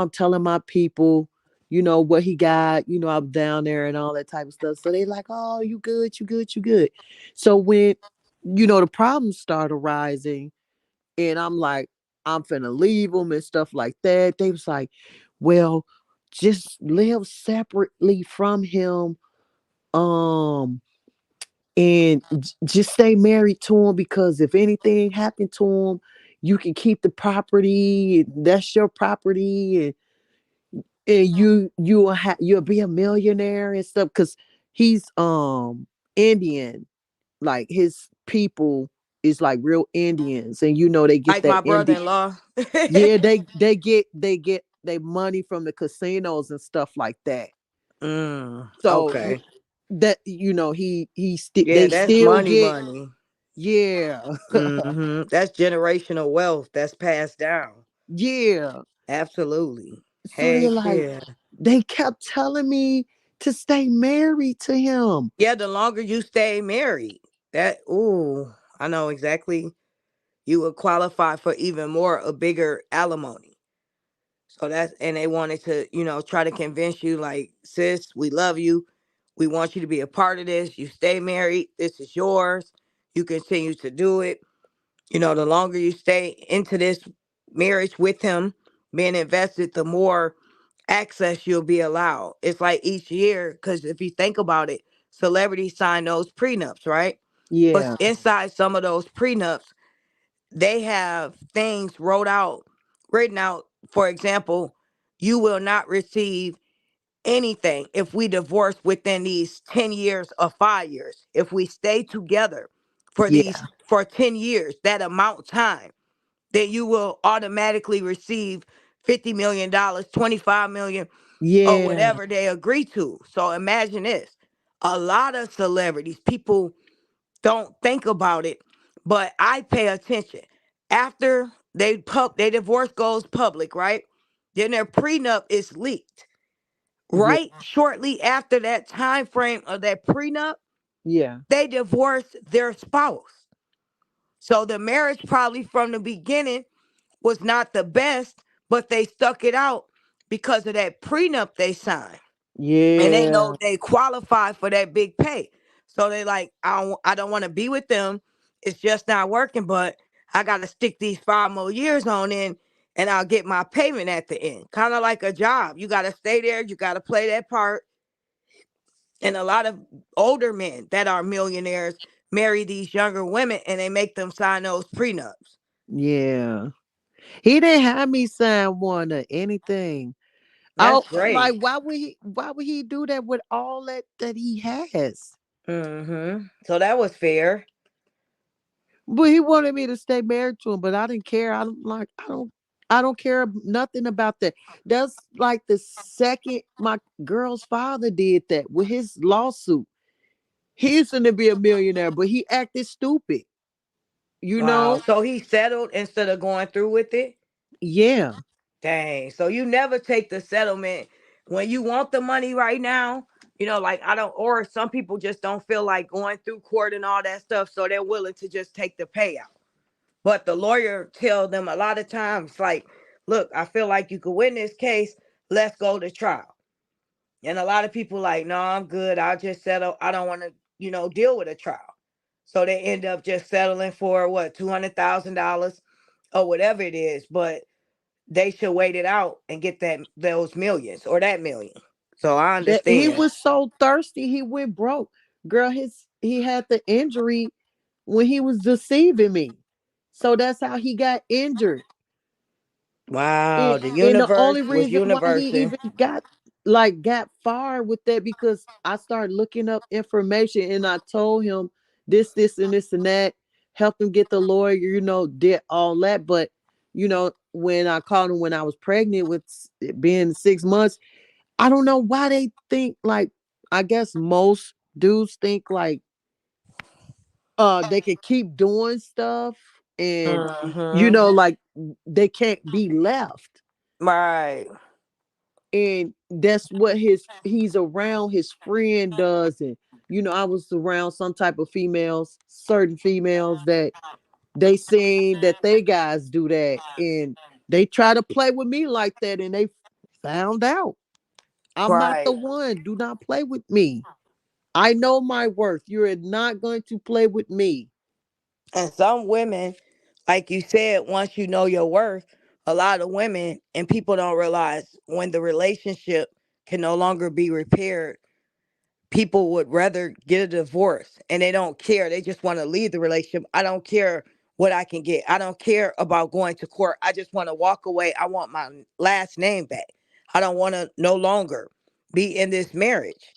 telling my people, what he got, I'm down there and all that type of stuff. So they like, oh, you good, you good, you good. So when, the problems start arising and I'm like, I'm finna leave them and stuff like that. They was like, well, just live separately from him. Um, and just stay married to him because if anything happened to him, you can keep the property. That's your property, and you'll be a millionaire and stuff because he's Indian. Like his people is like real Indians, and they get Like that my Indian. brother-in-law. Yeah, they get they money from the casinos and stuff like that. So Okay. that Yeah, they that's still money, get. money. Yeah. That's generational wealth that's passed down. Yeah. Absolutely. So they're Heck like, yeah. they kept telling me to stay married to him. Yeah, the longer you stay married, I know exactly. You would qualify for even more a bigger alimony. So and they wanted to, try to convince you, like, sis, we love you. We want you to be a part of this. You stay married. This is yours. You continue to do it. The longer you stay into this marriage with him, being invested, the more access you'll be allowed. It's like each year, because if you think about it, celebrities sign those prenups, right? But Yeah. inside some of those prenups, they have things written out. For example, you will not receive anything if we divorce within these 10 years or 5 years. If we stay together Yeah. for 10 years, that amount of time, then you will automatically receive $50 million, 25 million, or Yeah. whatever they agree to. So imagine this. A lot of celebrities, people don't think about it, but I pay attention. After they divorce goes public, right? Then their prenup is leaked. Yeah. Right shortly after that time frame of that prenup, Yeah. they divorce their spouse. So the marriage probably from the beginning was not the best, but they stuck it out because of that prenup they signed. And they know Yeah. they qualify for that big pay. So they like, I don't want to be with them. It's just not working, but I got to stick these 5 more years on in and I'll get my payment at the end. Kind of like a job. You got to stay there. You got to play that part. And a lot of older men that are millionaires marry these younger women and they make them sign those prenups. Yeah. He didn't have me sign one or anything. That's Oh, like great. why would he do that with all that he has? So that was fair. But he wanted me to stay married to him, but I didn't care. I don't care nothing about that. That's like the second my girl's father did that with his lawsuit. He's gonna be a millionaire, but he acted stupid. You Wow. know? So he settled instead of going through with it. Yeah. Dang. So you never take the settlement when you want the money right now. Like I don't, or some people just don't feel like going through court and all that stuff. So they're willing to just take the payout. But the lawyer tell them a lot of times, like, look, I feel like you could win this case. Let's go to trial. And a lot of people like, no, I'm good. I'll just settle. I don't want to, deal with a trial. So they end up just settling for what, $200,000 or whatever it is. But they should wait it out and get those millions or that million. So I That he understand. was so thirsty he went broke. Girl, he had the injury when he was deceiving me. So that's how he got injured. Wow, And, the and the universe only was reason why he universing. even got fired with that because I started looking up information and I told him this, and this and that, helped him get the lawyer, did all that. But when I called him when I was pregnant with being 6 months, I don't know why they think like I guess most dudes think like they could keep doing stuff and Mm-hmm. like they can't be left. Right. And that's what he's around his friend does. And I was around some type of females, certain females that they saying that they guys do that and they try to play with me like that and they found out I'm not the Right. one. Do not play with me. I know my worth. You're not going to play with me. And some women, like you said, once you know your worth, a lot of women and people don't realize when the relationship can no longer be repaired, people would rather get a divorce and they don't care. They just want to leave the relationship. I don't care what I can get. I don't care about going to court. I just want to walk away. I want my last name back. I don't want to no longer be in this marriage.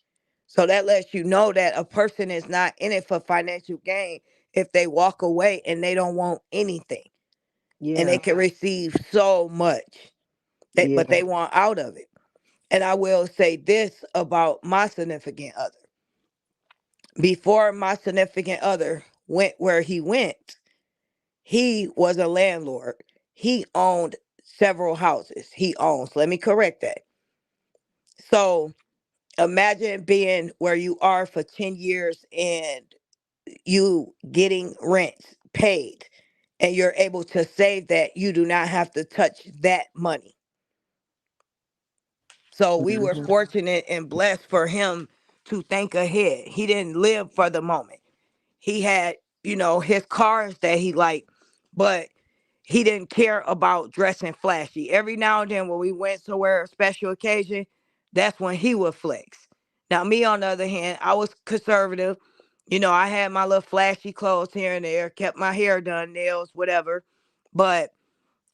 So that lets you know that a person is not in it for financial gain if they walk away and they don't want anything and Yeah. they can receive so much, but Yeah. they want out of it. And I will say this about my significant other: before my significant other went where he went, he was a landlord. He owned several houses. He owns, let me correct that. So imagine being where you are for 10 years and you getting rent paid and you're able to save that. You do not have to touch that money. So we were Mhm. fortunate and blessed for him to think ahead. He didn't live for the moment. He had, his cars that he liked, but he didn't care about dressing flashy. Every now and then when we went somewhere, a special occasion, that's when he would flex. Now, me, on the other hand, I was conservative. I had my little flashy clothes here and there, kept my hair done, nails, whatever. But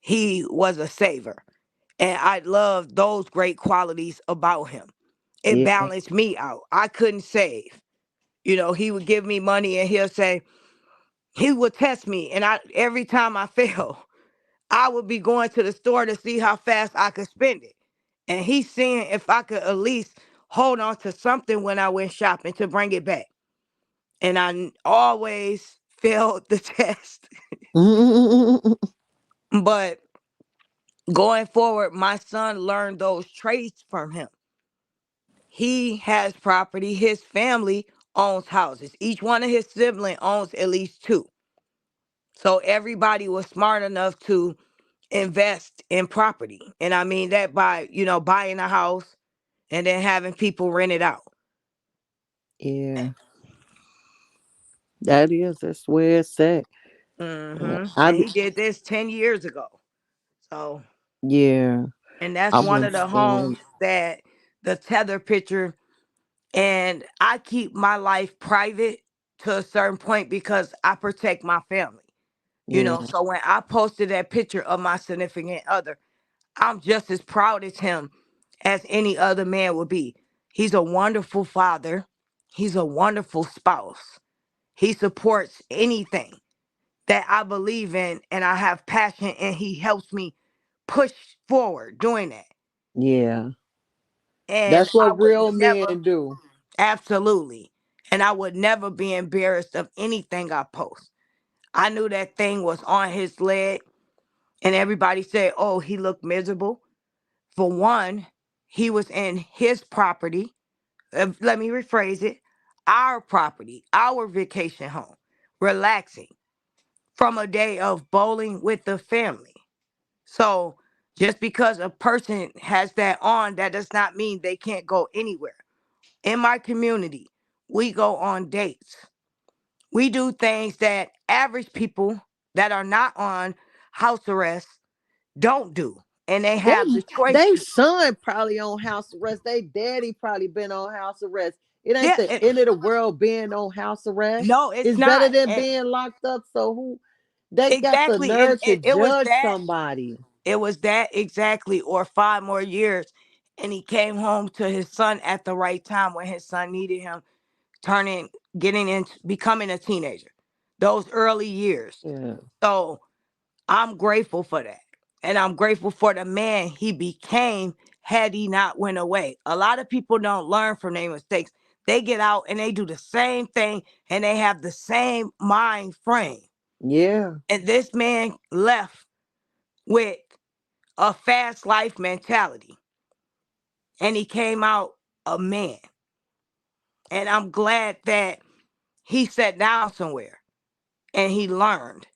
he was a saver. And I loved those great qualities about him. It Yeah. balanced me out. I couldn't save. He would give me money and he'll say, he would test me, and every time I fail, I would be going to the store to see how fast I could spend it. And he's seeing if I could at least hold on to something when I went shopping to bring it back. And always failed the test. But going forward, my son learned those traits from him. He has property. His family owns houses. Each one of his siblings owns at least two. So everybody was smart enough to invest in property. And I mean that by, buying a house and then having people rent it out. Yeah. That's where it's at. And I he did this 10 years ago. So, Yeah. and that's I one wouldn't of the say homes that the tether picture, and I keep my life private to a certain point because I protect my family. yeah. So when I posted that picture of my significant other, I'm just as proud as him as any other man would be. He's a wonderful father. He's a wonderful spouse. He supports anything that I believe in and I have passion, and he helps me push forward doing that. Yeah. And That's I what would real never, men do. absolutely, and I would never be embarrassed of anything I post. I knew that thing was on his leg, and everybody said, oh, he looked miserable. For one, he was in his property. Let me rephrase it: our property, our vacation home, relaxing from a day of bowling with the family. So Just because a person has that on, that does not mean they can't go anywhere. In my community, we go on dates. We do things that average people that are not on house arrest don't do. And they They have the choice they to. son probably on house arrest. They daddy probably been on house arrest. It ain't Yeah, the end of the world being on house arrest. no, it's It's better not. than And being locked up. So who they got the exactly. And nerve to it was judge that. somebody? It was that exactly, or 5 more years. And he came home to his son at the right time when his son needed him, turning, getting into, becoming a teenager. Those early years. Yeah. So I'm grateful for that. And I'm grateful for the man he became had he not went away. A lot of people don't learn from their mistakes. They get out and they do the same thing and they have the same mind frame. Yeah. And this man left with a fast life mentality and he came out a man. And I'm glad that he sat down somewhere and he learned.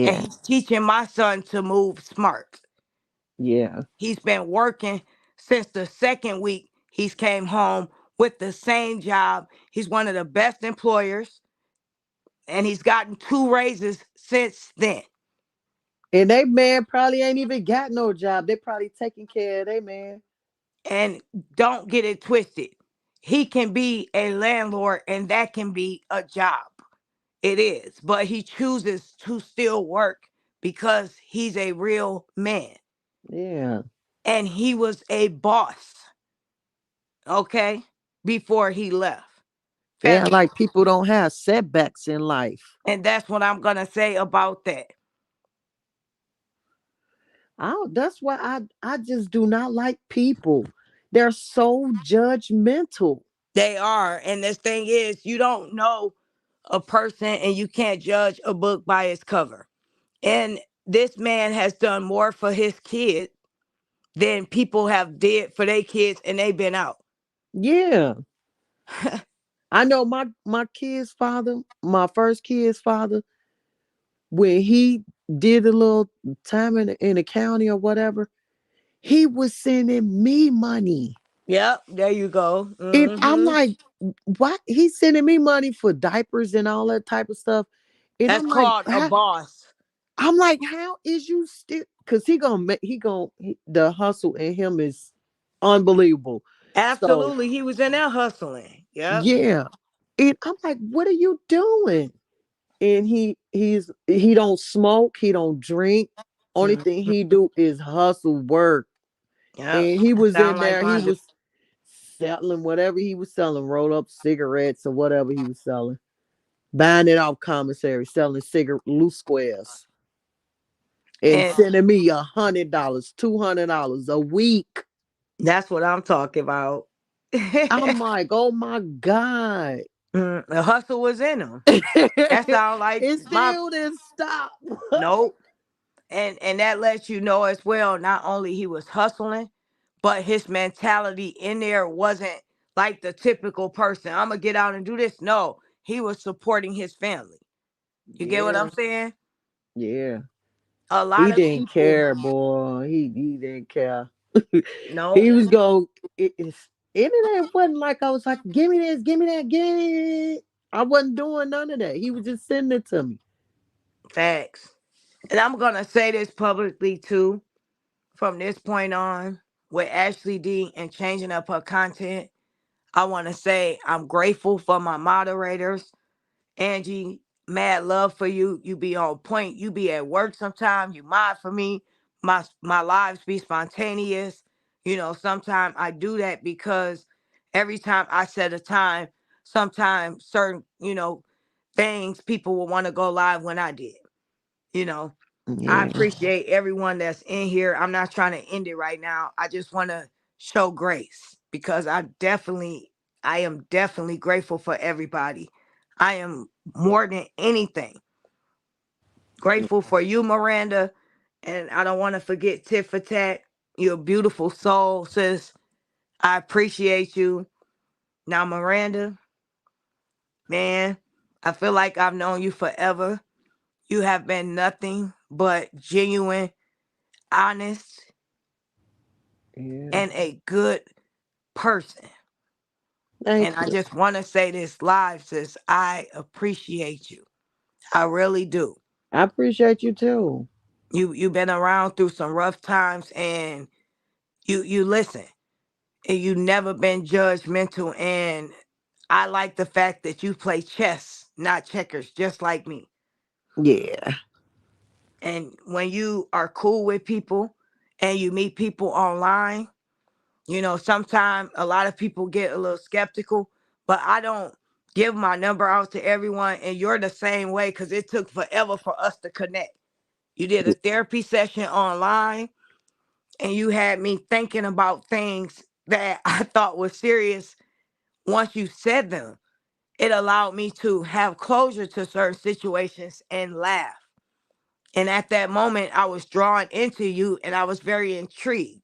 And Yeah. he's teaching my son to move smart. Yeah. He's been working since the second week he's came home with the same job. He's one of the best employers and he's gotten 2 raises since then. And they man probably ain't even got no job. They probably taking care of they man. And don't get it twisted. He can be a landlord and that can be a job. It is. But he chooses to still work because he's a real man. Yeah. And he was a boss, okay, before he left. Yeah, Family. like people don't have setbacks in life. And that's what I'm going to say about that. That's why I just do not like people. They're so judgmental. They are. And this thing is, you don't know a person and you can't judge a book by its cover. And this man has done more for his kid than people have did for their kids and they've been out. Yeah. I know my kid's father, my first kid's father, when he did a little time in the county or whatever, he was sending me money. Yep, there you go. And I'm Hmm. like, what? He's sending me money for diapers and all that type of stuff. And That's I'm like, called a boss. how is you still? Cause the hustle in him is unbelievable. So Absolutely. He was in there hustling. Yep. yeah, and I'm like, what are you doing? And he don't smoke, he don't drink. Only thing Mhm. he do is hustle work. Yep. And he was Sound in like there, he Vonda. was selling whatever he was selling, roll up cigarettes or whatever he was selling, buying it off commissary, selling cigarette loose squares, and And sending me $100, $200 a week. that's what I'm talking about. I'm like, oh my God. The hustle was in him. That sound like It my still didn't stop. nope. And that lets you know as well, not only he was hustling, but his mentality in there wasn't like the typical person. I'm gonna get out and do this. No, he was supporting his family. You get what Yeah, I'm saying? yeah. A He lot of didn't people, care, boy. He didn't care. no, He was going. It wasn't like I was like, give me this, give me that, give me. I wasn't doing none of that. He was just sending it to me. facts. And I'm gonna say this publicly too, from this point on, with Ashley D and changing up her content. I want to say I'm grateful for my moderators. Angie, mad love for you. You be on point. You be at work sometimes. You mod for me. My lives be spontaneous. You know, sometimes I do that because every time I set a time, sometimes certain, things people will want to go live when I did. You know, I Yeah, appreciate everyone that's in here. I'm not trying to end it right now. I just want to show grace because I am definitely grateful for everybody. I am more than anything grateful for you, Miranda. And I don't want to forget Tit for Tat. You're a beautiful soul, sis. I appreciate you. Now, Miranda, man, I feel like I've known you forever. You have been nothing but genuine, honest. Yeah. and a good person. And Thank I you. just want to say this live, sis. I appreciate you. I really do. I appreciate you too. You've been around through some rough times, and you listen, and you never been judgmental. And I like the fact that you play chess, not checkers, just like me. Yeah. And when you are cool with people and you meet people online, sometimes a lot of people get a little skeptical, but I don't give my number out to everyone. And you're the same way, because it took forever for us to connect. You did a therapy session online, and you had me thinking about things that I thought was serious. Once you said them, it allowed me to have closure to certain situations and laugh. And at that moment, I was drawn into you, and I was very intrigued.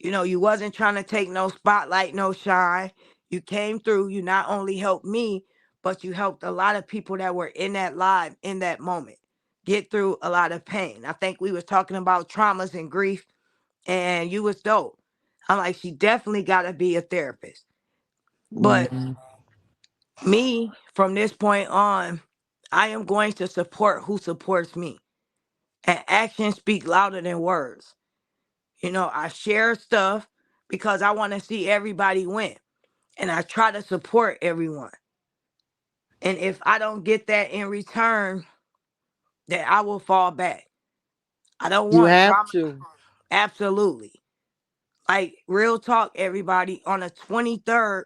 You wasn't trying to take no spotlight, no shine. You came through. You not only helped me, but you helped a lot of people that were in that live in that moment get through a lot of pain. I think we was talking about traumas and grief, and you was dope. I'm like, she definitely got to be a therapist. But Mm. me, from this point on, I am going to support who supports me. And actions speak louder than words. I share stuff because I want to see everybody win. And I try to support everyone. And if I don't get that in return, then I will fall back. I don't You want have drama. to. Absolutely. Like, real talk, everybody. On the 23rd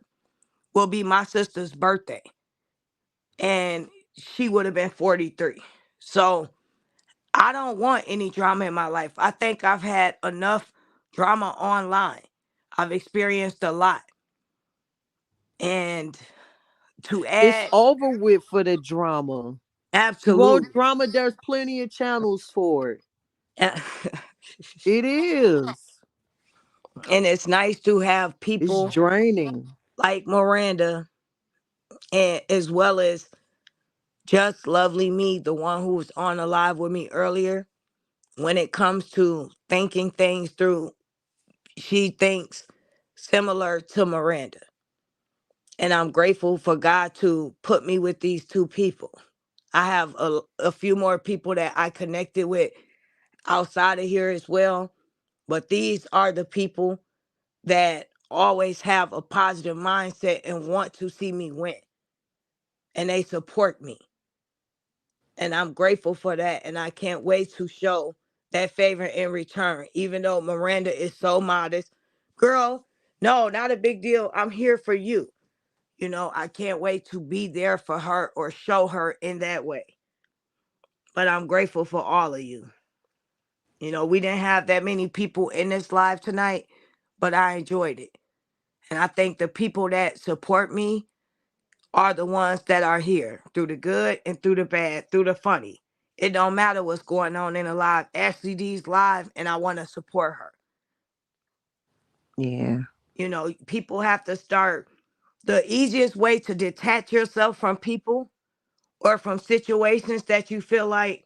will be my sister's birthday. And she would have been 43. So I don't want any drama in my life. I think I've had enough drama online. I've experienced a lot. And to It's add, over with for the drama. You want absolutely. drama? There's plenty of channels for it. And It is. it's nice to have It's people draining. like Miranda, and as well as Just Lovely Me, the one who was on the live with me earlier. When it comes to thinking things through, she thinks similar to Miranda. And I'm grateful for God to put me with these two people. I have a few more people that I connected with outside of here as well. But these are the people that always have a positive mindset and want to see me win. And they support me. And I'm grateful for that. And I can't wait to show that favor in return, even though Miranda is so modest. Girl, no, not a big deal. I'm here for you. I can't wait to be there for her or show her in that way. But I'm grateful for all of you. We didn't have that many people in this live tonight, but I enjoyed it. And I think the people that support me are the ones that are here through the good and through the bad, through the funny. It don't matter what's going on in the live. Ashley D's live, and I want to support her. Yeah. People have to start. The easiest way to detach yourself from people or from situations that you feel like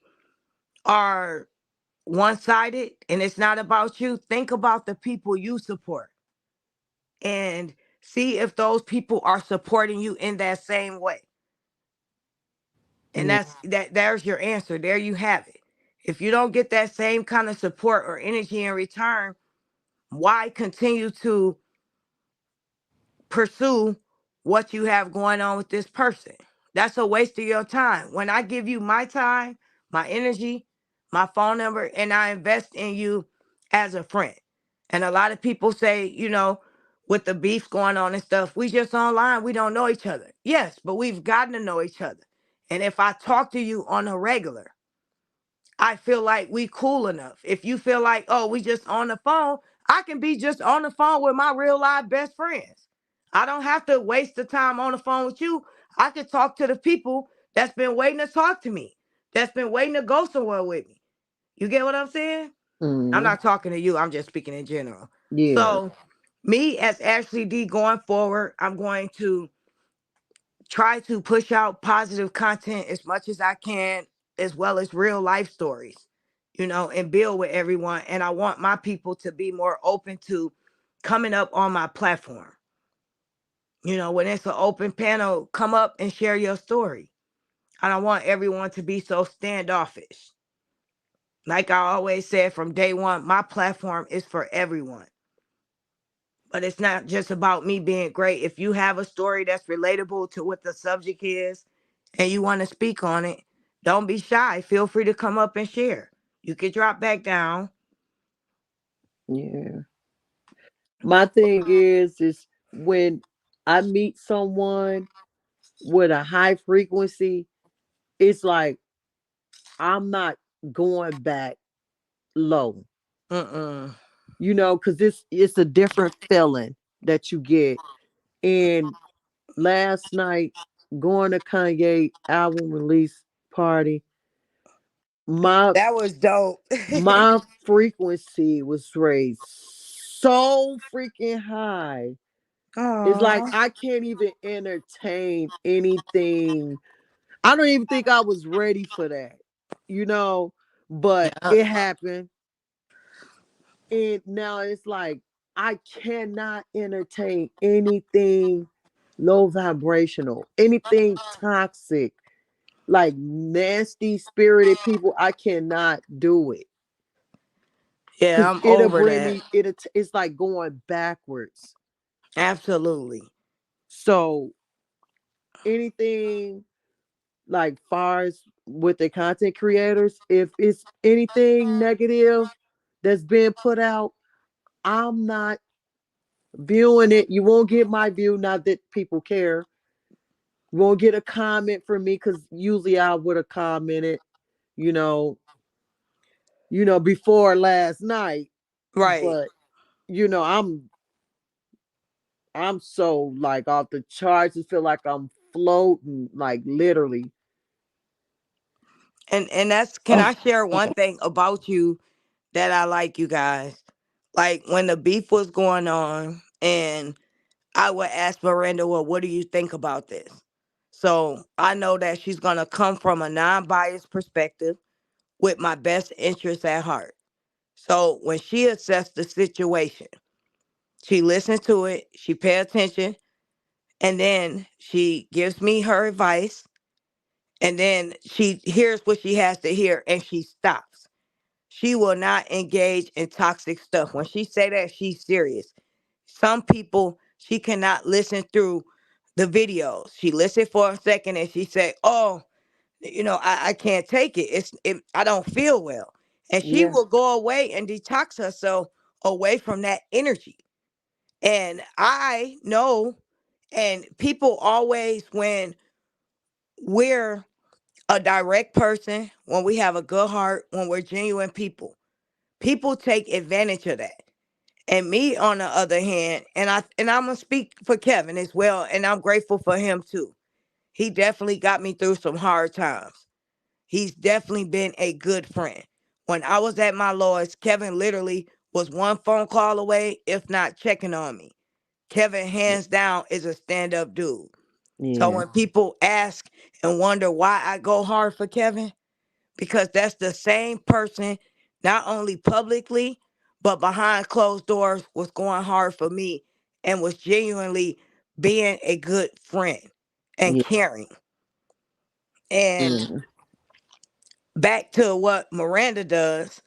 are one sided and it's not about you, think about the people you support and see if those people are supporting you in that same way. And Yeah. there's your answer. There you have it. If you don't get that same kind of support or energy in return, why continue to pursue what you have going on with this person? That's a waste of your time. When I give you my time, my energy, my phone number, and I invest in you as a friend. And a lot of people say, with the beef going on and stuff, we just online, we don't know each other. Yes, but we've gotten to know each other. And if I talk to you on a regular, I feel like we cool enough. If you feel like, oh, we just on the phone, I can be just on the phone with my real life best friends. I don't have to waste the time on the phone with you. I can talk to the people that's been waiting to talk to me, that's been waiting to go somewhere with me. You get what I'm saying? I'm Mm. not talking to you. I'm just speaking in general. Yeah. So, me as Ashley D going forward, I'm going to try to push out positive content as much as I can, as well as real life stories. and build with everyone. And I want my people to be more open to coming up on my platform. When it's an open panel, come up and share your story. I don't want everyone to be so standoffish. Like I always said from day one, my platform is for everyone. But it's not just about me being great. If you have a story that's relatable to what the subject is and you want to speak on it, don't be shy. Feel free to come up and share. You can drop back down. Yeah. My thing is when I meet someone with a high frequency, it's like I'm not going back low, Mm-mm. because it's a different feeling that you get. And last night, going to Kanye album release party, my That was dope. my frequency was raised so freaking high. It's like Aw. I can't even entertain anything. I don't even think I was ready for that, you know, but Yeah. it happened. And now it's like I cannot entertain anything low vibrational, anything toxic, like nasty spirited people. I cannot do it Yeah, because I'm it'll over bring that. me. It's like going backwards. Absolutely. So anything like far as with the content creators, if it's anything negative that's being put out, I'm not viewing it. You won't get my view, not that people care. You won't get a comment from me because usually I would have commented, you know, before last night. Right. But I'm so like off the charts. I feel like I'm floating, like literally. And that's, can Oh, I share one thing about you that I like, you guys? Like when the beef was going on, and I would ask Miranda, well, what do you think about this? So I know that she's going to come from a non biased perspective with my best interests at heart. So when she assessed the situation, she listened to it, she paid attention, and then she gives me her advice, and then she hears what she has to hear and she stops. She will not engage in toxic stuff. When she say that, she's serious. Some people, she cannot listen through the videos. She listened for a second and she said, oh, I can't take it. I don't feel well. And she yeah, will go away and detox herself away from that energy. And I know, and people always, when we're a direct person, when we have a good heart, when we're genuine people take advantage of that. And me, on the other hand, and I'm gonna speak for Kevin as well, and I'm grateful for him too. He definitely got me through some hard times. He's definitely been a good friend. When I was at my lowest, Kevin literally was one phone call away, if not checking on me. Kevin, hands down, is a stand up dude. So yeah, when people ask and wonder why I go hard for Kevin, because that's the same person, not only publicly, but behind closed doors, was going hard for me and was genuinely being a good friend and yeah, caring. And yeah, back to what Miranda does.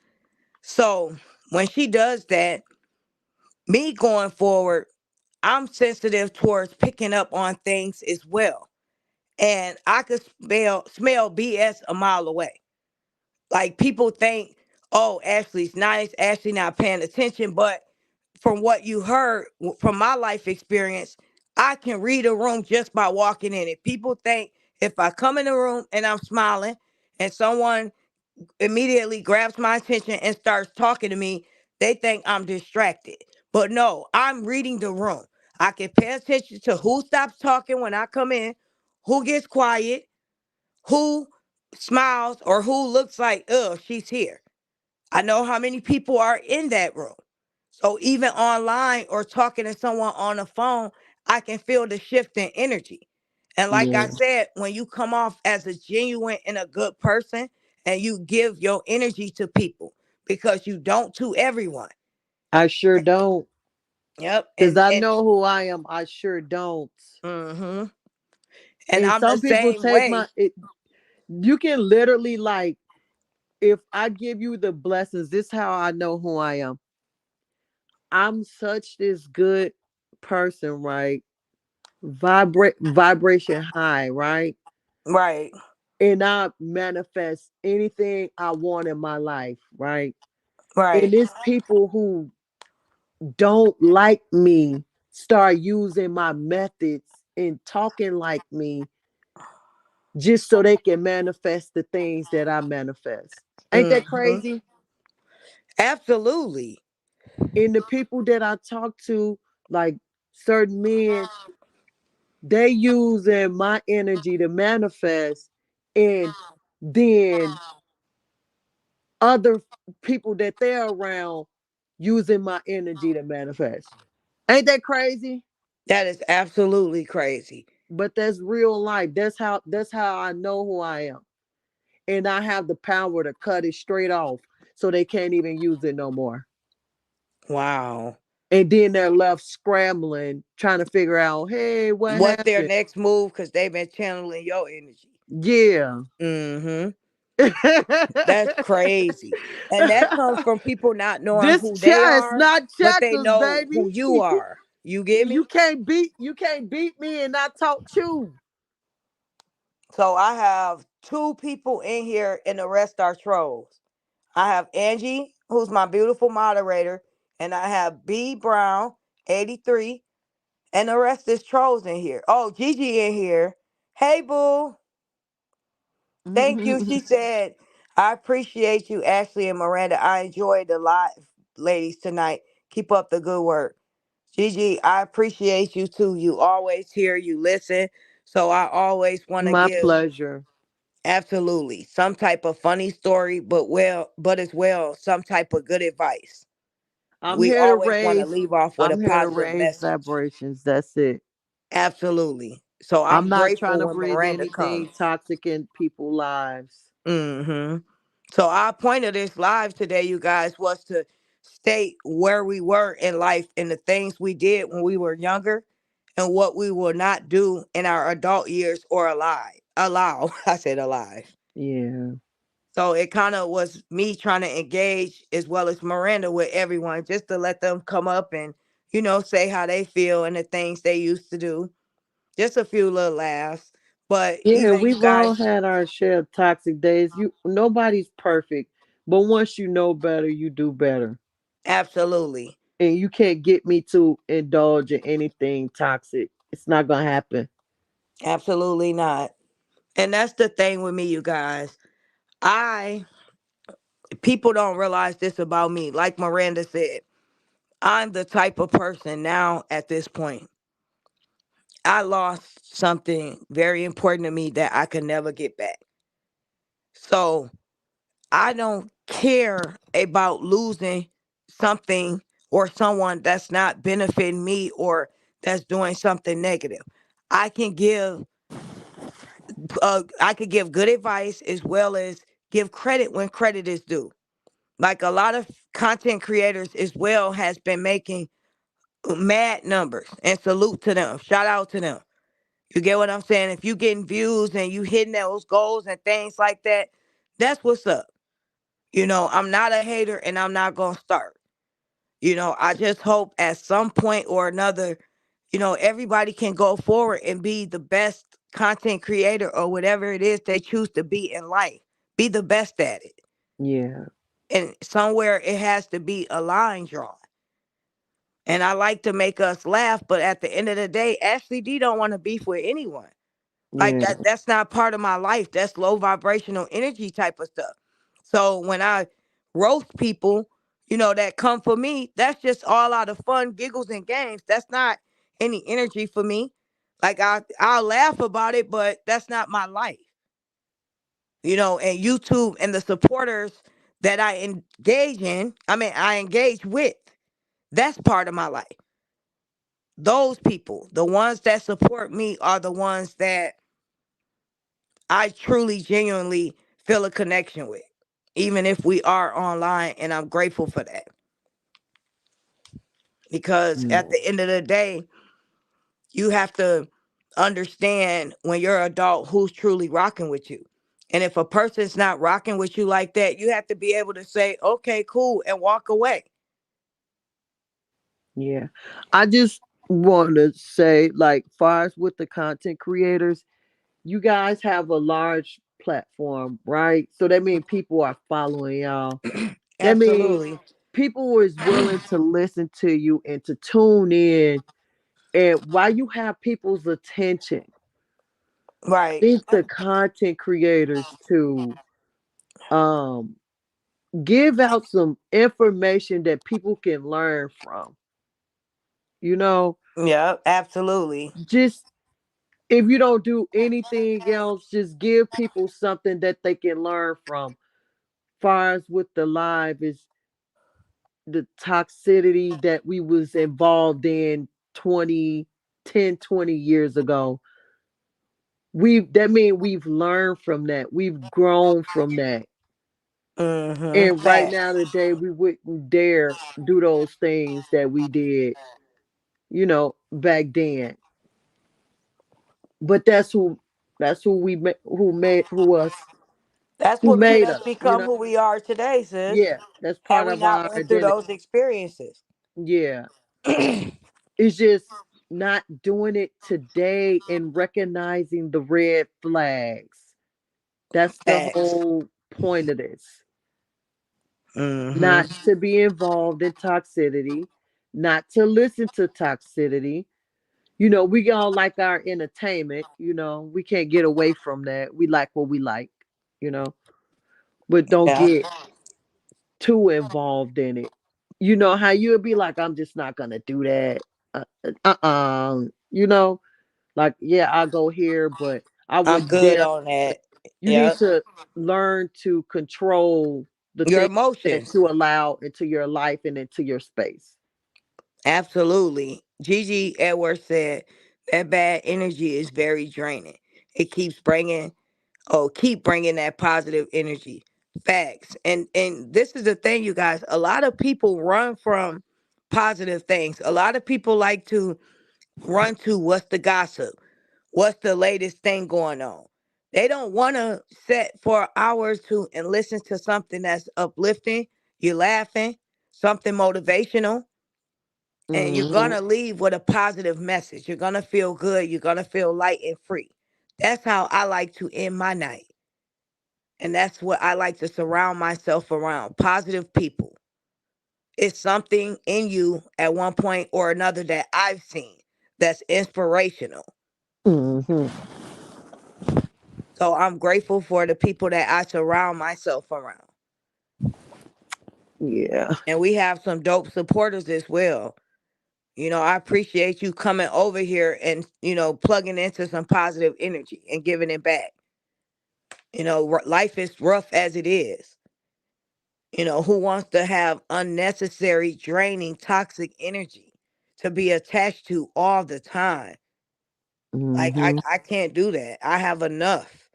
So when she does that, me going forward, I'm sensitive towards picking up on things as well. And I could smell BS a mile away. Like people think, oh, Ashley's nice, Ashley not paying attention. But from what you heard from my life experience, I can read a room just by walking in it. People think if I come in the room and I'm smiling and someone immediately grabs my attention and starts talking to me, they think I'm distracted. But no, I'm reading the room. I can pay attention to who stops talking when I come in, who gets quiet, who smiles, or who looks like, oh, she's here. I know how many people are in that room. So even online or talking to someone on the phone, I can feel the shift in energy. And like I yeah, said, when you come off as a genuine and a good person, and you give your energy to people because you don't to everyone. I sure don't. Yep. Because I And know who I am. I sure don't. mm-hmm. And And I'm the some people same take my way. it. You can literally like, if I give you the blessings, this is how I know who I am. I'm such this good person, right? Vibrate vibration high, right? Right. And I manifest anything I want in my life, right? And Right. it's people who don't like me start using my methods and talking like me just so they can manifest the things that I manifest. Ain't that Hmm. crazy? Absolutely. And the people that I talk to, like certain men, they using my energy to manifest, and then other people that they're around using my energy to manifest. Ain't that crazy? That is absolutely crazy. But that's real life. That's how I know who I am. And I have the power to cut it straight off so they can't even use it no more. Wow. And then they're left scrambling, trying to figure out, hey, what What's their happened? next move? Because they've been channeling your energy. Yeah. Hmm. That's crazy. And that comes from people not knowing This who they chest, are, not but they checkers, know baby. who you are. You get And me? you can't beat me and not talk you. So I have two people in here, and the rest are trolls. I have Angie, who's my beautiful moderator, and I have B Brown, 83, and the rest is trolls in here. Oh, Gigi in here. Hey, boo. Thank you. She said, I appreciate you, Ashley and Miranda. I enjoyed the live, ladies, tonight. Keep up the good work. Gigi, I appreciate you too. You always hear, you listen. So I always want to My give pleasure. absolutely some type of funny story, but as well, some type of good advice. I'm We here to always want to raise leave off with a I'm here to positive raise message. vibrations. That's it. Absolutely. So I'm I'm not trying grateful to when bring Miranda anything comes. toxic in people's lives. Hmm. So our point of this live today, you guys, was to state where we were in life and the things we did when we were younger and what we will not do in our adult years or alive. Allow. I said alive. Yeah. So it kind of was me trying to engage as well as Miranda with everyone just to let them come up and, say how they feel and the things they used to do. Just a few little laughs. But Yeah, even you we've all guys, had our share of toxic days. Nobody's perfect, but once you know better, you do better. absolutely. And you can't get me to indulge in anything toxic. It's not gonna happen. Absolutely not. And that's the thing with me, you guys. I People don't realize this about me. Like Miranda said, I'm the type of person now at this point. I lost something very important to me that I could never get back. So I don't care about losing something or someone that's not benefiting me or that's doing something negative. I can give I could give good advice as well as give credit when credit is due. Like a lot of content creators as well has been making mad numbers and salute to them. Shout out to them. You get what I'm saying? If you getting views and you hitting those goals and things like that, that's what's up. I'm not a hater and I'm not going to start. I just hope at some point or another, everybody can go forward and be the best content creator or whatever it is they choose to be in life. Be the best at it. Yeah. And somewhere it has to be a line drawn. And I like to make us laugh, but at the end of the day, Ashley D don't want to beef with anyone. Like Yeah. that's not part of my life. That's low vibrational energy type of stuff. So when I roast people, that come for me, that's just all out of fun, giggles and games. That's not any energy for me. Like I'll laugh about it, but that's not my life. And YouTube and the supporters that I engage with, that's part of my life. Those people, the ones that support me, are the ones that I truly, genuinely feel a connection with, even if we are online. And I'm grateful for that, because at Yeah. the end of the day, you have to understand when you're an adult who's truly rocking with you. And if a person's not rocking with you like that, you have to be able to say, okay, cool, and walk away. Yeah. I just want to say, like, far as with the content creators, you guys have a large platform, right? So that means people are following y'all. That means Absolutely. people is willing to listen to you and to tune in. And while you have people's attention, Right. need the content creators to um give out some information that people can learn from. You know, Yeah, absolutely. just if you don't do anything else, just give people something that they can learn from. Far as with the live is the toxicity that we was involved in 20 years ago. That mean we've learned from that. We've grown from that. Mm-hmm. And right Facts. now today we wouldn't dare do those things that we did, back then. But that's who we That's who what made made us us. become who we are today, sis. Yeah, that's Had part we of not our went through identity. those experiences. Yeah. It's just not doing it today and recognizing the red flags. That's the Facts. whole point of this. Mm-hmm. Not to be involved in toxicity, not to listen to toxicity. We all like our entertainment, we can't get away from that. We like what we like, you know, but don't Yeah. get too involved in it. You know how you'll be like, I'm just not gonna do that. You know, like, yeah, I'll go here, but I I'm wouldn't good dare. on that. You need Yep. to learn to control the Your things that emotions. you allow into your life and into your space. Absolutely. Gigi Edwards said that bad energy is very draining. It keep bringing that positive energy. Facts. And this is the thing, you guys. A lot of people run from positive things. A lot of people like to run to what's the gossip, what's the latest thing going on. They don't want to sit for hours to and listen to something that's uplifting. You're laughing, something motivational, and you're Hmm. gonna leave with a positive message. You're gonna feel good. You're gonna feel light and free. That's how I like to end my night. And that's what I like to surround myself around, positive people. It's something in you at one point or another that I've seen that's inspirational. Hmm. So I'm grateful for the people that I surround myself around. Yeah. And we have some dope supporters as well. I appreciate you coming over here and, plugging into some positive energy and giving it back. Life is rough as it is. Who wants to have unnecessary, draining, toxic energy to be attached to all the time? Like, I, Hmm. I can't do that. I have enough.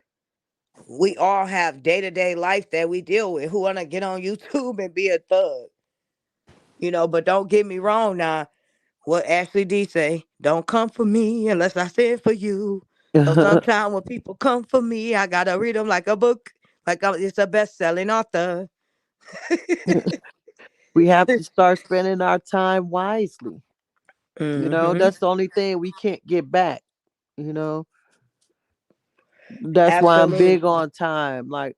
We all have day to day life that we deal with. Who want to get on YouTube and be a thug? But don't get me wrong now. What Ashley D say, don't come for me unless I send for you. So sometimes when people come for me, I gotta read them like a book, like it's a best-selling author. We have to start spending our time wisely. Hmm. That's the only thing we can't get back. You know, that's why I'm Absolutely. big on time. Like,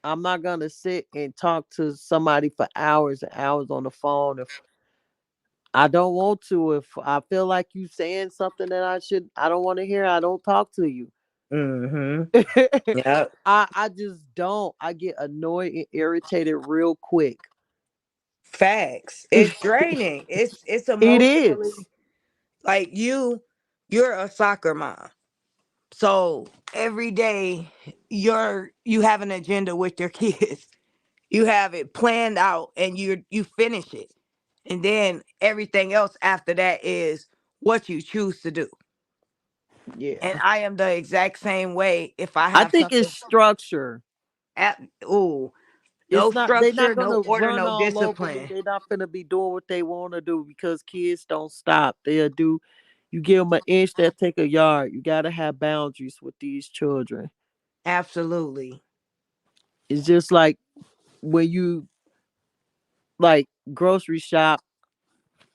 I'm not gonna sit and talk to somebody for hours and hours on the phone if I don't want to. If I feel like you saying something that I don't want to hear, I don't talk to you. Hmm. I Yep. I just don't. I get annoyed and irritated real quick. Facts. It's draining. It's It is. emotionally like you're a soccer mom. So every day you have an agenda with your kids. You have it planned out and you finish it. And then everything else after that is what you choose to do. Yeah. And I am the exact same way. If I I have think it's something, structure. at, ooh, no It's not they're not structure, no gonna order, run no all over you. discipline. They're not gonna be doing what they want to do because kids don't stop. They'll do you give them an inch, they'll take a yard. You gotta have boundaries with these children. Absolutely. It's just like when you like grocery shop,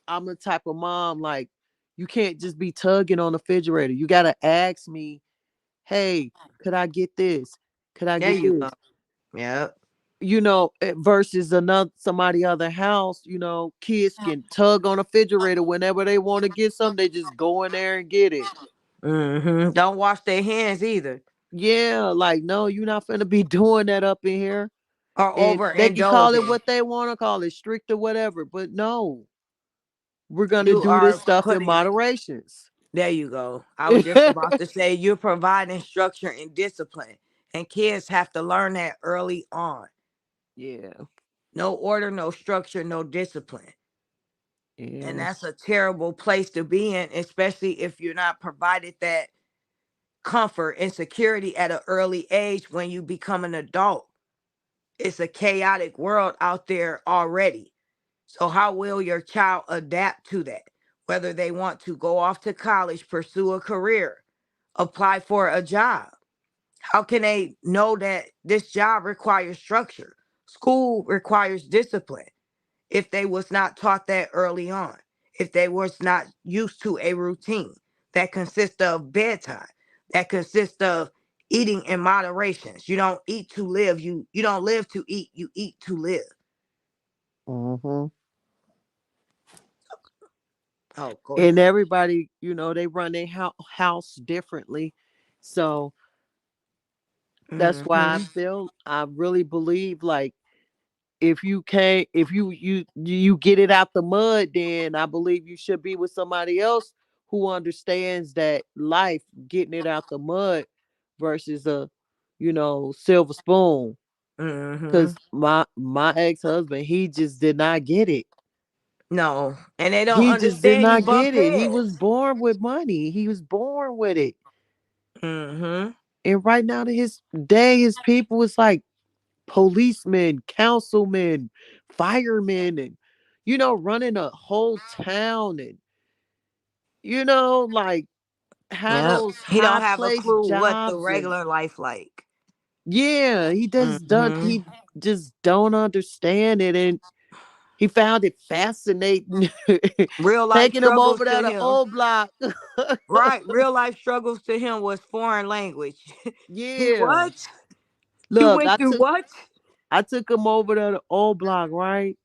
I'm the type of mom like you can't just be tugging on the refrigerator. You gotta ask me, hey, could I get this? Could I There get you go. this? Yep. Versus another somebody other house, kids can tug on a refrigerator whenever they want to get something, they just go in there and get it. Don't wash their hands either, Yeah, like no, you're not gonna be doing that up in here. or And they can call it overindulging. what they want to call it, strict or whatever, but no, we're gonna You do this are stuff in putting. moderations. There you go. I was just about to say you're providing structure and discipline, and kids have to learn that early on. Yeah. No order, no structure, no discipline. And Yeah. that's a terrible place to be in, especially if you're not provided that comfort and security at an early age when you become an adult. It's a chaotic world out there already. So, how will your child adapt to that? Whether they want to go off to college, pursue a career, apply for a job. How can they know that this job requires structure? School requires discipline if they was not taught that early on, if they was not used to a routine that consists of bedtime, that consists of eating in moderations. You don't eat to live, you don't live to eat, you eat to live. Hmm. Oh, go ahead. And everybody, they run their house differently. So that's why Hmm. I really believe like if you get it out the mud, then I believe you should be with somebody else who understands that life, getting it out the mud versus a silver spoon. Hmm. Because my ex-husband, he just did not get it. No, and they don't He just did understand you not bump get it. He was heads. born with money. He was born with it. Hmm. And right now to his day, his people is like policemen, councilmen, firemen, and running a whole town, and like have Yep. those He high don't have a place clue what the jobs. And regular life like. yeah, Hmm. he just don't understand it. And he found it fascinating Real life taking him struggles over there to to him. old block. Right. Real life struggles to him was foreign language. He Yeah. what? You Look, went through what? I took him over to the old block, right?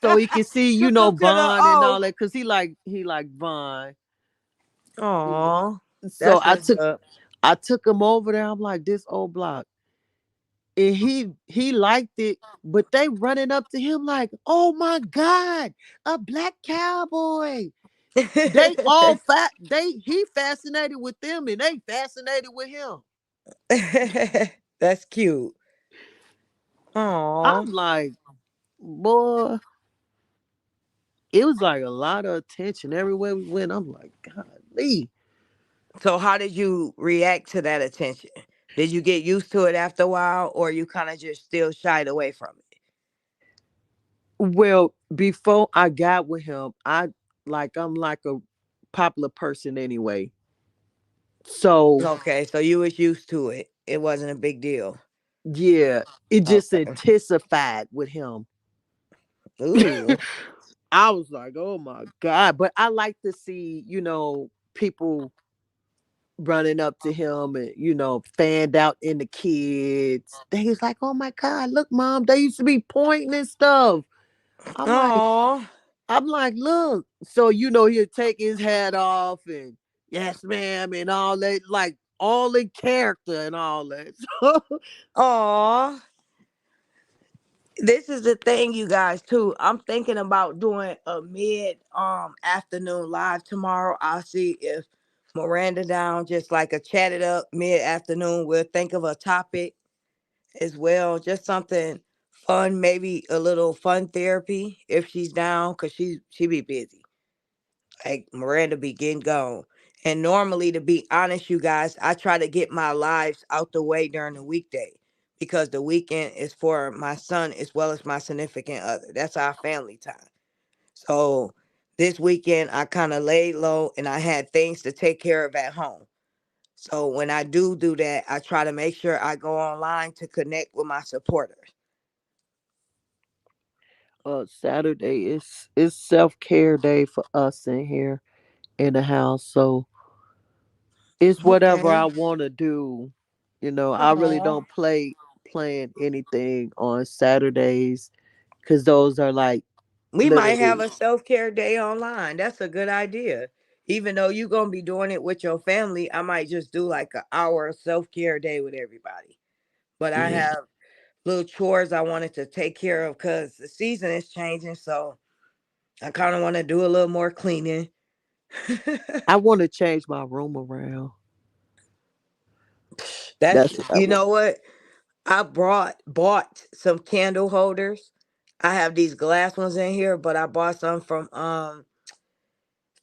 So he can see, Took him to the Vaughn and all O. that, cause he like Vaughn. You know. Oh, So that's what's up. I took him over there. I'm like, this old block. And he liked it, but they running up to him like, oh my God, a black cowboy. They all he fascinated with them and they fascinated with him. That's cute. Oh, I'm like, boy, it was like a lot of attention everywhere we went. I'm like, golly. so how did you react to that attention? Did you get used to it after a while, or you kind of just still shied away from Well, before I got with him, I'm like a popular person anyway. it? So Okay, so you was used to it. It wasn't a big deal. yeah, it just Okay. intensified with him. Ooh. I was like, oh my God. But I like to see, people running up to him and, fanned out in the kids. They was like, oh my God, look, mom, they used to be pointing and stuff. I'm like, Oh. I'm like, look. So, he'll take his hat off and yes, ma'am, and all that, like all in character and all that. Oh. This is the thing, you guys, too. I'm thinking about doing a mid afternoon live tomorrow. I'll see if Miranda down, just like a chat it up mid afternoon. We'll think of a topic as well. Just something fun, maybe a little fun therapy if she's down, because she be busy. Like Miranda be getting gone. And normally, to be honest, you guys, I try to get my lives out the way during the weekday because the weekend is for my son as well as my significant other. That's our family time. So this weekend, I kind of laid low and I had things to take care of at home. So when I do that, I try to make sure I go online to connect with my supporters. Saturday is self-care day for us in here in the house. So it's whatever I Okay. want to do. I really Aw. don't plan anything on Saturdays because those are like We might have literally. a self care day online. That's a good idea. Even though you're going to be doing it with your family, I might just do like an hour self care day with everybody. But I Yeah. have little chores I wanted to take care of because the season is changing. So I kind of want to do a little more cleaning. I want to change my room around. That's, That's what I you want. know what? I bought some candle holders. I have these glass ones in here, but I bought some from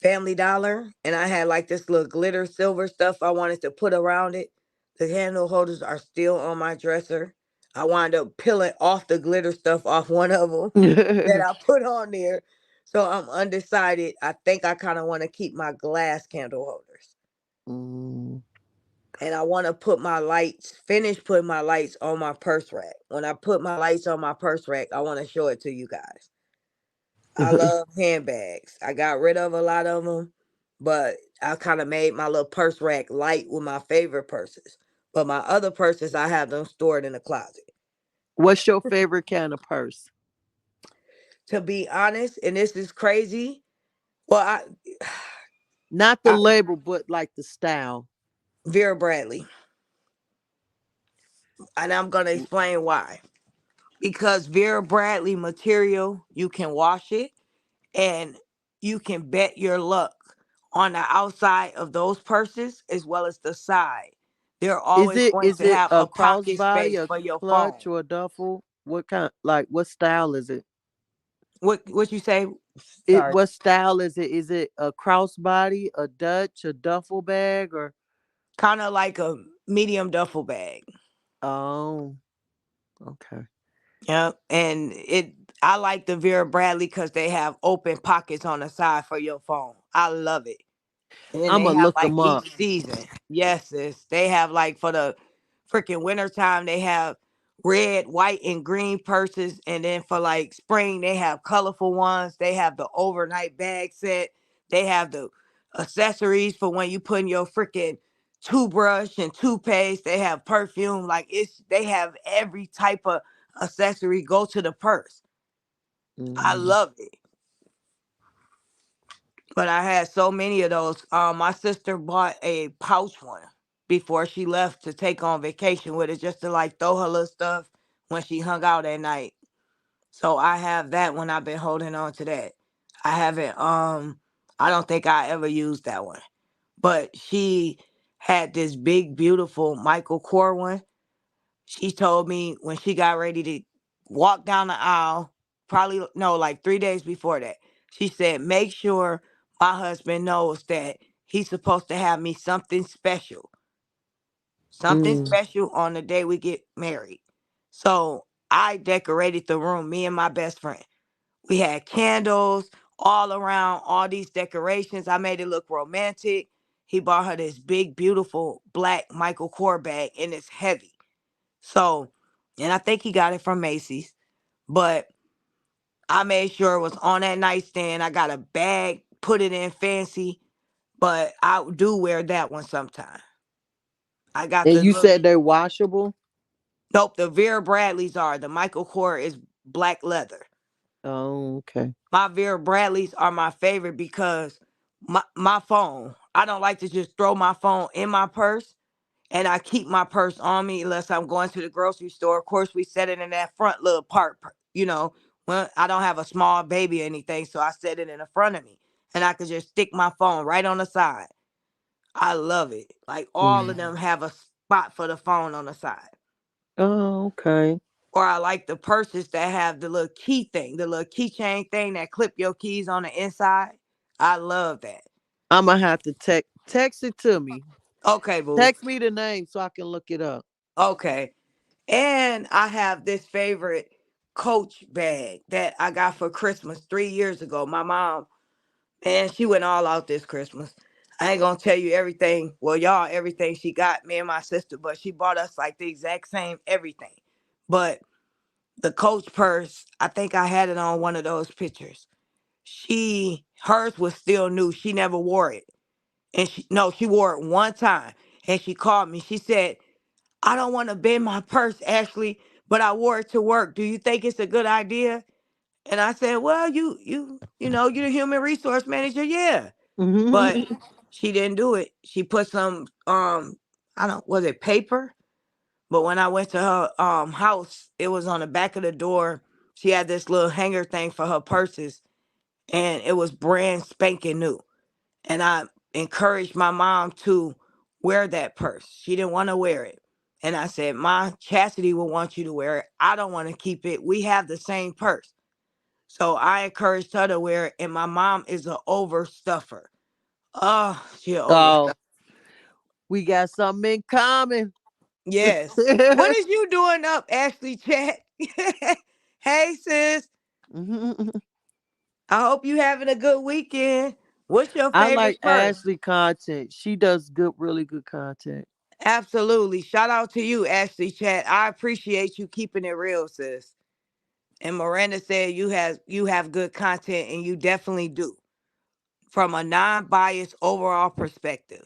Family Dollar, and I had like this little glitter silver stuff I wanted to put around it. The candle holders are still on my dresser. I wound up peeling off the glitter stuff off one of them that I put on there. So I'm undecided. I think I kind of want to keep my glass candle holders. Mm. And I want to finish putting my lights on my purse rack. When I put my lights on my purse rack, I want to show it to you guys. I love handbags. I got rid of a lot of them, but I kind of made my little purse rack light with my favorite purses. But my other purses, I have them stored in the closet. What's your favorite kind of purse? To be honest, and this is crazy, well, Not the I label, but like the style. Vera Bradley, and I'm gonna explain why. Because Vera Bradley material, you can wash it, and you can bet your luck on the outside of those purses as well as the side. They're Is always it going is to it have a a pocket crossbody, space a for your phone. clutch, or a duffel? What kind? Like what style is it? What you say? It Sorry. what style is it? Is it a crossbody, a Dutch, a duffel bag, or Kind of like a medium duffel bag. oh, okay. Yeah. And I like the Vera Bradley because they have open pockets on the side for your phone. I love it. And then I'm they gonna have look like them up. each season. Yes, sis. They have like for the freaking wintertime, they have red, white, and green purses. And then for like spring, they have colorful ones. They have the overnight bag set. They have the accessories for when you put in your freaking toothbrush and toothpaste. They have perfume. They have every type of accessory go to the purse. I Mm. love it. But I had so many of those. My sister bought a pouch one before she left to take on vacation with it, just to like throw her little stuff when she hung out at night. So I have that one. I've been holding on to that. I haven't. I don't think I ever used that one. But she had this big, beautiful Michael Kors one. She told me when she got ready to walk down the aisle, probably no, like 3 days before that, she said, make sure my husband knows that he's supposed to have me something Mm. special on the day we get married. So I decorated the room, me and my best friend. We had candles all around, all these decorations. I made it look romantic. He bought her this big, beautiful black Michael Kors bag, and it's heavy. So, and I think he got it from Macy's, but I made sure it was on that nightstand. I got a bag, put it in fancy, but I do wear that one sometime. I got And the you look. said they're washable. Nope, the Vera Bradleys are. The Michael Kors is black leather. Oh, okay. My Vera Bradleys are my favorite because my phone, I don't like to just throw my phone in my purse. And I keep my purse on me unless I'm going to the grocery store. Of course, we set it in that front little part, when I don't have a small baby or anything, so I set it in the front of me. And I could just stick my phone right on the side. I love it. Like all of Mm. them have a spot for the phone on the side. Oh, okay. Or I like the purses that have the little key thing, the little keychain thing that clip your keys on the inside. I love that. I'm gonna have to Text it to me. Okay, boo. Text me the name so I can look it up. Okay. And I have this favorite Coach bag that I got for Christmas 3 years ago. My mom, man, she went all out this Christmas. I ain't gonna tell you everything. Well, y'all, everything she got, me and my sister, but she bought us like the exact same everything. But the Coach purse, I think I had it on one of those pictures. Hers was still new. She never wore it. And she, no, she wore it one time. And she called me. She said, I don't want to bend my purse, Ashley, but I wore it to work. Do you think it's a good idea? And I said, well, you're the human resource manager. Yeah. But she didn't do it. She put some, I don't, was it paper? But when I went to her house, it was on the back of the door. She had this little hanger thing for her purses, and it was brand spanking new. And I encouraged my mom to wear that purse. She didn't want to wear it. And I said, Ma, Chastity will want you to wear it. I don't want to keep it. We have the same purse. So I encouraged her to wear it. And my mom is an overstuffer. Oh, she an Oh, overstuffer. we got something in common. Yes. What is you doing up, Ashley Chat? Hey, sis. I hope you having a good weekend. What's your I like favorite purse? Ashley content. She does good, really good content. Absolutely. Shout out to you, Ashley Chat. I appreciate you keeping it real, sis. And Miranda said you have good content, and you definitely do from a non-biased overall perspective.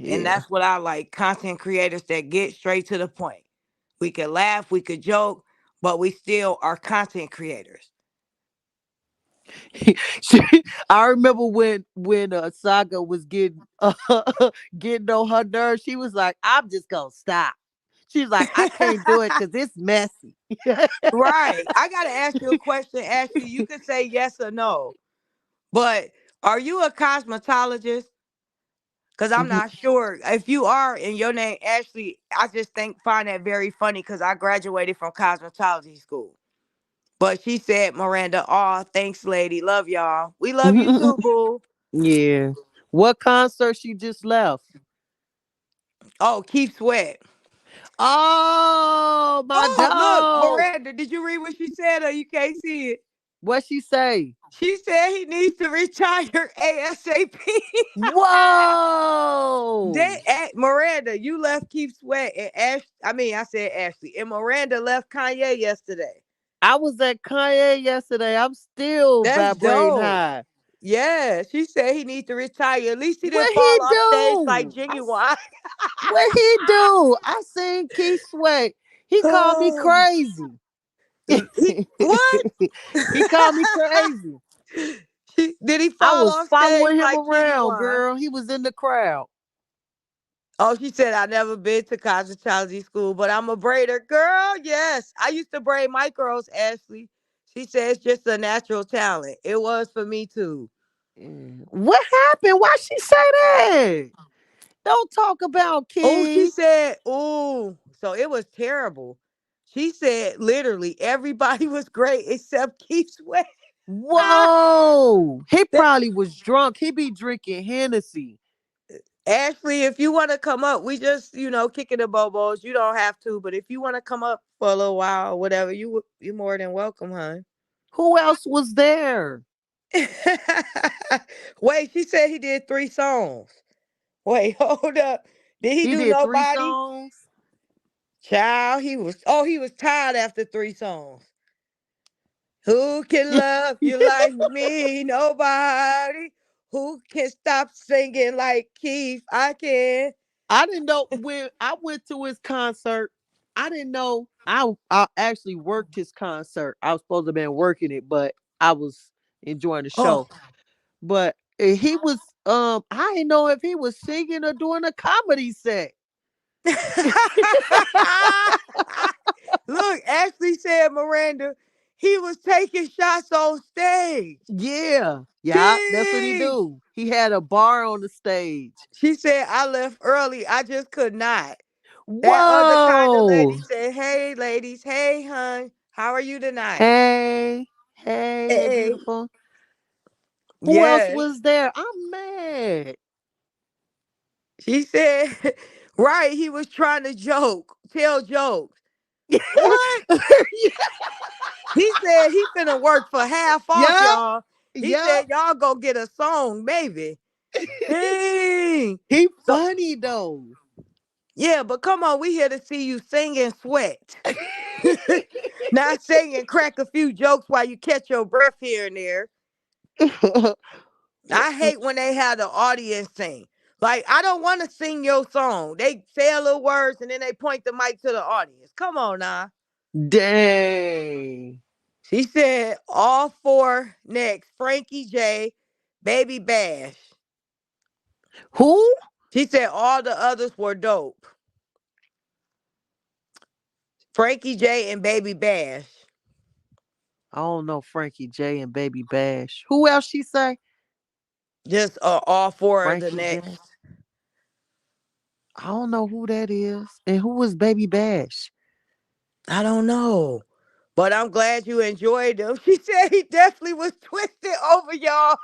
And Yeah. that's what I like. Content creators that get straight to the point. We could laugh, we could joke, but we still are content creators. She, I remember when Saga was getting getting on her nerves. She was like, "I'm just gonna stop." She's like, "I can't do it because it's messy." Right. I got to ask you a question, Ashley. You can say yes or no, but are you a cosmetologist? Because I'm Mhm. not sure. If you are in your name, Ashley, I just find that very funny because I graduated from cosmetology school. But she said, Miranda, oh, thanks, lady. Love y'all. We love you too, boo. Yeah. What concert she just left? Oh, keep sweat. Oh, my Oh, look, dog. Miranda, did you read what she said or you can't see it? What she say? She said he needs to retire ASAP. Whoa. Miranda, you left Keith Sweat and I said Ashley. And Miranda left Kanye yesterday. I was at Kanye yesterday. I'm still That's vibrating dope. high. Yeah, she said he needs to retire. At least he didn't What he fall off stage like do? Genuine. What he do? I seen Keith Sweat. He called me Oh, crazy. what? He called me crazy. Did he I fall was off stage following him like around, Genuine? girl. He was in the crowd. Oh, she said I never been to cosmetology school, but I'm a braider. Girl, yes. I used to braid micros, Ashley. She said it's just a natural talent. It was for me too. What happened? Why she say that? Don't talk about Oh, she Keith. said, oh, so it was terrible. She said literally everybody was great except Keith Sweat. Whoa. He That- probably was drunk. He be drinking Hennessy. Ashley, if you want to come up, we just, kicking the bobos. You don't have to, but if you want to come up for a little while or whatever, you're more than welcome, hon. Who else was there? Wait, she said he did 3 songs. Wait, hold up. Did he He do did three nobody? songs. Child, he was tired after 3 songs. Who can love you like me? Nobody. Who can stop singing like Keith? I can. I didn't know when I went to his concert. I didn't know I actually worked his concert. I was supposed to have been working it, but I was enjoying the show. Oh. But he was I didn't know if he was singing or doing a comedy set. Look, Ashley said, Miranda, he was taking shots on stage. Yeah. Yeah, that's what he Jeez. do. He had a bar on the stage. She said, I left early. I just could not. That other kind of Whoa. lady said, hey, ladies. Hey, hun. How are you tonight? Hey. Hey, Hey. beautiful. Who else Yes. was there? I'm mad. She said, right, he was trying to tell jokes. What? He said he finna work for half off, Yup, y'all. He yup. said y'all go get a song, maybe. Dang. He So funny though. yeah, but come on, we here to see you sing and sweat. Not sing and crack a few jokes while you catch your breath here and there. I hate when they have the audience sing. Like, I don't want to sing your song. They say a little words and then they point the mic to the audience. Come on now. Dang. She said all four next. Frankie J, Baby Bash. Who? She said all the others were dope. Frankie J and Baby Bash. I don't know Frankie J and Baby Bash. Who else she say? Just all four of the Frankie J. next. I don't know who that is. And who was Baby Bash? I don't know. But I'm glad you enjoyed them. She said he definitely was twisted over y'all.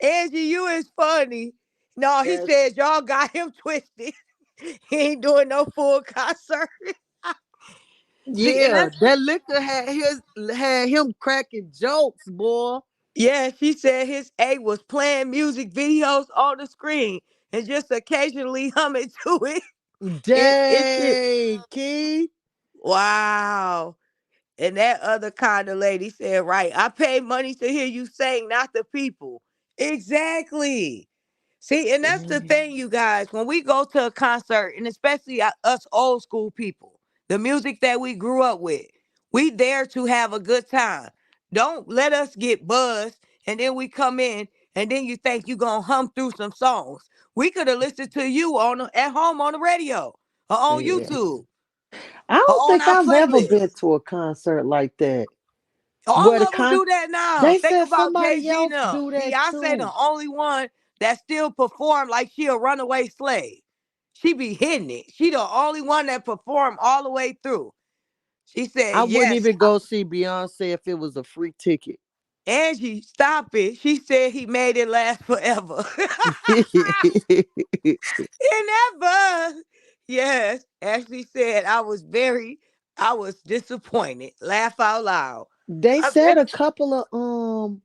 Angie, you is funny. No, he Yes. said y'all got him twisted. He ain't doing no full concert. See, and Yeah, that's that liquor had him cracking jokes, boy. yeah, she said his A was playing music videos on the screen and just occasionally humming to it. It Dang, Keith. wow. And that other kind of lady said, right, I pay money to hear you sing, not the people. Exactly. See, and that's the Dang. thing, you guys. When we go to a concert, and especially us old school people, the music that we grew up with, we there to have a good time. Don't let us get buzzed, and then we come in, and then you think you gonna hum through some songs. We could have listened to you at home on the radio or on Yeah. YouTube I or don't on think our I've ever been playlist. to a concert like that. All Where the of them con do that now. they Think said about Jay somebody Z else now. do that Beyonce, too. the only one that still perform like she a runaway slave. She be hitting it. She the only one that perform all the way through. She said, I wouldn't yes. even go see Beyonce if it was a free ticket. Angie, stop it. She said he made it last forever. In that buzz. Yes. Ashley said, I was disappointed. Laugh out loud. They I said bet a couple of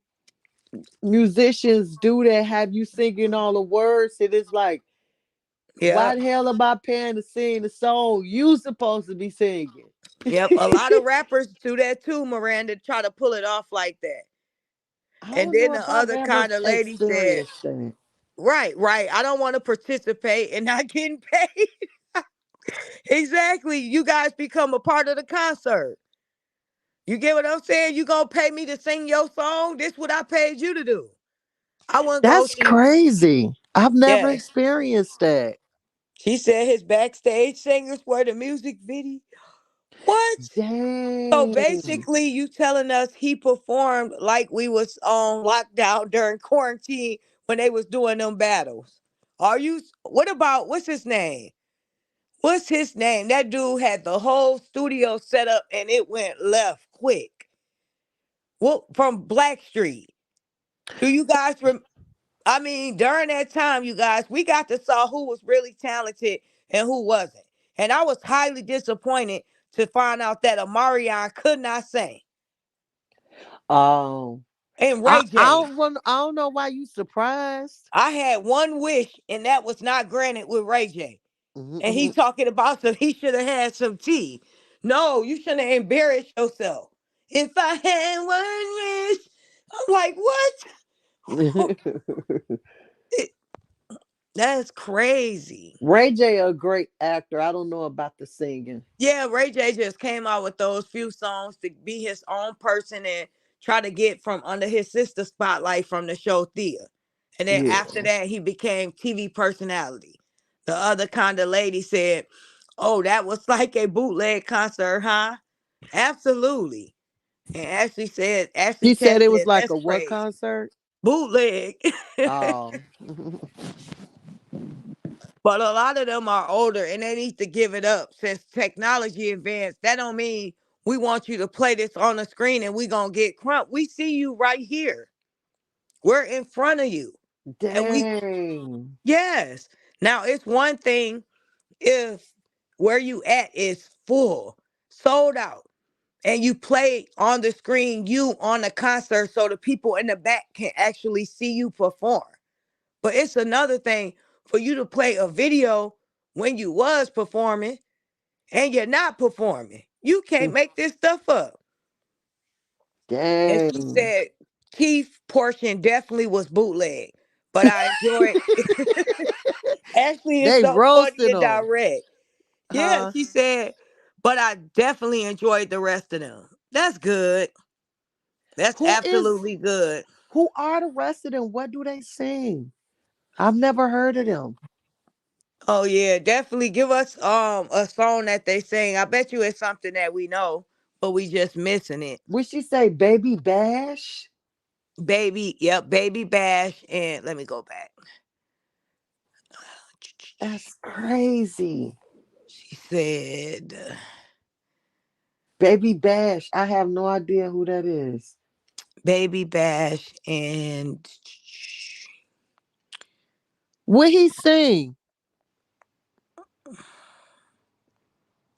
musicians do that, have you singing all the words. It is like, why yep. the hell am I paying to sing the song you supposed to be singing? Yep. A lot of rappers do that too, Miranda, try to pull it off like that. I And don't then know the if I've other ever kind of lady said, experienced that. right, right. I don't want to participate and not getting paid. Exactly. You guys become a part of the concert. You get what I'm saying? You gonna pay me to sing your song? This what I paid you to do. I wouldn't go That's see. crazy. I've never Yes. experienced that. She said his backstage singers were the music video. What? So Dang. basically, you telling us he performed like we was on lockdown during quarantine when they was doing them battles. Are you? What about what's his name? What's his name? That dude had the whole studio set up and it went left quick. Well, from Blackstreet. Do you guys I mean, during that time, you guys, we got to saw who was really talented and who wasn't. And I was highly disappointed to find out that Amarion could not sing. Um, And I Ray I J. don't want, I don't know why you surprised. I had one wish, and that was not granted with Ray J. And he Mhm. talking about some he should have had some tea. No, you shouldn't have embarrassed yourself. If I had one wish, I'm like, what? It- That's crazy. Ray J a great actor. I don't know about the singing. Yeah, Ray J just came out with those few songs to be his own person and try to get from under his sister spotlight from the show Thea. And then after Yeah. that, he became TV personality. The other kind of lady said, oh, that was like a bootleg concert, huh? Absolutely. And Ashley He Test said it was said, like that's a what crazy. concert? Bootleg. Oh. But a lot of them are older and they need to give it up since technology advanced. That don't mean we want you to play this on the screen and we gonna get crump. We see you right here. We're in front of you. And we Dang. yes. Now, it's one thing if where you at is full, sold out, and you play on the screen, you on the concert, so the people in the back can actually see you perform. But it's another thing for you to play a video when you was performing and you're not performing. You can't make this stuff up. And she Dang. said Keith portion definitely was bootleg, but I enjoyed. Ashley is They so funny roasted and them. direct. Yeah, Huh? she said, but I definitely enjoyed the rest of them. That's good. That's Who is absolutely good. who are the rest of them? What do they sing? I've never heard of them. Oh yeah, definitely give us a song that they sing. I bet you it's something that we know, but we just missing it. Would she say Baby Bash? Baby, yep, Baby Bash, and let me go back. That's crazy. She said Baby Bash. I have no idea who that is. Baby Bash and What he sing?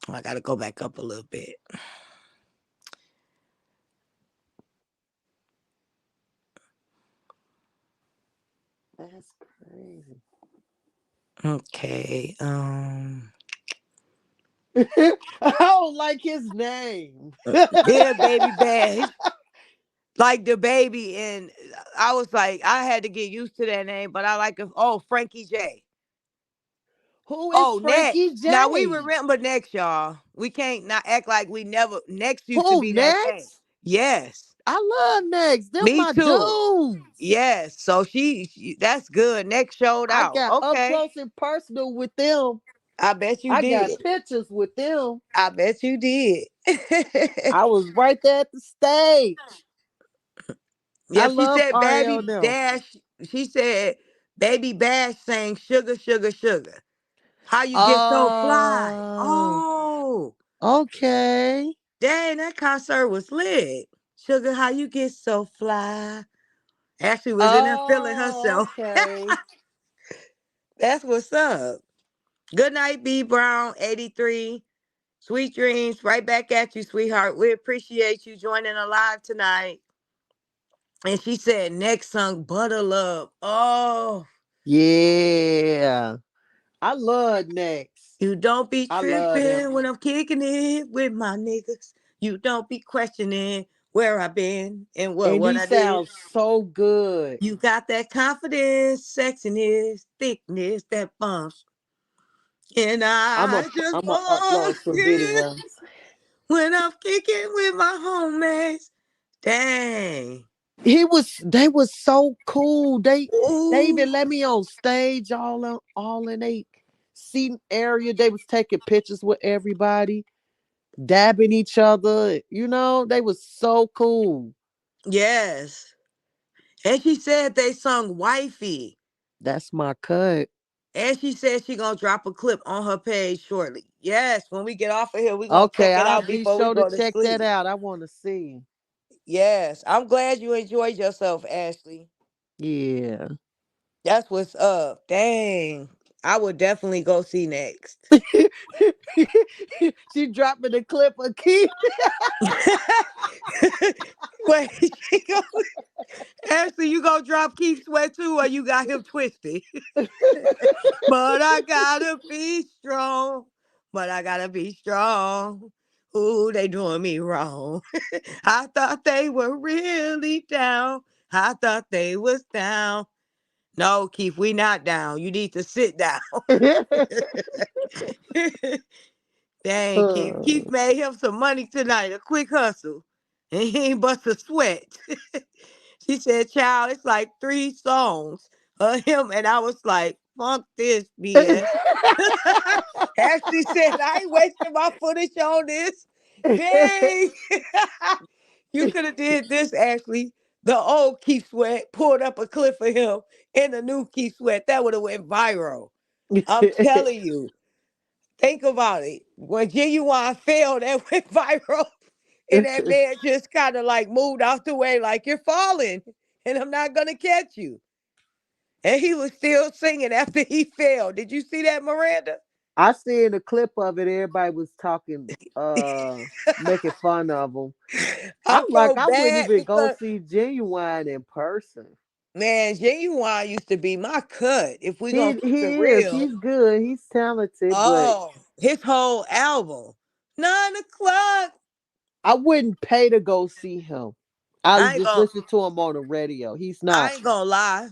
I gotta go back up a little bit. That's crazy. Okay. I don't like his name. Yeah, Baby Bash. Like the baby, and I was like, I had to get used to that name, but I like it. Oh, Frankie J. Who is Oh, Frankie next. Now we J? remember next, y'all. We can't not act like we never. Next used to Who be that thing. next? Yes, I love next. Them me my too. dudes. Yes, so that's good. Next showed I out. got up Okay, close and personal with them. I bet you I got did. pictures with them. I bet you did. I was right there at the stage. I Yeah, she love said, Ariel "Baby now. Dash." She said, "Baby Bash sang sugar, sugar, sugar. How you get so fly?" Oh, Oh, okay. dang, that concert was lit. Sugar, how you get so fly? Ashley was in there feeling Oh, herself. okay. That's what's up. Good night, B Brown 83. Sweet dreams. Right back at you, sweetheart. We appreciate you joining the live tonight. And she said, next song, Butter Love. Oh, Yeah. I love next. you don't be I love them. tripping when I'm kicking it with my niggas. You don't be questioning where I've been and what And what he I did. sounds so good. You got that confidence, sexiness, thickness that bumps. And I just I'm a upload want some you videos. when I'm kicking with my homies. Dang. They was so cool. They Ooh. even let me on stage all in a seating area. They was taking pictures with everybody, dabbing each other. They was so cool. Yes. And she said they sung Wifey. That's my cut. And she said she gonna drop a clip on her page shortly. Yes, when we get off of here, we gonna check Okay, it I'll out be before we sure to go to check that sleep. out. I want to see. Yes. I'm glad you enjoyed yourself, Ashley. Yeah. That's what's up. Dang. I would definitely go see next. She dropping the clip of Keith. Wait, she go, Ashley, you gonna drop Keith Sweat too, or you got him twisted? But I gotta be strong. But I gotta be strong. Ooh, they doing me wrong. I thought they were really down. I thought they was down. No, Keith, we not down. You need to sit down. Dang, Keith. Keith made him some money tonight, a quick hustle. And he ain't bust a sweat. She said, child, it's like 3 songs of him. And I was like, fuck this BS. Ashley said, I ain't wasting my footage on this. Dang. You could have did this, Ashley. The old Keith Sweat pulled up a clip of him and the new Keith Sweat. That would have went viral. I'm telling you. Think about it. When Genuine failed, that went viral. And that man just kind of like moved out the way, like you're falling and I'm not going to catch you. And he was still singing after he fell. Did you see that, Miranda? I seen a clip of it. Everybody was talking, making fun of him. I'm I like, felt I wouldn't bad even go because, see Genuine in person. man, Genuine used to be my cut. If we He gonna keep it he is. real, He's good. He's talented, but oh, his whole album, 9 o'clock. I wouldn't pay to go see him. I I would ain't just gonna, listen to him on the radio. He's I not. ain't gonna lie.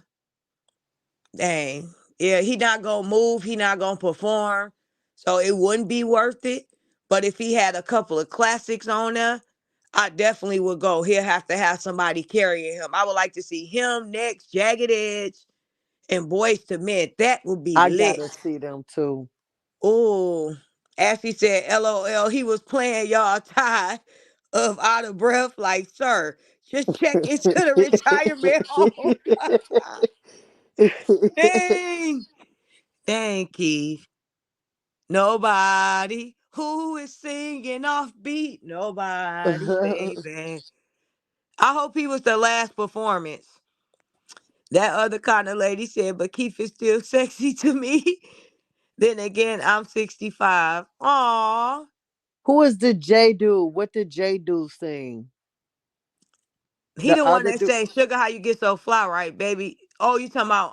Dang, yeah, he not gonna move. He not gonna perform, so it wouldn't be worth it. But if he had a couple of classics on there, I definitely would go. He'll have to have somebody carrying him. I would like to see him next, Jagged Edge, and Boys to Men. That would be I lit. gotta see them too. Oh, Ashley said, LOL, he was playing y'all tired of out of breath. Like, sir, just check into the retirement home. Dang. Dang, Keith. Nobody who is singing off beat. Nobody, baby. I hope he was the last performance. That other kind of lady said, but Keith is still sexy to me. Then again, I'm 65. Aw. Who is the J dude? What did J dude sing? He The the one other that dude. say, Sugar, how you get so fly, right, baby? Oh, you talking about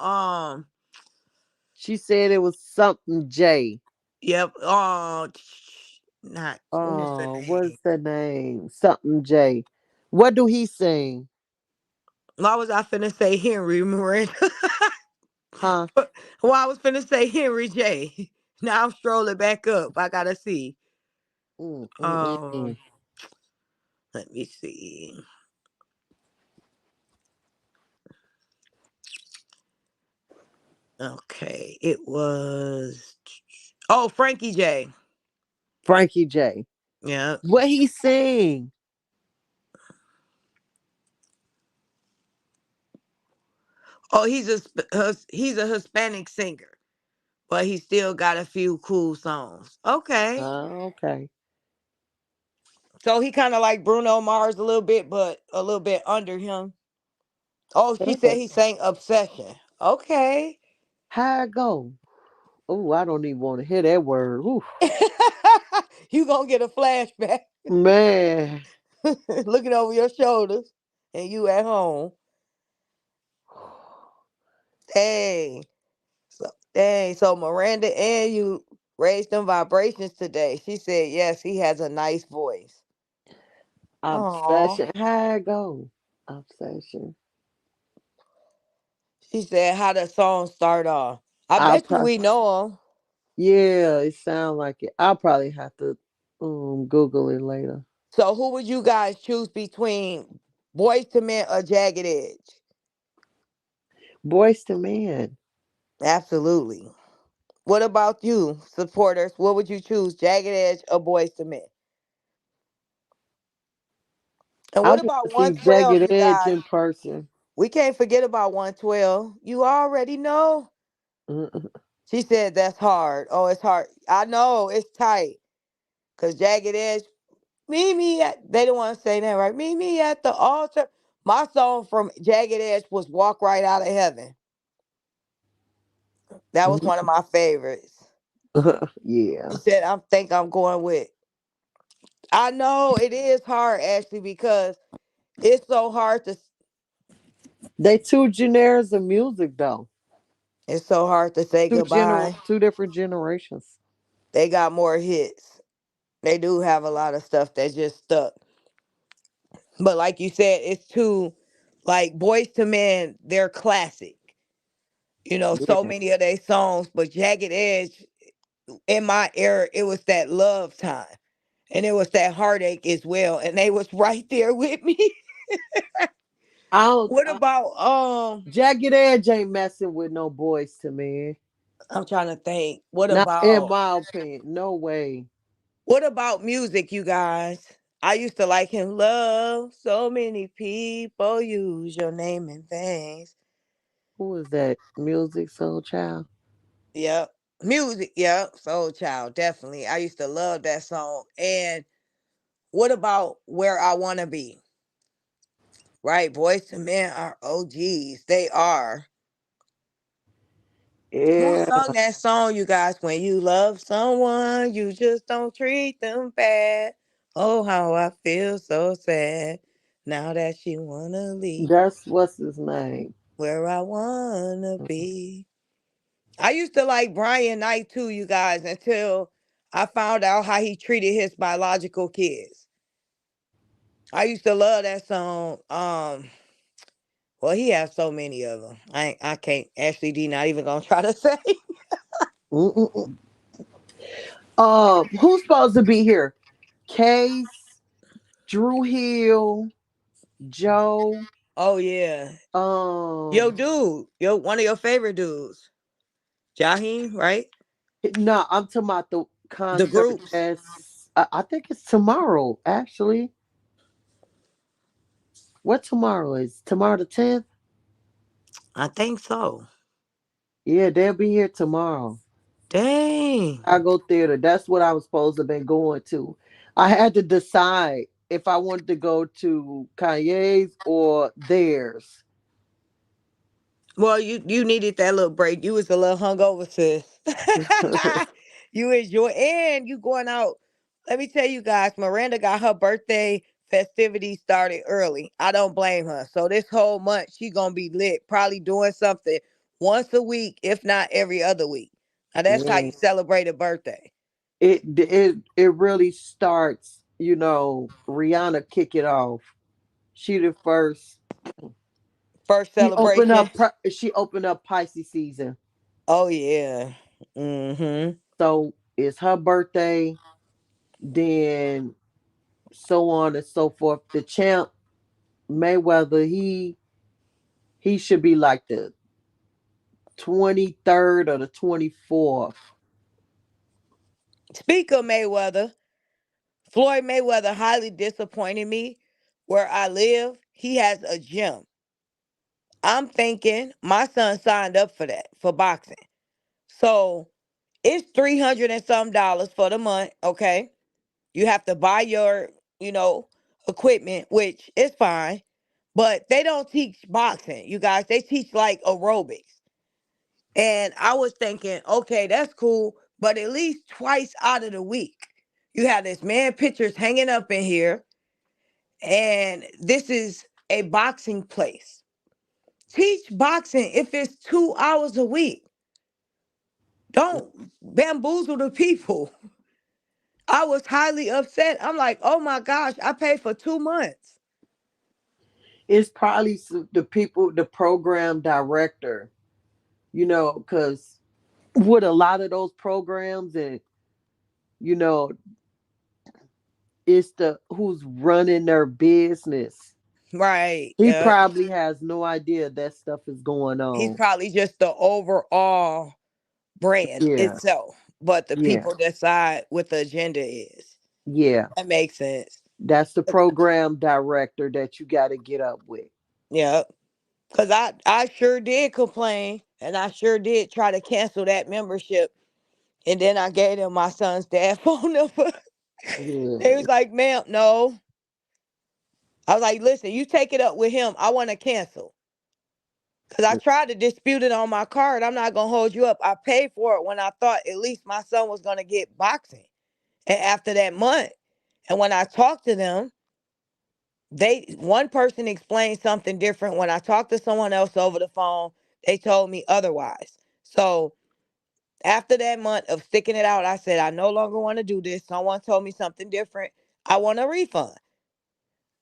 She said it was something J. yep, not what is the Oh, name? what's the name? Something J. What do he sing? Why was I finna say Henry Miranda? Huh? Well, I was finna say Henry J. Now I'm strolling back up. I gotta see. Mm, mm, mm, Um, mm. let me see. Okay, it was Frankie J. Frankie J. Yeah. What he sing? Oh, he's a Hispanic singer, but he still got a few cool songs. Okay, Okay. so he kind of like Bruno Mars a little bit, but a little bit under him. Oh, she said Oh, he sang Obsession. Okay. how it go? Oh, I don't even want to hear that word. Ooh, You gonna get a flashback man. looking over your shoulders and you at home. Dang. So Miranda and you raised them vibrations today. She said yes, he has a nice voice. Oh. Obsession. How it go? Obsession. She said how the song start off. I I'll bet you probably, we know him. yeah, it sounds like it. I'll probably have to Google it later. So who would you guys choose between Boys to Men or Jagged Edge? Boys to Men. Absolutely. What about you, supporters? What would you choose, Jagged Edge or Boys to Men? And I what want to about see 112, Jagged you Edge guys? in person. We can't forget about 112. You already know. She said that's hard. Oh, it's hard. I know it's tight. Cause Jagged Edge, meet me at they don't want to say that, right? Meet me at the altar. My song from Jagged Edge was Walk Right Out of Heaven. That was one of my favorites. She Yeah. said, I think I'm going with. I know it is hard, Ashley, because it's so hard to They two genres of music though. say goodbye. Two different generations. They got more hits. They do have a lot of stuff that just stuck. But like you said, it's too like Boys to Men, they're classic. You know, so Yeah. many of their songs, but Jagged Edge, in my era, it was that love time. And it was that heartache as well. And they was right there with me. I don't. What about Jagged Edge ain't messing with no Boys to Men. I'm trying to think. What Not in about my opinion. No way. music, you guys? I used to like him. Love, so many people use your name and things. Who is that? Music Soul Child. Yep. Music, yep. Soul Child, definitely. I used to love that song. And what about Where I Wanna Be? Right? Boys to Men are OGs. They are. Who Yeah, sung that song, you guys? When you love someone, you just don't treat them bad. Oh, how I feel so sad. Now that she wanna leave that's what's his name. where I wanna be. I used to like Brian Knight too, you guys, until I found out how he treated his biological kids. I used to love that song. Well, he has so many of them. I can't. Ashley D not even gonna try to say. Mm-mm-mm. Who's supposed to be here? Case, Drew Hill, Joe. Oh yeah, yo, Um, dude, yo, one of your favorite dudes, Jaheim, right? no, I'm talking about the The concert groups. that's. I think it's tomorrow. Actually, what tomorrow is? Tomorrow the 10th. I think so. Yeah, they'll be here tomorrow. Dang. Chicago Theater. That's what I was supposed to have been going to. I had to decide if I wanted to go to Kanye's or theirs. Well, you needed that little break. You was a little hungover, sis. You enjoy and you going out. Let me tell you guys, Miranda got her birthday festivities started early. I don't blame her. So this whole month she gonna be lit, probably doing something once a week, if not every other week. Now that's how Yeah. you celebrate a birthday. It really starts, Rihanna kick it off. She the first. First She opened celebration. up she opened up Pisces season. Oh yeah. Mm-hmm. So it's her birthday, then so on and so forth. The champ Mayweather, he should be like the 23rd or the 24th. Speak of Mayweather, Floyd Mayweather highly disappointed me. Where I live, he has a gym. I'm thinking my son signed up for that for boxing. So it's 300 and some dollars for the month. Okay. You have to buy your, you know, equipment, which is fine. But they don't teach boxing, you guys. They teach like aerobics. And I was thinking, okay, that's cool. But at least twice out of the week, you have this man pictures hanging up in here. And this is a boxing place. Teach boxing if it's 2 hours a week. Don't bamboozle the people. I was highly upset. I'm like, oh my gosh, I paid for 2 months. It's probably the people, the program director, because with a lot of those programs, and you know, it's the who's running their business. Right. He Yeah. probably has no idea that stuff is going He's on. probably just the overall brand Yeah, itself. But the yeah, people decide what the agenda is. yeah. That makes sense. That's the program director that you got to get up with. Yeah. Cause I sure did complain and I sure did try to cancel that membership. And then I gave them my son's dad phone number. They Yeah. was like, ma'am, no. I was like, listen, you take it up with him. I want to cancel. Because I tried to dispute it on my card. I'm not going to hold you up. I paid for it when I thought at least my son was going to get boxing. And after that month, and when I talked to them, one person explained something different. When I talked to someone else over the phone, they told me otherwise. So after that month of sticking it out, I said, I no longer want to do this. Someone told me something different. I want a refund.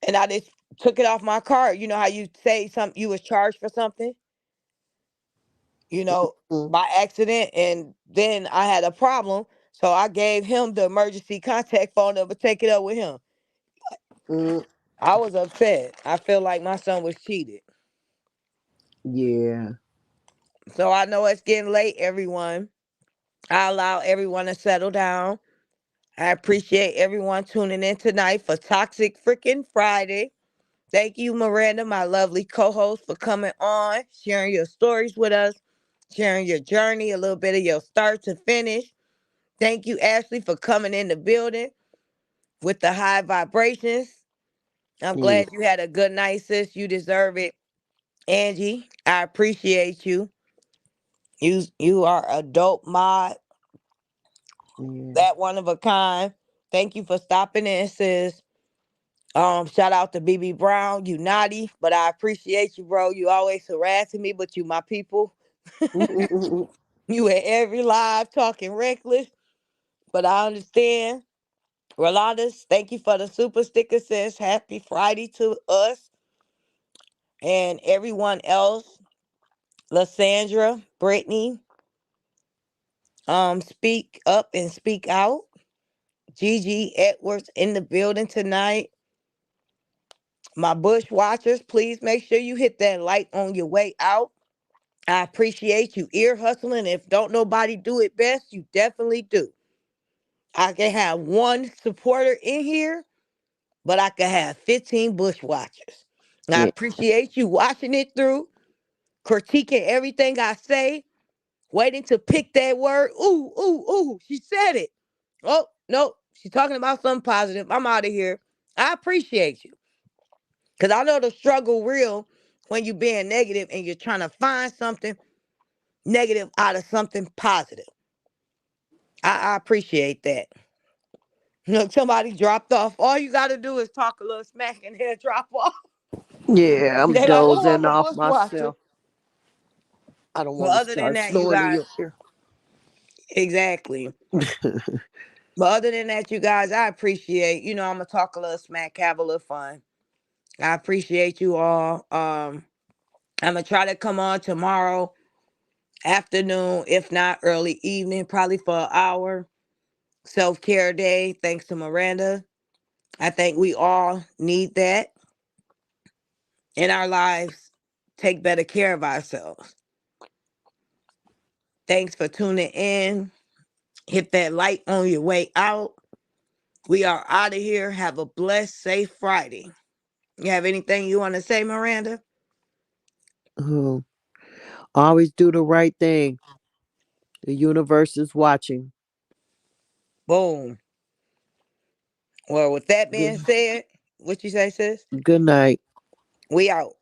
And I just took it off my card. You know how you say something, you was charged for something, you know, Mm, by accident, and then I had a problem. So I gave him the emergency contact phone number, take it up with him. mm, I was upset. I feel like my son was cheated. yeah. So I know it's getting late, everyone. I allow everyone to settle down. I appreciate everyone tuning in tonight for Toxic Freaking Friday. Thank you, Miranda, my lovely co host, for coming on, sharing your stories with us, sharing your journey, a little bit of your start to finish. Thank you, Ashley, for coming in the building with the high vibrations. I'm Yeah. glad you had a good night, sis. You deserve it. Angie, I appreciate you. You are a dope mod, Yeah. that one of a kind. Thank you for stopping in, sis. Shout out to BB Brown. You naughty, but I appreciate you, bro. You always harassing me, but you my people. You at every live talking reckless, but I understand. Rolandas, thank you for the super sticker, sis. Happy Friday to us and everyone else. Lysandra, Brittany, speak up and speak out. Gigi Edwards in the building tonight. My bush watchers, please make sure you hit that light on your way out. I appreciate you ear hustling. If don't nobody do it best, you definitely do. I can have one supporter in here, but I can have 15 bush watchers. I Yeah. appreciate you watching it through, critiquing everything I say, waiting to pick that word. Ooh, ooh, ooh, she said it. Oh, no, she's talking about something positive. I'm out of here. I appreciate you. Because I know the struggle real when you being negative and you're trying to find something negative out of something positive. I appreciate that. Look, somebody dropped off. All you got to do is talk a little smack and they'll drop off. Yeah, I'm They like, oh, I'm dozing a off bushwatcher. myself. I don't But want to other than start that, you snoring in guys, your ear. exactly. But other than that, you guys, I appreciate, I'm going to talk a little smack, have a little fun. I appreciate you all. I'm going to try to come on tomorrow afternoon, if not early evening, probably for an hour. Self-care day, thanks to Miranda. I think we all need that in our lives. Take better care of ourselves. Thanks for tuning in. Hit that light on your way out. We are out of here. Have a blessed, safe Friday. You have anything you want to say, Miranda? Oh, always do the right thing. The universe is watching. Boom. Well, with that being Good, said, what you say, sis? good night. We out.